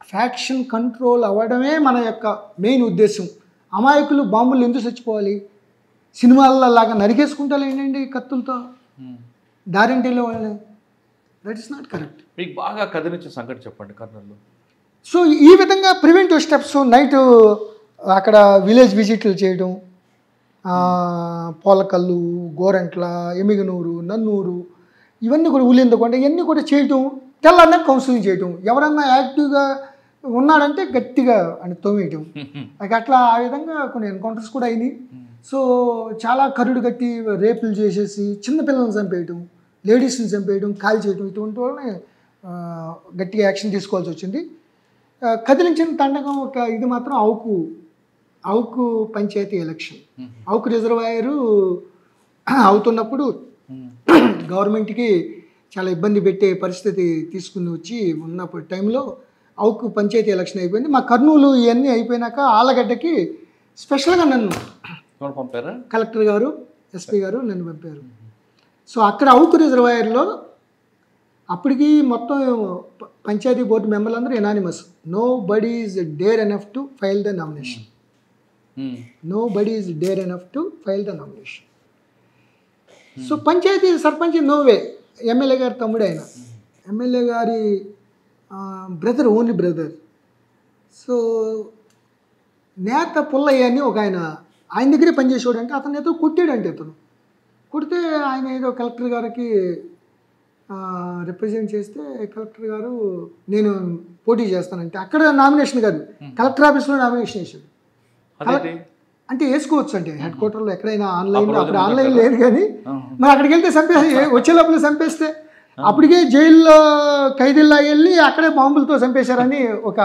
ఫ్యాక్షన్ కంట్రోల్ అవ్వడమే మన యొక్క మెయిన్ ఉద్దేశం. అమాయకులు బాంబులు ఎందుకు చచ్చిపోవాలి? సినిమాల్లో లాగా నరికేసుకుంటారు ఏంటండి కత్తులతో దారింటిలో వాళ్ళని. That is not correct. మీకు బాగా కదిలించే సంగతి చెప్పండి కర్నూలులో. సో ఈ విధంగా ప్రివెంటివ్ స్టెప్స్, నైట్ అక్కడ విలేజ్ విజిట్లు చేయడం, పోలకల్లు, గోరంట్ల, ఎమిగనూరు, నన్నూరు, ఇవన్నీ కూడా ఉలిందకొండ, ఇవన్నీ కూడా చేయటం, తెల్లన్నా కౌన్సిలింగ్ చేయటం. ఎవరన్నా యాక్టివ్గా ఉన్నాడంటే గట్టిగా అని తోమేయటం. అట్లా ఆ విధంగా కొన్ని ఎన్కౌంటర్స్ కూడా అయినాయి. సో చాలా కరుడు కట్టి రేపులు చేసేసి చిన్నపిల్లల్ని చంపేయటం, లేడీస్ని చంపేయడం, కాల్ చేయటం, ఇటువంటి వాళ్ళని గట్టిగా యాక్షన్ తీసుకోవాల్సి వచ్చింది. కదిలించిన తండకం ఒక ఇది మాత్రం అవుకు పంచాయతీ ఎలక్షన్. అవుకు రిజర్వాయరు అవుతున్నప్పుడు గవర్నమెంట్కి చాలా ఇబ్బంది పెట్టే పరిస్థితి తీసుకుని వచ్చి ఉన్నప్పుడు టైంలో అవుకు పంచాయతీ ఎలక్షన్ అయిపోయింది. మా కర్నూలు ఇవన్నీ అయిపోయినాక ఆళ్ళగడ్డకి స్పెషల్గా నన్ను పంపారా? కలెక్టర్ గారు, ఎస్పీ గారు నన్ను పంపారు. సో అక్కడ అవుకు రిజర్వాయర్లో అప్పటికి మొత్తం పంచాయతీ బోర్డు మెంబర్లు అందరూ unanimous. Nobody is dare enough to file the nomination. Nobody is dare enough to file the nomination. So panchayati sarpanch no way. MLA గారి తమ్ముడు ఆయన, ఎమ్మెల్యే గారి బ్రదర్, ఓన్లీ బ్రదర్. సో నేత పుల్లయ్య అని ఒక ఆయన దగ్గరే పనిచేసేవాడు. అంటే అతను ఏదో కొట్టాడంటే, అతను కొడితే ఆయన ఏదో కలెక్టర్ గారికి రిప్రజెంట్ చేస్తే కలెక్టర్ గారు నేను పోటీ చేస్తానంటే అక్కడ నామినేషన్ కాదు, కలెక్టర్ ఆఫీస్లో నామినేషన్ వేసాడు. అంటే వేసుకోవచ్చు అంటే హెడ్ క్వార్టర్లో ఎక్కడైనా ఆన్లైన్, అప్పుడు ఆన్లైన్ లేదు కానీ మరి అక్కడికి వెళ్తే వచ్చే లోపల చంపేస్తే అప్పటికే జైల్లో ఖైదీల్లా వెళ్ళి అక్కడే బాంబులతో చంపేశారని ఒక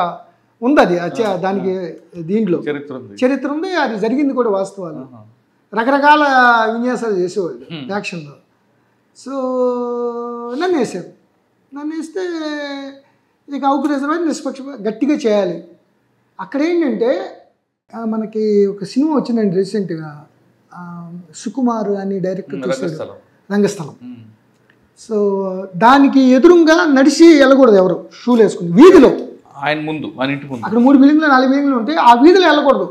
ఉంది. అది దానికి దీంట్లో చరిత్ర ఉంది, అది జరిగింది కూడా వాస్తవాలు. రకరకాల విన్యాసాలు చేసేవాళ్ళు యాక్షన్లో. సో నన్ను వేసారు. నన్ను వేస్తే ఇక అవకాశం నిష్పక్ష గట్టిగా చేయాలి. అక్కడ ఏంటంటే మనకి ఒక సినిమా వచ్చిందండి రీసెంట్గా, సుకుమార్ అని డైరెక్టర్ చూసాడు, రంగస్థలం. సో దానికి ఎదురుగా నడిచి వెళ్ళకూడదు ఎవరు, షూలు వేసుకుని వీధిలో. ఆయన ముందు అక్కడ 3 బిల్డింగ్లు 4 బిల్డింగ్లు ఉంటాయి, ఆ వీధిలో వెళ్ళకూడదు.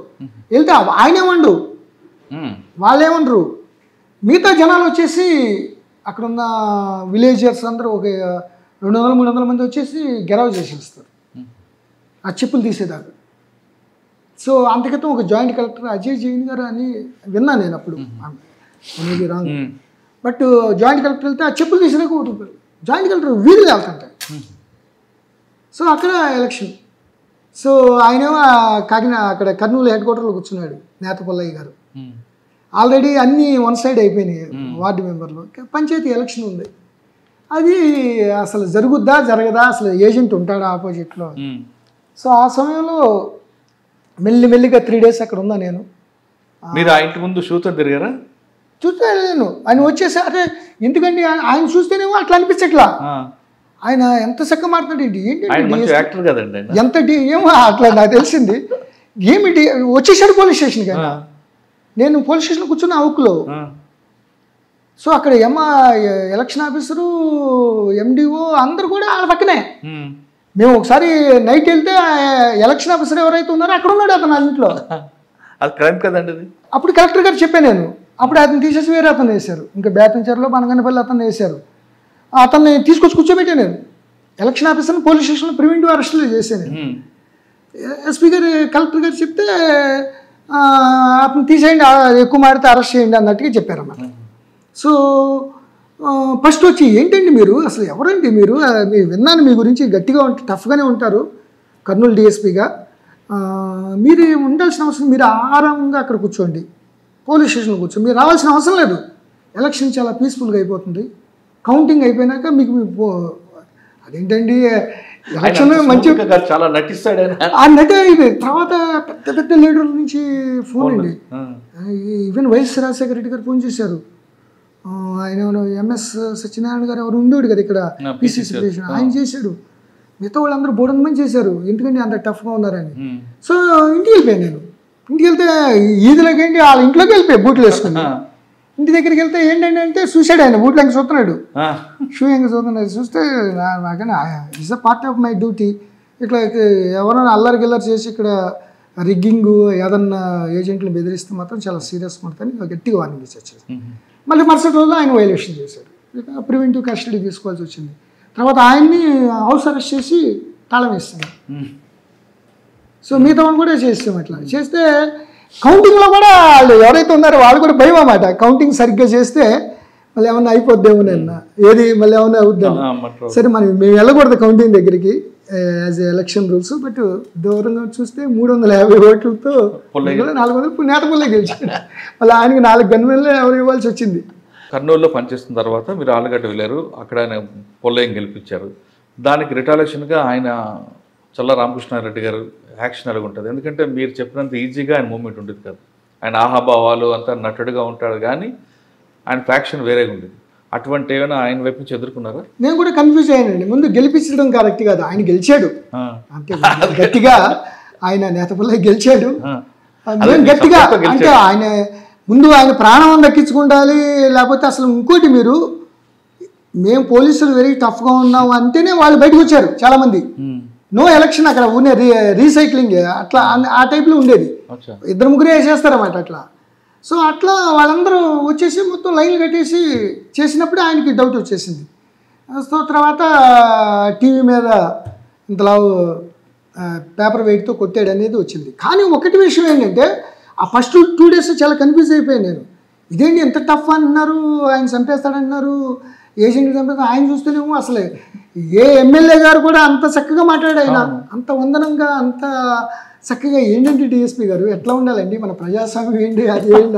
వెళ్తే ఆయనేమండ్రు, వాళ్ళేమండ్రు, మిగతా జనాలు వచ్చేసి అక్కడున్న విలేజర్స్ అందరూ ఒక 200-300 మంది వచ్చేసి గెరవ చేసేస్తారు ఆ చెప్పులు తీసేదాకా. సో అంతక్రితం ఒక జాయింట్ కలెక్టర్ అజయ్ జైన్ గారు అని విన్నాను నేను అప్పుడు, అనేది రాంగ్. బట్ జాయింట్ కలెక్టర్ వెళ్తే ఆ చెప్పులు తీసేదాకా ఒకటి జాయింట్ కలెక్టర్ వీధిలో వెళ్తుంటాయి. సో అక్కడ ఎలక్షన్. సో ఆయనేమో అక్కడ కర్నూలు హెడ్ క్వార్టర్లో కూర్చున్నాడు నేత పుల్లయ్య గారు. ఆల్రెడీ అన్నీ వన్ సైడ్ అయిపోయినాయి వార్డు మెంబర్లు. పంచాయతీ ఎలక్షన్ ఉంది, అది అసలు జరుగుద్దా జరగదా, అసలు ఏజెంట్ ఉంటాడా ఆపోజిట్లో. సో ఆ సమయంలో మెల్లిగా 3 days అక్కడ ఉన్నా నేను. మీరు ఆ ఇంటి ముందు షూతో తిరిగారా? చూస్తాను నేను. ఆయన వచ్చేసి అంటే ఎందుకండి ఆయన చూస్తేనేమో అట్లా అనిపించట్లా, ఆయన ఎంత చక్కగా మాట్లాడండి, ఏంటి ఎంత ఏమో అట్లా నాకు తెలిసింది. ఏమిటి వచ్చేసాడు పోలీస్ స్టేషన్ కదా, నేను పోలీస్ స్టేషన్ కూర్చున్న అవుకులో. సో అక్కడ ఎలక్షన్ ఆఫీసరు, ఎండిఓ అందరు కూడా వాళ్ళ పక్కనే. మేము ఒకసారి నైట్ వెళ్తే ఎలక్షన్ ఆఫీసర్ ఎవరైతే ఉన్నారో అక్కడ ఉన్నాడు అతను ఇంట్లో. అది క్రైమ్ కదండి. అప్పుడు కలెక్టర్ గారు చెప్పాను నేను. అప్పుడు అతను తీసేసి వేరే అతను వేశారు, ఇంకా బేతంచెరులో బనగనపల్లి అతను వేశారు. అతన్ని తీసుకొచ్చి కూర్చోబెట్టాను నేను. ఎలక్షన్ ఆఫీసర్ని పోలీస్ స్టేషన్లో ప్రివెంటివ్ అరెస్టులు చేశాను. ఎస్పీ గారు కలెక్టర్ గారు చెప్తే అతను తీసేయండి, ఎక్కువ మాడితే అరెస్ట్ చేయండి అన్నట్టుగా చెప్పారన్నమాట. సో ఫస్ట్ వచ్చి ఏంటండి మీరు అసలు ఎవరండి మీరు, విన్నాను మీ గురించి గట్టిగా టఫ్గానే ఉంటారు కర్నూలు డిఎస్పీగా, మీరు ఉండాల్సిన అవసరం, మీరు ఆరామంగా అక్కడ కూర్చోండి, పోలీస్ స్టేషన్లో కూర్చోండి, మీరు రావాల్సిన అవసరం లేదు, ఎలక్షన్ చాలా పీస్ఫుల్గా అయిపోతుంది, కౌంటింగ్ అయిపోయినాక మీకు అదేంటండి ఎలక్షన్ మంచిగా చాలా నటిస్తాడు ఆ నటి ఇది. తర్వాత పెద్ద లీడర్ల నుంచి ఫోన్ అండి, ఈవెన్ వైఎస్ రాజశేఖర రెడ్డి గారు ఫోన్ చేశారు. ఆయన ఎంఎస్ సత్యనారాయణ గారు ఎవరు ఉండేవాడు కదా ఇక్కడ పిసిసి ప్రెసిడెంట్, ఆయన చేశాడు. మిగతా వాళ్ళందరూ బోర్డు మంది చేశారు, ఎందుకంటే అంత టఫ్గా ఉన్నారని. సో ఇంటికి వెళ్ళిపోయాను నేను. ఇంటికి వెళ్తే ఈదులోకి ఏంటి వాళ్ళ ఇంట్లోకి వెళ్ళిపోయాయి బూట్లు వేసుకుని. ఇంటి దగ్గరికి వెళ్తే ఏంటంటే అంటే చూసాడు ఆయన, బూట్లు ఎంక చూస్తున్నాడు, షూ ఎంక చూస్తున్నాడు. చూస్తే నాకన్నా it's a part of my duty. ఇట్లా ఎవరైనా అల్లరి గిల్లరి చేసి ఇక్కడ రిగ్గింగు ఏదన్నా ఏజెంట్లు బెదిరిస్తే మాత్రం చాలా సీరియస్ ఉంటుందని గట్టిగా వార్నింగ్ ఇచ్చారు. మళ్ళీ మరుసటి రోజుల్లో ఆయన వైలేషన్ చేశాడు, ప్రివెంటివ్ కస్టడీ తీసుకోవాల్సి వచ్చింది. తర్వాత ఆయన్ని హౌస్ అరెస్ట్ చేసి తాళం వేస్తుంది. సో మిగతా వాళ్ళు కూడా చేస్తాం. అట్లా చేస్తే కౌంటింగ్లో కూడా వాళ్ళు ఎవరైతే ఉన్నారో వాళ్ళు కూడా భయం అన్నమాట. కౌంటింగ్ సరిగ్గా చేస్తే మళ్ళీ ఏమన్నా అయిపోద్దేమోనన్నా, ఏది మళ్ళీ ఏమన్నా అవుద్దాం. సరే మేము వెళ్ళకూడదు కౌంటింగ్ దగ్గరికి యాజ్ ఎలక్షన్ రూల్స్. బట్ దూరంగా చూస్తే 350 ఓట్లతో 400 నేత పుల్లయ్య గెలిచాడు. మళ్ళీ ఆయనకి 4 గన్మెన్లు ఎవరు ఇవ్వాల్సి వచ్చింది. కర్నూలులో పనిచేస్తున్న తర్వాత మీరు ఆలగడ్డ వెళ్ళారు, అక్కడ ఆయన పుల్లయ్యని గెలిపించారు. దానికి రిటాలియేషన్గా ఆయన చల్ల రామకృష్ణారెడ్డి గారు యాక్షన్ అలాగ ఉంటుంది. ఎందుకంటే మీరు చెప్పినంత ఈజీగా ఆయన మూమెంట్ ఉండేది కాదు. ఆయన ఆహాభావాలు అంతా నటుడుగా ఉంటాడు, కానీ ఆయన ఫ్యాక్షన్ వేరేగా ఉండేది. అటువంటి ఏమైనా ఆయన వైపు నుంచి ఎదుర్కొన్నారా? నేను కూడా కన్ఫ్యూజ్ అయ్యానండి. ముందు గెలిపించడం కరెక్ట్ కాదు, ఆయన గెలిచాడు అంటే గట్టిగా ఆయన నేత పుల్లయ్య గెలిచాడు గట్టిగా. అంటే ఆయన ముందు ఆయన ప్రాణం దక్కించుకుంటాలి. లేకపోతే అసలు ఇంకోటి మీరు మేము పోలీసులు వెరీ టఫ్గా ఉన్నాం అంటేనే వాళ్ళు బయటకు వచ్చారు చాలామంది. నో ఎలక్షన్ అక్కడ ఉన్న రీసైక్లింగ్ అట్లా ఆ టైప్లో ఉండేది. 2-3 వేసేస్తారన్నమాట అట్లా. సో అట్లా వాళ్ళందరూ వచ్చేసి మొత్తం లైన్లు కట్టేసి చేసినప్పుడు ఆయనకి డౌట్ వచ్చేసింది. సో తర్వాత టీవీ మీద ఇంతలా పేపర్ వెయిట్తో కొట్టాడు అనేది వచ్చింది. కానీ ఒకటి విషయం ఏంటంటే ఆ ఫస్ట్ 2 days చాలా కన్ఫ్యూజ్ అయిపోయాను నేను. ఇదేంటి ఎంత టఫ్ అంటున్నారు, ఆయన చంపేస్తాడంటున్నారు, ఏజెంట్ చంపేస్తాడు. ఆయన చూస్తేనేమో అసలే ఏ ఎమ్మెల్యే గారు కూడా అంత చక్కగా మాట్లాడాడు, ఆయన అంత వందనంగా అంత చక్కగా ఏంటంటే డిఎస్పీ గారు ఎట్లా ఉండాలండి మన ప్రజాస్వామ్యం ఏంటి అది ఏంటి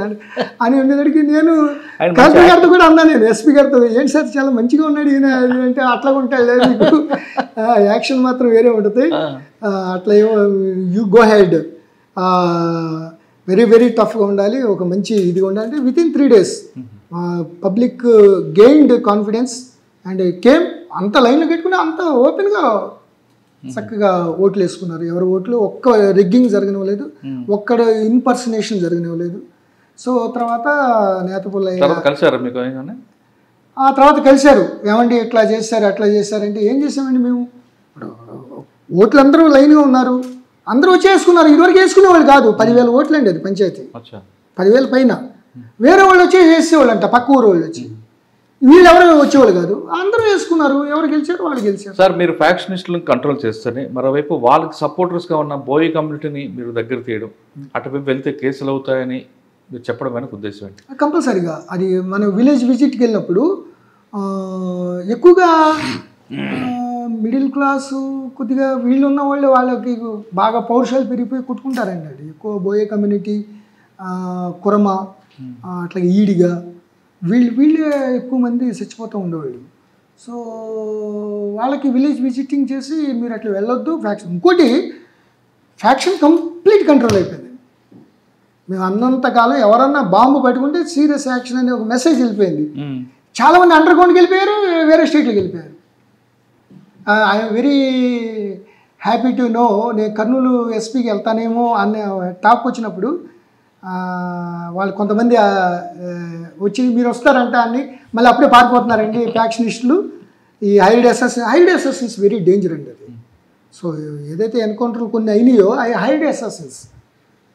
అని ఉండేదానికి నేను కలెక్టర్ గారితో కూడా అన్నాను. నేను ఎస్పీ గారితో ఏంటి సార్ చాలా మంచిగా ఉన్నాడు ఈయన అంటే అట్లా ఉంటాడు లేదు మీకు యాక్షన్ మాత్రం వేరే ఉంటుంది అట్లా ఏమో you go head very very టఫ్గా ఉండాలి ఒక మంచి ఇదిగా ఉండాలి. Within 3 days public gained confidence and came అంత లైన్లో పెట్టుకుని అంత ఓపెన్గా చక్కగా ఓట్లు వేసుకున్నారు. ఎవరు ఓట్లు ఒక్క రిగ్గింగ్ జరగనివ్వలేదు, ఒక్కడ ఇన్పర్సనేషన్ జరగనివ్వలేదు. సో తర్వాత నేతపుల్ల కలిసారు మీకు ఆ తర్వాత కలిశారు. ఏమండి ఇట్లా చేశారు అట్లా చేశారంటే ఏం చేసామండి మేము, ఓట్లు అందరూ లైన్గా ఉన్నారు, అందరూ వచ్చి వేసుకున్నారు. ఇదివరకు వేసుకునేవాళ్ళు కాదు, 10,000 ఓట్లు అండి అది పంచాయతీ, 10,000 పైన. వేరే వాళ్ళు వచ్చి వేసేవాళ్ళు అంట, పక్క ఊరు వాళ్ళు వచ్చి, వీళ్ళు ఎవరు వచ్చేవాళ్ళు కాదు, అందరూ వేసుకున్నారు. ఎవరు గెలిచారు వాళ్ళు గెలిచారు. సార్ మీరు ఫ్యాక్షనిస్టులను కంట్రోల్ చేస్తేనే మరోవైపు వాళ్ళకి సపోర్టర్స్గా ఉన్న బోయి కమ్యూనిటీని మీరు దగ్గర తీయడం, అటువైపు వెళ్తే కేసులు అవుతాయని మీరు చెప్పడం వెనక ఉద్దేశం ఏంటి? కంపల్సరీగా అది మనం విలేజ్ విజిట్కి వెళ్ళినప్పుడు ఎక్కువగా మిడిల్ క్లాసు కొద్దిగా వీళ్ళు ఉన్న వాళ్ళు వాళ్ళకి బాగా పౌరుషాలు పెరిగిపోయి కొట్టుకుంటారండి. అది ఎక్కువ బోయే కమ్యూనిటీ, కురమ, అట్లాగే ఈడిగా వీళ్ళే ఎక్కువ మంది చచ్చిపోతూ ఉండేవాళ్ళు. సో వాళ్ళకి విలేజ్ విజిటింగ్ చేసి మీరు అట్లా వెళ్ళొద్దు ఫ్యాక్షన్. ఇంకోటి ఫ్యాక్షన్ కంప్లీట్ కంట్రోల్ అయిపోయింది. మేము అన్నంతకాలం ఎవరన్నా బాంబు పట్టుకుంటే సీరియస్ యాక్షన్ అనే ఒక మెసేజ్ వెళ్ళిపోయింది. చాలామంది అండర్ గ్రౌండ్కి వెళ్ళిపోయారు, వేరే స్టేట్లకు వెళ్ళిపోయారు. I'm very happy to know నేను కర్నూలు ఎస్పీకి వెళ్తానేమో అనే టాక్ వచ్చినప్పుడు వాళ్ళు కొంతమంది వచ్చి మీరు వస్తారంట అని మళ్ళీ అప్పుడే పారిపోతున్నారండి ఫ్యాక్షనిస్టులు. ఈ హైడ్ అసాసిన్స్ వెరీ డేంజర్ అండి అది. సో ఏదైతే ఎన్కౌంటర్లు కొన్ని అయినాయో హైడ్ అసాసిన్స్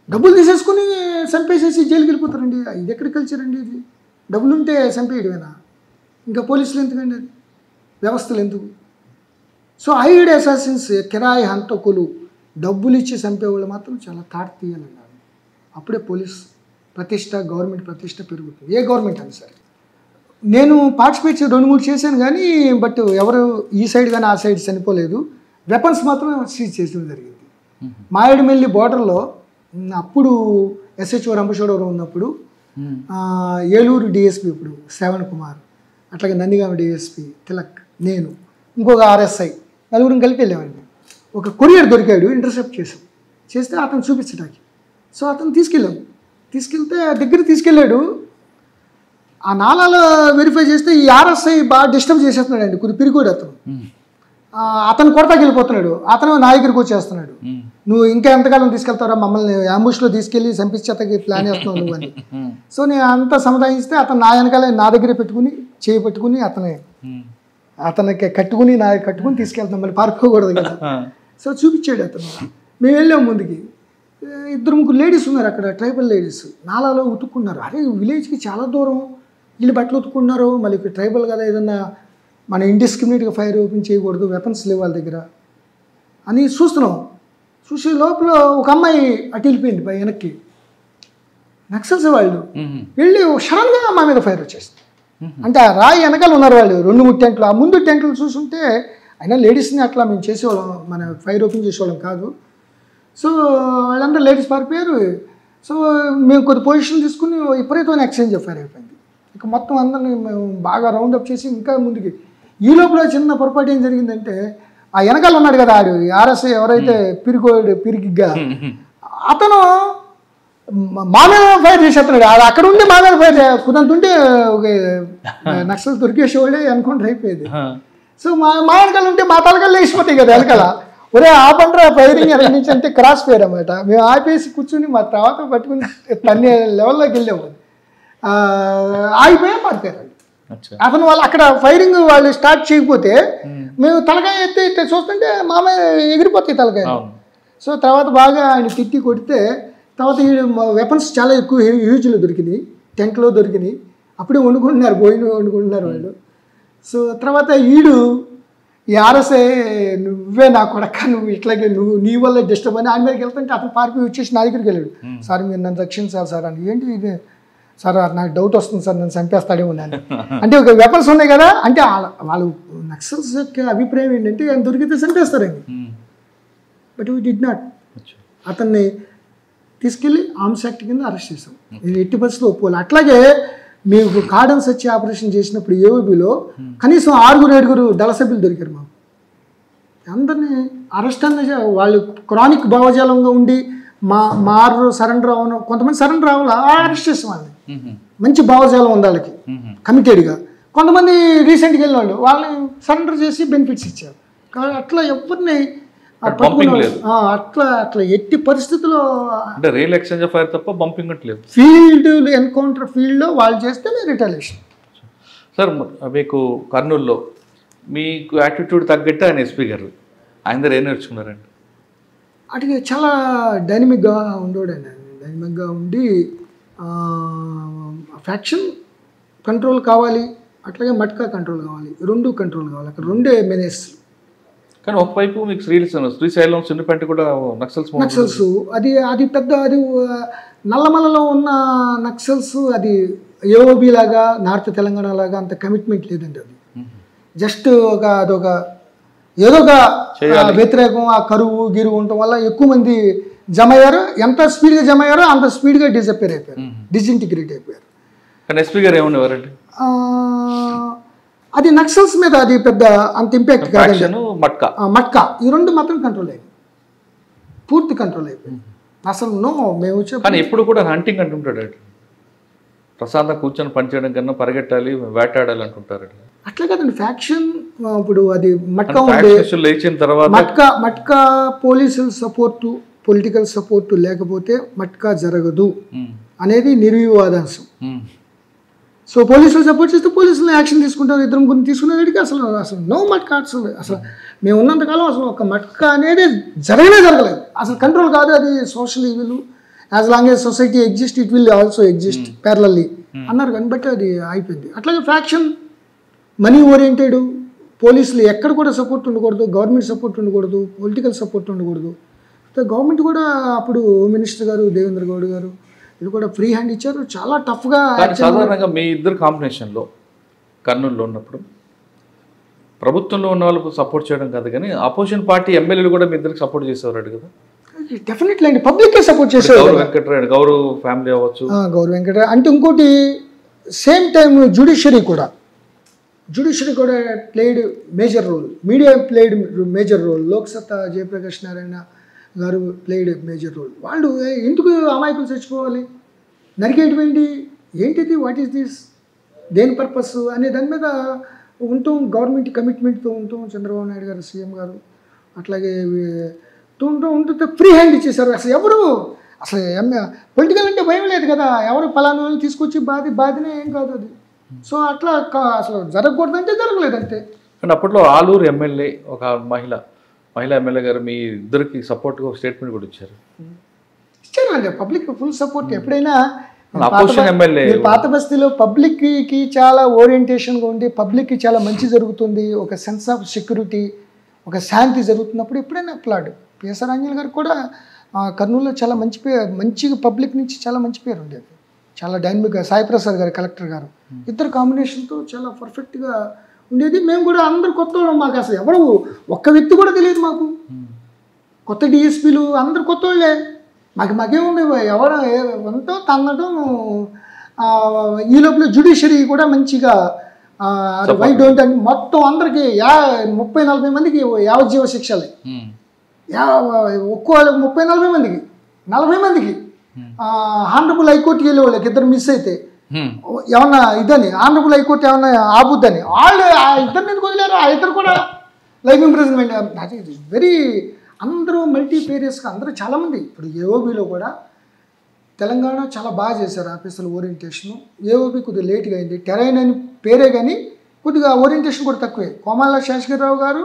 డబ్బులు తీసేసుకుని చంపేసేసి జైలుకి వెళ్ళిపోతారండి. ఇది ఎక్కడ కల్చర్ అండి ఇది? డబ్బులు ఉంటే చంపేయడమేనా? ఇంకా పోలీసులు ఎందుకండి, అది వ్యవస్థలు ఎందుకు? సో హైడ్ అసాసిన్స్, కిరాయి హంతకులు, డబ్బులు ఇచ్చి చంపేవాళ్ళు మాత్రం చాలా తాట తీయాలండి. అప్పుడే పోలీస్ ప్రతిష్ట, గవర్నమెంట్ ప్రతిష్ట పెరుగుతుంది, ఏ గవర్నమెంట్ అని సరే. నేను పార్టిసిపేట్ 2-3 చేశాను కానీ బట్ ఎవరు ఈ సైడ్ కానీ ఆ సైడ్ చనిపోలేదు. వెపన్స్ మాత్రం సీజ్ చేయడం జరిగింది. మారేడుమిల్లి బోర్డర్లో అప్పుడు ఎస్హెచ్ఓ రంపచోడవరం ఉన్నప్పుడు ఏలూరు డిఎస్పీ ఇప్పుడు శ్రవణ్ కుమార్, అట్లాగే నందిగామ డిఎస్పీ తిలక్, నేను ఇంకొక ఆర్ఎస్ఐ నలుగురం కలిపి వెళ్ళామండి. ఒక కొరియర్ దొరికాడు, ఇంటర్సెప్ట్ చేస్తే అతను చూపించడానికి. సో అతను తీసుకెళ్తే దగ్గర తీసుకెళ్ళాడు. ఆ నాలాలో వెరిఫై చేస్తే ఈ ఆర్ఎస్ఐ బాగా డిస్టర్బ్ చేసేస్తున్నాడు అండి, కొద్ది పిరికోడు అతను. అతను కొడతాకి వెళ్ళిపోతున్నాడు, అతను నా దగ్గరికి వచ్చేస్తున్నాడు. నువ్వు ఇంకా ఎంతకాలం తీసుకెళ్తారా, మమ్మల్ని అంబుష్లో తీసుకెళ్ళి చంపించేతకి ప్లాన్ చేస్తున్నావు నువ్వు అని. సో నేను అంతా సముదాయిస్తే అతను నా వెనకాలే నా దగ్గరే పెట్టుకుని చేయి పెట్టుకుని అతనికి కట్టుకుని తీసుకెళ్తాం, మళ్ళీ పారిపోకూడదు కదా. సో చూపించాడు అతను. మేము వెళ్ళాము ముందుకి. 2-3 లేడీస్ ఉన్నారు అక్కడ, ట్రైబల్ లేడీస్ నాలాలో ఉతుక్కున్నారు. అరే విలేజ్కి చాలా దూరం వీళ్ళు బట్టలు ఉతుక్కున్నారు, మళ్ళీ ట్రైబల్ కదా, ఏదన్నా మన ఇండిస్క్రిమినేట్గా ఫైర్ ఓపెన్ చేయకూడదు, వెపన్స్ లేవు వాళ్ళ దగ్గర అని చూస్తున్నాం. చూసే లోపల ఒక అమ్మాయి అటు వెళ్ళిపోయింది వెనక్కి. నక్సల్స్ వాళ్ళు వెళ్ళి సడన్గా మా మీద ఫైర్ వచ్చేసింది. అంటే ఆ రాయి వెనకాల ఉన్నారు వాళ్ళు, 2-3 టెంట్లు. ఆ ముందు టెంట్లు చూస్తుంటే అయినా లేడీస్ని అట్లా మేము చేసేవాళ్ళం, మన ఫైర్ ఓపెన్ చేసేవాళ్ళం కాదు. సో వాళ్ళందరూ లేడీస్ పారిపోయారు. సో మేము కొద్ది పొజిషన్ తీసుకుని విపరీతమైన ఎక్స్చేంజ్ ఫైర్ అయిపోయింది. ఇక మొత్తం అందరినీ మేము బాగా రౌండప్ చేసి ఇంకా ముందుకి. ఈ లోపల చిన్న పొరపాటు ఏం జరిగిందంటే ఆ వెనకాల ఉన్నాడు కదా ఆడు ఆర్ఎస్ఐ ఎవరైతే పిరిగిగ్గా, అతను మా మీద ఫైర్ చేసేస్తున్నాడు. అది అక్కడ ఉండి మా మీద ఫైర్ కుదంతుంటే ఒక నక్సల్ దొరికేసేవాళ్ళే ఎన్కౌంటర్ అయిపోయేది. సో మా వెనకాల ఉంటే మా తలకాలు వేసిపోతాయి కదా వెనకాల. ఒరే ఆపండ్రా ఫైరింగ్ ఎక్కడి నుంచి అంటే క్రాస్ ఫైర్ అన్నమాట. మేము ఆపేసి కూర్చుని మా తర్వాత పట్టుకుని తన్ని లెవెల్లోకి వెళ్ళాము. ఆగిపోయా పారిపోయారు. అతను వాళ్ళు అక్కడ ఫైరింగ్ వాళ్ళు స్టార్ట్ చేయకపోతే మేము తలకాయ ఎత్తి చూస్తుంటే మామయ్య ఎగిరిపోతాయి తలకాయ. సో తర్వాత బాగా ఆయన తిట్టి కొడితే తర్వాత వెపన్స్ చాలా ఎక్కువ హ్యూజ్లో దొరికినాయి, టెంట్లో దొరికినాయి. అప్పుడే వండుకుంటున్నారు, వండుకుంటున్నారు వాళ్ళు. సో తర్వాత ఈ ఆర్ఎస్ఐ నువ్వే నా కొడక, నువ్వు ఇట్లాగే నీ వల్ల డిస్టర్బ్ అని ఆయన మీదకి వెళ్తుంటే అతను పార్టీ వచ్చేసి నా దగ్గరికి వెళ్ళాడు. సార్ మీరు నన్ను రక్షించాలి సార్ అని. ఏంటి ఇది సార్, నాకు డౌట్ వస్తుంది సార్, నన్ను చంపేస్తాడేమో నేను. అంటే ఒక వెపన్స్ ఉన్నాయి కదా, అంటే వాళ్ళు నక్సల్స్ యొక్క అభిప్రాయం ఏంటంటే ఆయన దొరికితే చంపేస్తారండి. But we did not. అతన్ని తీసుకెళ్ళి ఆర్మ్స్ యాక్ట్ కింద అరెస్ట్ చేసాం. ఇది ఎట్టి పరిస్థితుల్లో ఒప్పుకోవాలి. అట్లాగే మీకు కార్డన్ సర్చ్ ఆపరేషన్ చేసినప్పుడు ఏఓబిలో కనీసం 6-7 దళ సభ్యులు దొరికారు మాకు. అందరినీ అరెస్ట్ అన్న వాళ్ళు క్రానిక్ భావజాలంగా ఉండి మారు సరెండర్ అవ్వను, కొంతమంది సరెండర్ అవ్వాలి, అరెస్ట్ చేసాం వాళ్ళని. మంచి భావజాలం ఉంది వాళ్ళకి కమిటెడ్గా. కొంతమంది రీసెంట్గా వెళ్ళిన వాళ్ళని సరెండర్ చేసి బెనిఫిట్స్ ఇచ్చారు. కానీ అట్లా ఎవరిని అట్లా ఎట్టి పరిస్థితుల్లో రియల్ ఎక్స్చేంజ్ ఆఫ్ ఫైర్ తప్ప బంపింగ్ లేదు. ఫీల్డ్ ఎన్కౌంటర్ ఫీల్డ్లో వాళ్ళు చేస్తే రిటాలియేషన్. సార్ మీకు కర్నూలులో మీకు యాటిట్యూడ్ తగ్గట్టు ఆయన ఎస్పీ గారు, ఆయన దగ్గర ఏం నేర్చుకున్నారండి? అటు చాలా డైనమిక్గా ఉండేవాడు ఆయన. డైనమిక్గా ఉండి ఫ్యాక్షన్ కంట్రోల్ కావాలి, అట్లాగే మట్కా కంట్రోల్ కావాలి, రెండు కంట్రోల్ కావాలి. అక్కడ రెండే మెనేస్. కానీ ఒకవైపు మీకు శ్రీశైలం సిన్నిపేట కూడా నక్సల్స్ అది పెద్ద అది నల్లమలలో ఉన్న నక్సల్స్ అది ఏఓబి లాగా నార్త్ తెలంగాణ లాగా అంత కమిట్మెంట్ లేదండి. అది జస్ట్ అదొక ఏదో ఒక వ్యతిరేకం, ఆ కరువు గిరువు ఉండటం వల్ల ఎక్కువ మంది జమ అయ్యారు. ఎంత స్పీడ్గా జమ అయ్యారో అంత స్పీడ్గా డిసప్పేర్ అయిపోయారు, డిజింటిగ్రేట్ అయిపోయారు. కానీ ఎస్పీ గారు ఏమనేవారండి? అది నక్సల్స్ మీద అది పెద్ద అంత ఇంపాక్ట్ కాదండి. మట్కా ఈ రెండు మాత్రం కంట్రోల్ అయ్యింది, పూర్తి కంట్రోల్ అయిపోయింది. అసలు మేము కానీ ఎప్పుడు కూడా హంటింగ్ అంటుంటాడు, ప్రశాంతంగా కూర్చొని పనిచేయడం కన్నా పరిగెట్టాలి, వేటాడాలి అంటుంటారు. అట్లా కదండి ఫ్యాక్షన్. ఇప్పుడు అది మట్కా లేచిన తర్వాత మట్కా పోలీసుల సపోర్టు, పొలిటికల్ సపోర్టు లేకపోతే మట్కా జరగదు అనేది నిర్వివాదాంశం. సో పోలీసులు సపోర్ట్ చేస్తే పోలీసులు యాక్షన్ తీసుకుంటారు. ఇద్దరు ముగ్గురు తీసుకునేటికి అసలు నో మట్కా. అసలు మేము ఉన్నంతకాలం అసలు ఒక మట్కా అనేది జరగలేదు. అసలు కంట్రోల్ కాదు, అది social evil. As long as society exist it will also exist parallelly అన్నారు. కానీ బట్టి అది అయిపోయింది. అట్లాగే ఫ్యాక్షన్, మనీ ఓరియంటెడ్, పోలీసులు ఎక్కడ కూడా సపోర్ట్ ఉండకూడదు, గవర్నమెంట్ సపోర్ట్ ఉండకూడదు, పొలిటికల్ సపోర్ట్ ఉండకూడదు. గవర్నమెంట్ కూడా అప్పుడు హోమ్ మినిస్టర్ గారు దేవేంద్ర గౌడ్ గారు ఇది కూడా ఫ్రీ హ్యాండ్ ఇచ్చారు. చాలా టఫ్గా. సాధారణంగా మీ ఇద్దరు కాంబినేషన్లో కర్నూలులో ఉన్నప్పుడు ప్రభుత్వంలో ఉన్న వాళ్ళకు సపోర్ట్ చేయడం కాదు, కానీ అపోజిషన్ పార్టీ ఎమ్మెల్యేలు కూడా మీ ఇద్దరికి సపోర్ట్ చేసేవారు కదా? డెఫినెట్లీ అండి, పబ్లిక్కే సపోర్ట్ చేసేవారు. వెంకటరాయ్ గౌరవ్ ఫ్యామిలీ అవ్వచ్చు, గౌరవ్ వెంకటరాయ్ అంటే. ఇంకోటి సేమ్ టైం జ్యుడిషియరీ కూడా played major role, media played major role, Loksatta Jayaprakash Narayana garu played major role. వాళ్ళు ఎందుకు అమాయకులు చచ్చిపోవాలి, నరికేటువంటి ఏంటిది, వాట్ ఈస్ దిస్, దేని పర్పస్ అనే దాని మీద ఉంటాం. గవర్నమెంట్ కమిట్మెంట్తో ఉంటాం. చంద్రబాబు నాయుడు గారు సీఎం గారు అట్లాగే ఉంటుంటే ఫ్రీ హ్యాండ్ ఇచ్చేసారు. అసలు ఎవరు పొలిటికల్ అంటే భయం లేదు కదా, ఎవరు పలానా వాళ్ళు తీసుకొచ్చి బాధినే ఏం కాదు అది. సో అట్లా అసలు జరగకూడదంటే జరగలేదు అంతే. కానీ అప్పట్లో ఆలూరు ఎమ్మెల్యే ఒక మహిళా ఎమ్మెల్యే గారు మీ ఇద్దరికి సపోర్ట్గా ఒక స్టేట్మెంట్ కూడా ఇచ్చారు. ఇచ్చారండి, పబ్లిక్ ఫుల్ సపోర్ట్. ఎప్పుడైనా ఎమ్మెల్యే పాత బస్తీలో పబ్లిక్కి చాలా ఓరియంటేషన్గా ఉండి పబ్లిక్కి చాలా మంచి జరుగుతుంది, ఒక సెన్స్ ఆఫ్ సెక్యూరిటీ, ఒక శాంతి జరుగుతున్నప్పుడు ఎప్పుడైనా అప్లాడ్. పిఎస్ఆర్ ఆంజనేయులు గారు కూడా కర్నూలులో చాలా మంచిగా పబ్లిక్ నుంచి చాలా మంచి పేరు ఉండేది. చాలా డైనమిక్గా సాయి ప్రసాద్ గారు కలెక్టర్ గారు ఇద్దరు కాంబినేషన్తో చాలా పర్ఫెక్ట్గా ఉండేది. మేము కూడా అందరు కొత్త వాళ్ళం, మాకు అసలు ఎవరు ఒక్క వ్యక్తి కూడా తెలియదు మాకు. కొత్త డిఎస్పీలు అందరు కొత్త వాళ్ళే. మాకేముంది, ఎవరు ఎంతో తన్నడం. ఈ లోపల జ్యుడిషియరీ కూడా మంచిగా వై డోంట్ అని మొత్తం అందరికీ 30-40 మందికి యావజ్జీవ శిక్షలే. ఒక్కో 30-40 మందికి 40 మందికి ఆనరబుల్ హైకోర్టుకి వెళ్ళే వాళ్ళకి ఇద్దరు మిస్ అయితే ఏమన్నా ఇదని ఆనరబుల్ హైకోర్టు ఏమన్నా ఆపుద్దని వాళ్ళు ఆ ఇద్దరిని ఎందుకు వదిలేరు. ఆ ఇద్దరు కూడా లైఫ్ ఇంప్రిజన్మెంట్. అది వెరీ అందరూ మల్టీపేరియస్గా అందరూ చాలామంది. ఇప్పుడు ఏఓబీలో కూడా తెలంగాణ చాలా బాగా చేశారు ఆఫీసర్ల ఓరియంటేషను. ఏఓపి కొద్దిగా లేట్గా అయింది. టెరైన్ అని పేరే కానీ కొద్దిగా ఓరియంటేషన్ కూడా తక్కువే. కోమాల శేషగిరిరావు గారు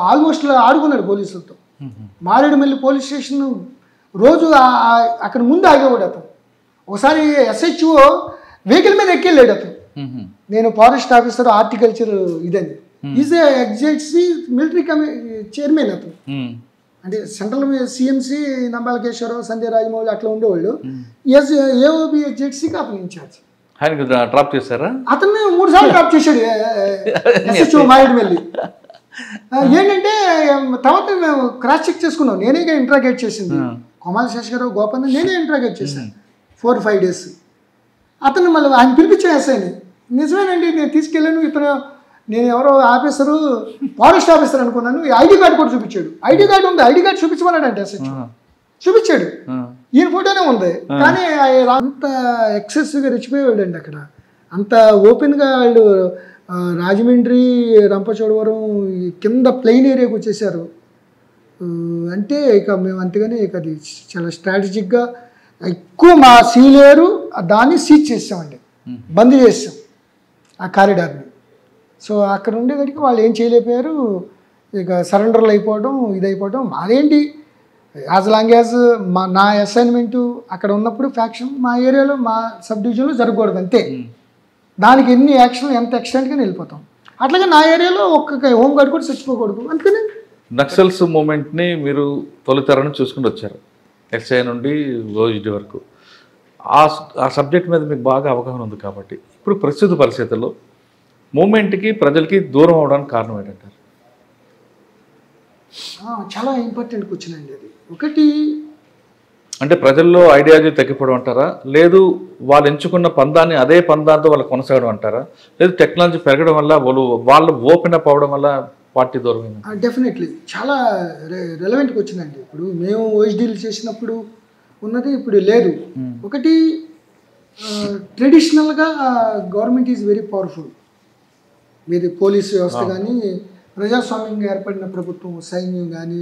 ఆల్మోస్ట్ ఆడుకున్నాడు పోలీసులతో. మారేడుమిల్లి పోలీస్ స్టేషన్ రోజు అక్కడ ముందు ఆగేవాడు అతను. ఒకసారి SHO వెహికల్ మీద ఎక్కెళ్ళాడు అతను. నేను ఫారెస్ట్ ఆఫీసర్ హార్టికల్చర్ ఇదని. ఈజ్ ఎగ్జైట్సీ మిలిటరీ చైర్మన్ అతను. అంటే సెంట్రల్ CMC నంబాలకేశ్వరరావు, సంజయ్ రాజమౌళి అట్లా ఉండేవాళ్ళు. ఏఓబి జెడ్సీకి అతను ఇన్ఛార్జ్. డ్రాప్ చేశారా? అతన్ని 3 సార్లు డ్రాప్ చేశాడు SHO మారేడుమిల్లి. ఏంటంటే తర్వాత మేము క్రాస్ చెక్ చేసుకున్నాం. నేనే ఇంట్రాగేట్ చేసింది కోమాల శేషగిరిరావు గోపన్న, నేనే ఇంట్రాగేట్ చేశాను 4-5 days. అతను మళ్ళీ ఆయన పిలిపించాను ఎస్ఐని. నిజమేనండి నేను తీసుకెళ్ళాను, ఇతను నేను ఎవరో ఆఫీసరు ఫారెస్ట్ ఆఫీసర్ అనుకున్నాను. ID కార్డు కూడా చూపించాడు. ID కార్డు ఉంది, ID కార్డు చూపించమన్నాడు అంటే SHO చూపించాడు. ఈయన ఫోటోనే ఉంది. కానీ అంత ఎక్సెసివ్గా రెచ్చిపోయేవాడు అండి అక్కడ. అంత ఓపెన్గా వాళ్ళు రాజమండ్రి, రంపచోడవరం కింద ప్లెయిన్ ఏరియాకి వచ్చేసారు అంటే ఇక మేము అంతేగాని ఇక అది చాలా స్ట్రాటజిక్గా ఎక్కువ మా సీలేరు దాన్ని సీజ్ చేసామండి, బంద్ చేసాం ఆ కారిడార్ని. సో అక్కడ ఉండేదానికి వాళ్ళు ఏం చేయలేకపోయారు. ఇక సరెండర్లు అయిపోవడం ఇదైపోవడం. మాదేంటి యాజ్ లాంగ్ యాజ్ నా అసైన్మెంటు అక్కడ ఉన్నప్పుడు ఫ్యాక్షన్ మా ఏరియాలో మా సబ్ డివిజన్లో జరగకూడదు అంతే. దానికి ఎన్ని యాక్షన్లు ఎంత ఎక్స్టెంట్గా వెళ్ళిపోతాం. అట్లాగే నా ఏరియాలో ఒక్క హోంగార్డ్ కూడా చచ్చిపోకూడదు. అందుకని నక్సల్స్ మూమెంట్ని మీరు తొలితరని చూసుకుంటూ వచ్చారు, SI నుండి OSD వరకు. ఆ సబ్జెక్ట్ మీద మీకు బాగా అవగాహన ఉంది కాబట్టి ఇప్పుడు ప్రస్తుత పరిస్థితుల్లో మూమెంట్కి ప్రజలకి దూరం అవడానికి కారణం ఏంటంటారు? చాలా ఇంపార్టెంట్ క్వశ్చన్ అండి అది. ఒకటి అంటే ప్రజల్లో ఐడియాలజీ తగ్గిపోవడం అంటారా, లేదు వాళ్ళు ఎంచుకున్న పందాన్ని అదే పందాంతో వాళ్ళు కొనసాగడం అంటారా, లేదు టెక్నాలజీ పెరగడం వల్ల వాళ్ళు ఓపెన్ అప్ అవ్వడం వల్ల పార్టీ దూరమైంది? డెఫినెట్లీ చాలా రెలవెంట్ క్వశ్చన్ అండి. ఇప్పుడు మేము OSDలు చేసినప్పుడు ఉన్నది ఇప్పుడు లేదు. ఒకటి ట్రెడిషనల్గా గవర్నమెంట్ ఈజ్ వెరీ పవర్ఫుల్. మీది పోలీసు వ్యవస్థ కానీ, ప్రజాస్వామ్యంగా ఏర్పడిన ప్రభుత్వం, సైన్యం కానీ,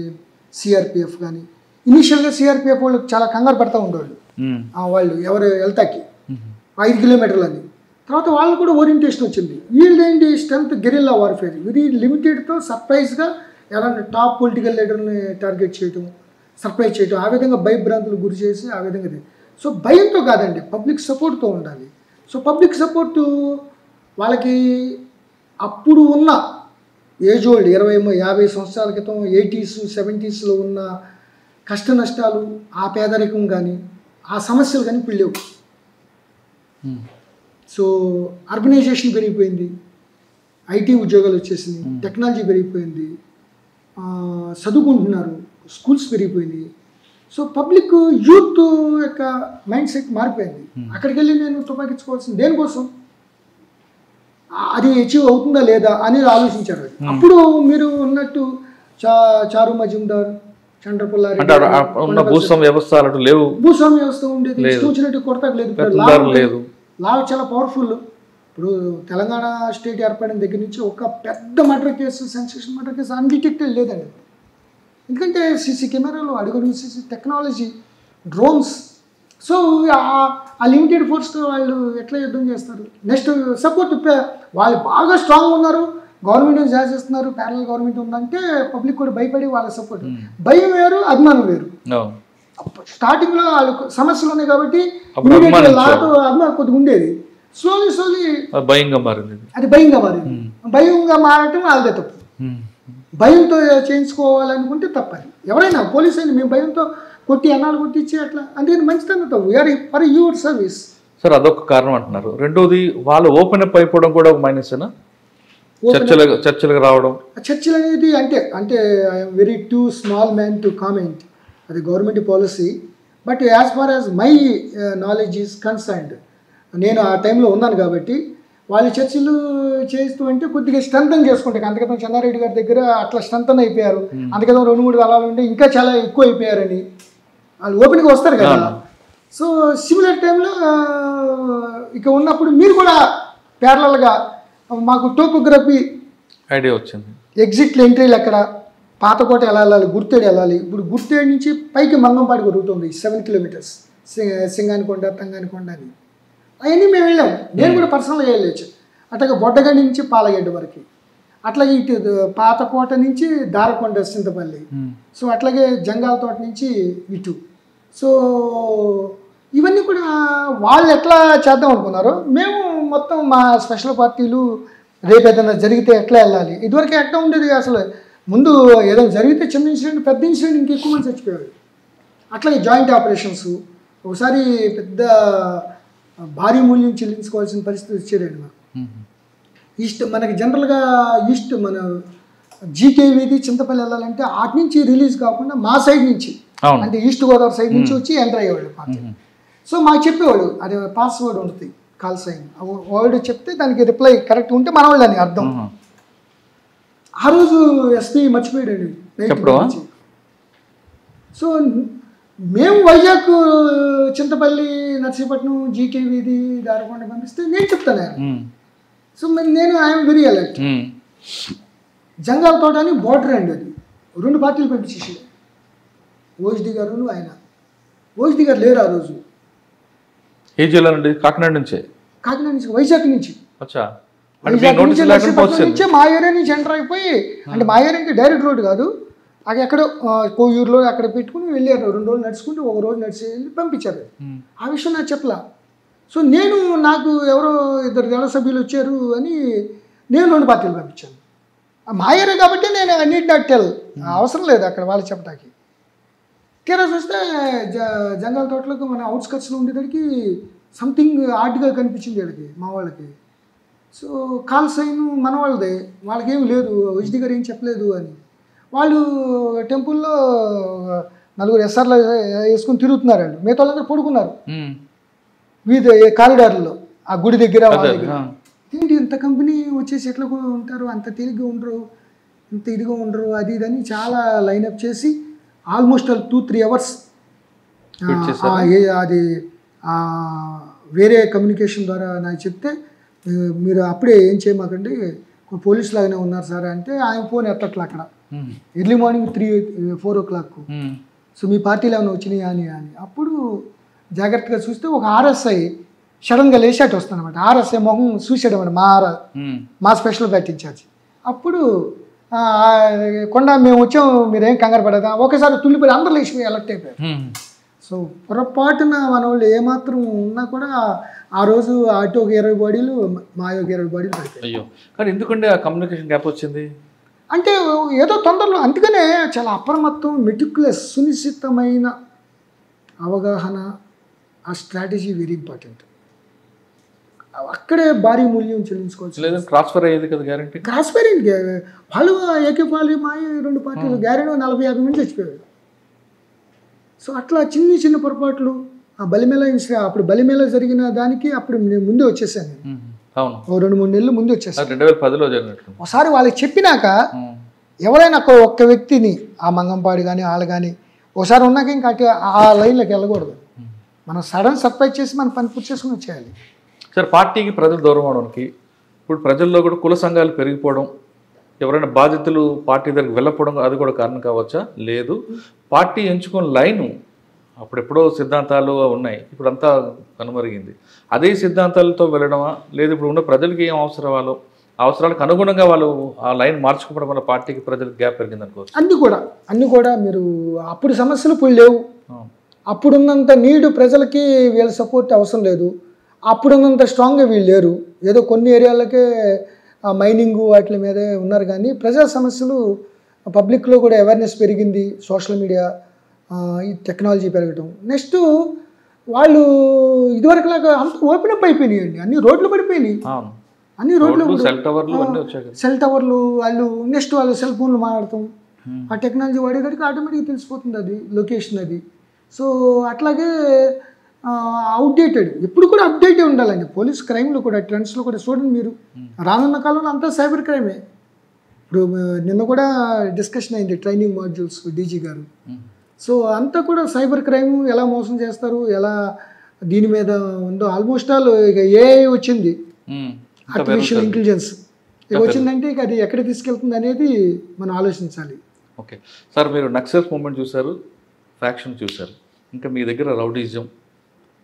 CRPF కానీ. ఇనీషియల్గా CRPF వాళ్ళు చాలా కంగారు పడతా ఉండేవాళ్ళు. వాళ్ళు ఎవరు వెళ్తాకి 5 కిలోమీటర్లని. తర్వాత వాళ్ళు కూడా ఓరియంటేషన్ వచ్చింది. వీళ్ళేంటి స్ట్రెంత్ గెరిల్లా వార్ఫేర్, వెరీ లిమిటెడ్తో సర్ప్రైజ్గా ఎవరైనా టాప్ పొలిటికల్ లీడర్ని టార్గెట్ చేయటం, సర్ప్రైజ్ చేయటం, ఆ విధంగా భయభ్రాంతులు గురి చేసి ఆ విధంగా. సో భయంతో కాదండి, పబ్లిక్ సపోర్ట్తో ఉండాలి. సో పబ్లిక్ సపోర్టు వాళ్ళకి అప్పుడు ఉన్న ఏజ్ ఓల్డ్ 20-50 సంవత్సరాల క్రితం 80s 70sలో ఉన్న కష్ట నష్టాలు, ఆ పేదరికం కానీ ఆ సమస్యలు కానీ ఇప్పుడు లేవు. సో అర్బనైజేషన్ పెరిగిపోయింది, IT ఉద్యోగాలు వచ్చేసింది, టెక్నాలజీ పెరిగిపోయింది, చదువుకుంటున్నారు, స్కూల్స్ పెరిగిపోయినాయి. సో పబ్లిక్ యూత్ యొక్క మైండ్ సెట్ మారిపోయింది. అక్కడికి వెళ్ళి నేను తుపాకించుకోవాల్సింది దేనికోసం, అది అచీవ్ అవుతుందా లేదా అనేది ఆలోచించారు. అప్పుడు మీరు ఉన్నట్టు చారు మజుందార్, చంద్రపుల్లారెడ్డి, భూస్వామ్య వ్యవస్థ లేవు, భూస్వామ్య వ్యవస్థ ఉండేది, ఇష్టం వచ్చినట్టు కొరత లేదు. లా చాలా పవర్ఫుల్. ఇప్పుడు తెలంగాణ స్టేట్ ఏర్పడిన దగ్గర నుంచి ఒక పెద్ద murder case, sensation murder case undetected లేదండి. ఎందుకంటే CC కెమెరాలు, అడుగుడు CC టెక్నాలజీ, డ్రోన్స్. సో ఆ లిమిటెడ్ ఫోర్స్తో వాళ్ళు ఎట్లా యుద్ధం చేస్తారు? నెక్స్ట్ సపోర్ట్ వాళ్ళు బాగా స్ట్రాంగ్ ఉన్నారు, గవర్నమెంట్ చేస్తున్నారు, ప్యారల్ గవర్నమెంట్ ఉందంటే పబ్లిక్ కూడా భయపడి వాళ్ళ సపోర్ట్. భయం వేరు, అభిమానం వేరు. స్టార్టింగ్లో వాళ్ళకు సమస్యలు ఉన్నాయి కాబట్టి లాతో అభిమానం కొద్దిగా ఉండేది. స్లోలీ భయంగా మారింది. అది భయంగా మారటం వాళ్ళదే తప్పు. భయంతో చేయించుకోవాలనుకుంటే తప్పది. ఎవరైనా పోలీసు అయినా మేము భయంతో కొట్టి అన్నాలు కొట్టించి అట్లా, అందుకని మంచితనం we're for your service. Sir అదొక కారణం అంటున్నారు. రెండోది వాళ్ళు ఓపెన్ అప్ అయిపోవడం కూడా ఒక మైనసేనా? చర్చలకు రావడం, చర్చలు అనేది అంటే I'm very too small man to comment. అది government policy. But as far as my knowledge is concerned, నేను ఆ టైంలో ఉన్నాను కాబట్టి వాళ్ళు చర్చలు చేస్తూ అంటే కొద్దిగా స్ట్రెంథన్ చేసుకుంటారు. అంతక్రితం చెన్నారెడ్డి గారి దగ్గర అట్లా స్ట్రెంథన్ అయిపోయారు, అంతక్రితం 2-3 దళాలు ఉంటే ఇంకా చాలా ఎక్కువ అయిపోయారని వాళ్ళు ఓపెన్గా వస్తారు కదా. సో సిమిలర్ టైంలో ఇక ఉన్నప్పుడు మీరు కూడా ప్యారలల్గా మాకు టోపోగ్రఫీ ఐడియా వచ్చింది. ఎగ్జిట్లు ఎంట్రీలు ఎక్కడ, పాతకోట ఎలా వెళ్ళాలి, గుర్తేడు వెళ్ళాలి. ఇప్పుడు గుర్తేడు నుంచి పైకి మంగంపాడికి రూట్ ఉంది 7 kilometers. సింగానికొండ, తంగానికొండ అని అవన్నీ మేము వెళ్ళాం. నేను కూడా పర్సనల్గా వెళ్ళొచ్చు. అట్లాగే బొడ్డగడ్డ నుంచి పాలగడ్డ వరకు, అట్లాగే ఇటు పాతకోట నుంచి దారకొండ చింతపల్లి, సో అట్లాగే జంగాల తోట నుంచి ఇటు. సో ఇవన్నీ కూడా వాళ్ళు ఎట్లా చేద్దాం అనుకున్నారో మేము మొత్తం మా స్పెషల్ పార్టీలు రేపు ఏదైనా జరిగితే ఎట్లా వెళ్ళాలి. ఇదివరకు ఎట్లా ఉండేది అసలు, ముందు ఏదైనా జరిగితే చిన్న ఇన్సిడెంట్, పెద్ద ఇన్సిడెంట్ ఇంకెక్కువ మంది చచ్చిపోయాడు. అట్లాగే జాయింట్ ఆపరేషన్స్, ఒకసారి పెద్ద భారీ మూల్యం చెల్లించుకోవాల్సిన పరిస్థితి వచ్చేదండి మాకు. ఈస్ట్ మనకి జనరల్గా ఈస్ట్ మన జీకేవీది చింతపల్లి వెళ్ళాలంటే అటు నుంచి రిలీజ్ కాకుండా మా సైడ్ నుంచి, అంటే ఈస్ట్ గోదావరి సైడ్ నుంచి వచ్చి ఎంటర్ అయ్యేవాళ్ళు పార్టీ. సో మాకు చెప్పేవాడు అది పాస్వర్డ్ ఉంటుంది, కాల్ సైన్ వర్డ్ చెప్తే దానికి రిప్లై కరెక్ట్ ఉంటే మన వాళ్ళు అని అర్థం. ఆ రోజు ఎస్పీ మర్చిపోయాడు. సో మేము వైజాగ్, చింతపల్లి, నర్సీపట్నం, జీకేవీది, దారకొండ పంపిస్తే నేను చెప్తాను. సో నేను ఐఎమ్ వెరీ అలర్ట్. జంగాల తోట అని బోర్డర్ అండి, అది 2 పార్టీలు పంపించేసి ఓజిడి గారు ఆయన. ఓజిడి గారు లేరు ఆ రోజు. ఏ జిల్లా నుండి? కాకినాడ నుంచి. కాకినాడ నుంచి, వైజాగ్ నుంచి. వైజాగ్ నుంచి నర్సీపట్నం నుంచి మా ఏరియా నుంచి ఎంటర్ అయిపోయి, అంటే మా ఏరియాకి డైరెక్ట్ రోడ్ కాదు, అది ఎక్కడో కోయూరులో అక్కడ పెట్టుకుని వెళ్ళారు. 2 రోజులు నడుచుకుంటూ 1 రోజు నడిచి వెళ్ళి పంపించారు. ఆ విషయం నాకు చెప్పలా. సో నేను నాకు ఎవరో 2 దళ సభ్యులు వచ్చారు అని నేను 2 పార్టీలు పంపించాను. మా ఏరియా కాబట్టి నేను నీడ్ నాట్ టెల్, అవసరం లేదు అక్కడ వాళ్ళు చెప్పడానికి. తీరా చూస్తే జంగాల తోటలకు మన అవుట్స్కట్స్లో ఉండేదానికి సంథింగ్ ఆర్ట్గా కనిపించింది వీళ్ళకి, మా వాళ్ళకి. సో కాల్ సైన్ మన వాళ్ళదే, వాళ్ళకేం లేదు, ఓజిడి గారు ఏం చెప్పలేదు అని. వాళ్ళు టెంపుల్లో 4 ఎస్ఆర్లు వేసుకుని తిరుగుతున్నారు. వాళ్ళు మిగతా వాళ్ళందరూ పడుకున్నారు వీధి కారిడార్లో, ఆ గుడి దగ్గర వాళ్ళ దగ్గర. ఏంటి ఇంత కంపెనీ వచ్చేసి ఎట్లా ఉంటారు, అంత తేలిగ్గా ఉండరు, ఇంత ఇదిగా ఉండరు, అది ఇది అని చాలా లైనప్ చేసి ఆల్మోస్ట్ 2-3 అవర్స్ అది వేరే కమ్యూనికేషన్ ద్వారా నాకు చెప్తే, మీరు అప్పుడే ఏం చేయమాకండి, పోలీసు లాగానే ఉన్నారు సార్ అంటే, ఆయన ఫోన్ ఎత్తట్లా అక్కడ. Early morning 3-4 o'clock. సో మీ పార్టీలో ఏమైనా వచ్చినాయా అని. అప్పుడు జాగ్రత్తగా చూస్తే ఒక ఆర్ఎస్ఐ సడన్గా లేచాటి వస్తాను అనమాట. ఆర్ఎస్ఐ మొహం చూసాడు అనమాట, మా స్పెషల్ బ్యాట్ ఇన్ఛార్జ్. అప్పుడు కొండ మేము వచ్చాం, మీరేం కంగారు పడదా, ఒకసారి తుల్లిపోయి అందరూ లేచిపోయి అలర్ట్ అయిపోయారు. సో పొరపాటున మన వాళ్ళు ఏమాత్రం ఉన్నా కూడా ఆ రోజు అటు ఒక 20 బాడీలు, మా ఒక 20 బాడీలు పడిపోయాయి. అయ్యో, కానీ ఎందుకంటే ఆ కమ్యూనికేషన్ గ్యాప్ వచ్చింది అంటే ఏదో తొందరలో. అందుకనే చాలా అప్రమత్తం, మెటిక్యులస్, సునిశ్చితమైన అవగాహన, ఆ స్ట్రాటజీ వెరీ ఇంపార్టెంట్. అక్కడే భారీ మూల్యం చెల్లించుకోవచ్చు. లేదా ట్రాన్స్ఫర్ అయ్యేది కదా గ్యారంటీ. ట్రాన్స్ఫర్ ఏంటి, వాళ్ళు ఏకేపాలి మా 2 పార్టీలు గ్యారెంటీ 40-50 మంది చచ్చిపోయారు. సో అట్లా చిన్న పొరపాట్లు. ఆ బలిమేళ అప్పుడు బలిమేళ జరిగిన దానికి అప్పుడు నేను ముందే వచ్చేసాను. అవును, 2-3 నెలలు ముందే వచ్చేసాను. 2010లో జరిగినట్టు. ఒకసారి వాళ్ళకి చెప్పినాక ఎవరైనా ఒక్క వ్యక్తిని, ఆ మంగంపాడు కానీ వాళ్ళు కానీ ఒకసారి ఉన్నాక ఇంకా ఆ లైన్లోకి వెళ్ళకూడదు. మనం సడన్ సర్ప్రైజ్ చేసి మనం పని పూర్తి చేసుకుని వచ్చేయాలి. సార్, పార్టీకి ప్రజలు దూరం అవడానికి ఇప్పుడు ప్రజల్లో కూడా కుల సంఘాలు పెరిగిపోవడం, ఎవరైనా బాధితులు పార్టీ దగ్గరికి వెళ్ళకపోవడం, అది కూడా కారణం కావచ్చా? లేదు, పార్టీ ఎంచుకున్న లైను అప్పుడెప్పుడో సిద్ధాంతాలు ఉన్నాయి, ఇప్పుడు అంతా కనుమరిగింది. అదే సిద్ధాంతాలతో వెళ్ళడమా, లేదు ఇప్పుడు ఉన్న ప్రజలకి ఏం అవసరాలో అవసరాలకు అనుగుణంగా వాళ్ళు ఆ లైన్ మార్చుకోవడం వల్ల పార్టీకి ప్రజలకు గ్యాప్ పెరిగింది అనుకోవచ్చు? అన్నీ కూడా మీరు అప్పుడు సమస్యలు ఇప్పుడు లేవు. అప్పుడున్నంత నీడు ప్రజలకి వీళ్ళ సపోర్ట్ అవసరం లేదు. అప్పుడున్నంత స్ట్రాంగ్గా వీళ్ళు లేరు. ఏదో కొన్ని ఏరియాలకే మైనింగ్ వాటి మీదే ఉన్నారు, కానీ ప్రజా సమస్యలు పబ్లిక్లో కూడా అవేర్నెస్ పెరిగింది. సోషల్ మీడియా, ఈ టెక్నాలజీ పెరగటం. నెక్స్ట్ వాళ్ళు ఇదివరకులాగా అంత ఓపెన్ అప్ అయిపోయినాయండి. అన్ని రోడ్లు పడిపోయినాయి, అన్ని రోడ్లు, సెల్ టవర్లు. వాళ్ళు నెక్స్ట్ వాళ్ళు సెల్ ఫోన్లు మాట్లాడతాం, ఆ టెక్నాలజీ వాడేదానికి ఆటోమేటిక్గా తెలిసిపోతుంది అది లొకేషన్ అది. సో అట్లాగే అవుట్డేటెడ్, ఎప్పుడు కూడా అప్డేటే ఉండాలండి. పోలీస్ క్రైమ్లో కూడా, ట్రెండ్స్లో కూడా చూడండి మీరు, రానున్న కాలంలో అంతా సైబర్ క్రైమే. ఇప్పుడు నిన్న కూడా డిస్కషన్ అయింది ట్రైనింగ్ మాడ్యూల్స్ డీజీ గారు. సో అంతా కూడా సైబర్ క్రైమ్ ఎలా మోసం చేస్తారు, ఎలా దీని మీద ఉందో. ఆల్మోస్ట్ ఆల్ ఇక ఏఐ వచ్చింది, ఆర్టిఫిషియల్ ఇంటెలిజెన్స్ ఇక వచ్చిందంటే ఇక అది ఎక్కడ తీసుకెళ్తుంది అనేది మనం ఆలోచించాలి. ఓకే సార్, మీరు నక్సల్స్ మూమెంట్ చూశారు, ఫ్యాక్షన్ చూశారు, ఇంకా మీ దగ్గర రౌడీజం,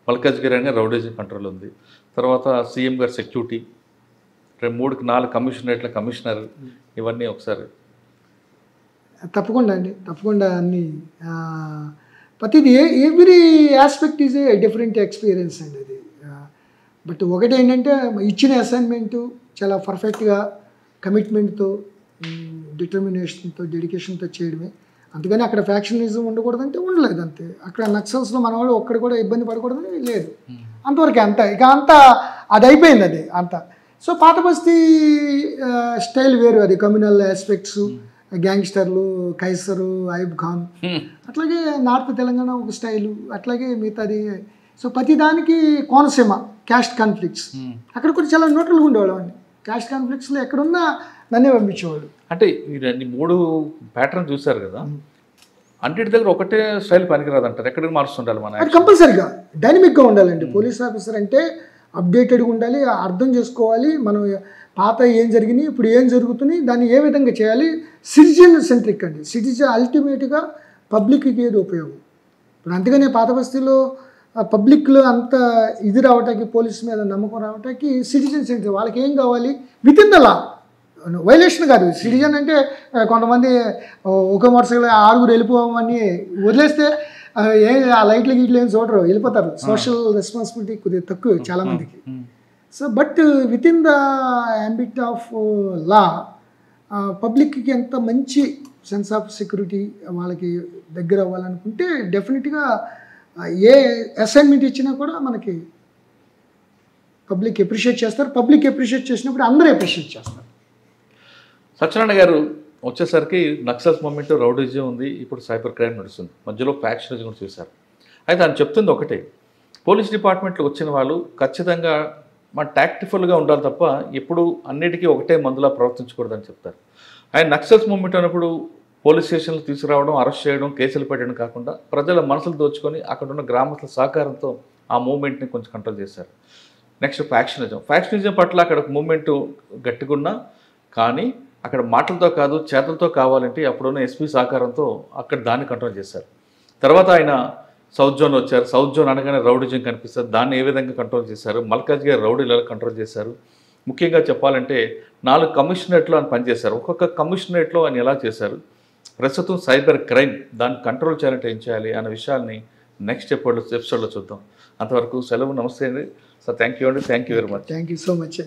మల్కాజ్గిరి అనగా రౌడీజం కంట్రోల్ ఉంది. తర్వాత సీఎం గారి సెక్యూరిటీ, 3-4 కమిషనరేట్ల కమిషనర్, ఇవన్నీ ఒకసారి. తప్పకుండా అండి, తప్పకుండా అన్ని ప్రతిది every aspect is a different experience అండి అది. బట్ ఒకటి ఏంటంటే ఇచ్చిన అసైన్మెంటు చాలా పర్ఫెక్ట్గా కమిట్మెంట్తో, డిటర్మినేషన్తో, డెడికేషన్తో చేయడమే. అందుకని అక్కడ ఫ్యాక్షనిజం ఉండకూడదంటే ఉండలేదు అంతే. అక్కడ నక్సల్స్లో మన వాళ్ళు ఒక్కడు కూడా ఇబ్బంది పడకూడదని లేదు, అంతవరకే. అంత ఇక అంతా అది అయిపోయింది అది అంతా. సో పాత బస్తీ స్టైల్ వేరు, అది కమ్యూనల్ ఆస్పెక్ట్స్, గ్యాంగ్స్టర్లు, కైసరు, అయూబ్ ఖాన్, అట్లాగే నార్త్ తెలంగాణ ఒక స్టైలు, అట్లాగే మిగతాది. సో ప్రతిదానికి కోనసీమ క్యాస్ట్ కాన్ఫ్లిక్ట్స్, అక్కడ కూడా చాలా న్యూట్రల్గా ఉండేవాళ్ళు అండి. క్యాస్ట్ కాన్ఫ్లిక్ట్స్లో ఎక్కడున్నా నన్నే పంపించేవాళ్ళు. అంటే ఈ 3 ప్యాటర్న్ చూసారు కదా, అన్నిటి దగ్గర ఒకటే స్టైల్ పనికిరాదు అంటారు, ఎక్కడికి మారుస్తుండాలి మన? అది కంపల్సరీగా డైనమిక్గా ఉండాలండి. పోలీస్ ఆఫీసర్ అంటే అప్డేటెడ్గా ఉండాలి, అర్థం చేసుకోవాలి మనం పాత ఏం జరిగినాయి, ఇప్పుడు ఏం జరుగుతుంది, దాన్ని ఏ విధంగా చేయాలి. సిటిజన్ సెంట్రిక్ అండి. సిటిజన్ అల్టిమేట్గా పబ్లిక్కి ఏది ఉపయోగం. ఇప్పుడు అందుకనే పాత బస్తీలో పబ్లిక్లో అంత ఇది రావటానికి, పోలీస్ మీద నమ్మకం రావటానికి సిటిజన్ సెంట్రిక్. వాళ్ళకి ఏం కావాలి, with in the law, violation కాదు. సిటిజన్ అంటే కొంతమంది ఒక మోటార్ సైకిల్ 6 వెళ్ళిపోవని వదిలేస్తే ఆ లైట్లు గీట్లు ఏం చూడరు, వెళ్ళిపోతారు. సోషల్ రెస్పాన్సిబిలిటీ కొద్దిగా తక్కువ చాలామందికి. So but with in the ambit of law పబ్లిక్కి ఎంత మంచి సెన్స్ ఆఫ్ సెక్యూరిటీ వాళ్ళకి దగ్గర అవ్వాలనుకుంటే డెఫినెట్గా ఏ అసైన్మెంట్ ఇచ్చినా కూడా మనకి పబ్లిక్ ఎప్రిషియేట్ చేస్తారు. పబ్లిక్ ఎప్రిషియేట్ చేసినప్పుడు అందరూ ఎప్రిషియేట్ చేస్తారు. సత్యనారాయణ గారు వచ్చేసరికి నక్సల్స్ మూమెంట్, రౌడీజం ఉంది, ఇప్పుడు సైబర్ క్రైమ్ నడుస్తుంది, మధ్యలో ఫ్యాక్షనిజం కూడా చూశారు. అయితే ఆయన చెప్తుంది ఒకటే, పోలీస్ డిపార్ట్మెంట్లో వచ్చిన వాళ్ళు ఖచ్చితంగా మన టాక్టిఫుల్గా ఉండాలి తప్ప ఎప్పుడు అన్నిటికీ ఒకటే మందులా ప్రవర్తించకూడదని చెప్తారు. ఆయన నక్సల్స్ మూమెంట్ అన్నప్పుడు పోలీస్ స్టేషన్లు తీసుకురావడం, అరెస్ట్ చేయడం, కేసులు పెట్టడం కాకుండా ప్రజల మనసులు దోచుకొని అక్కడ ఉన్న గ్రామస్తుల సహకారంతో ఆ మూమెంట్ని కొంచెం కంట్రోల్ చేశారు. నెక్స్ట్ ఫ్యాక్షనిజం పట్ల అక్కడ మూమెంట్ గట్టిగున్నా కానీ అక్కడ మాటలతో కాదు చేతులతో కావాలంటే అప్పుడున్న ఎస్పీ సహకారంతో అక్కడ దాన్ని కంట్రోల్ చేశారు. తర్వాత ఆయన సౌత్ జోన్ వచ్చారు. సౌత్ జోన్ అనగానే రౌడీజం కనిపిస్తారు, దాన్ని ఏ విధంగా కంట్రోల్ చేశారు, మల్కాజ్గిరి రౌడీలలో కంట్రోల్ చేశారు. ముఖ్యంగా చెప్పాలంటే 4 కమిషనరేట్లో ఆయన పనిచేశారు. ఒక్కొక్క కమిషనరేట్లో ఆయన ఎలా చేశారు, ప్రస్తుతం సైబర్ క్రైమ్ దాన్ని కంట్రోల్ చేయాలంటే ఏం చేయాలి అనే విషయాల్ని నెక్స్ట్ ఎపిసోడ్లో చూద్దాం. అంతవరకు సెలవు. నమస్తే అండి సార్. థ్యాంక్ యూ అండి. Thank you very much. Thank you so much.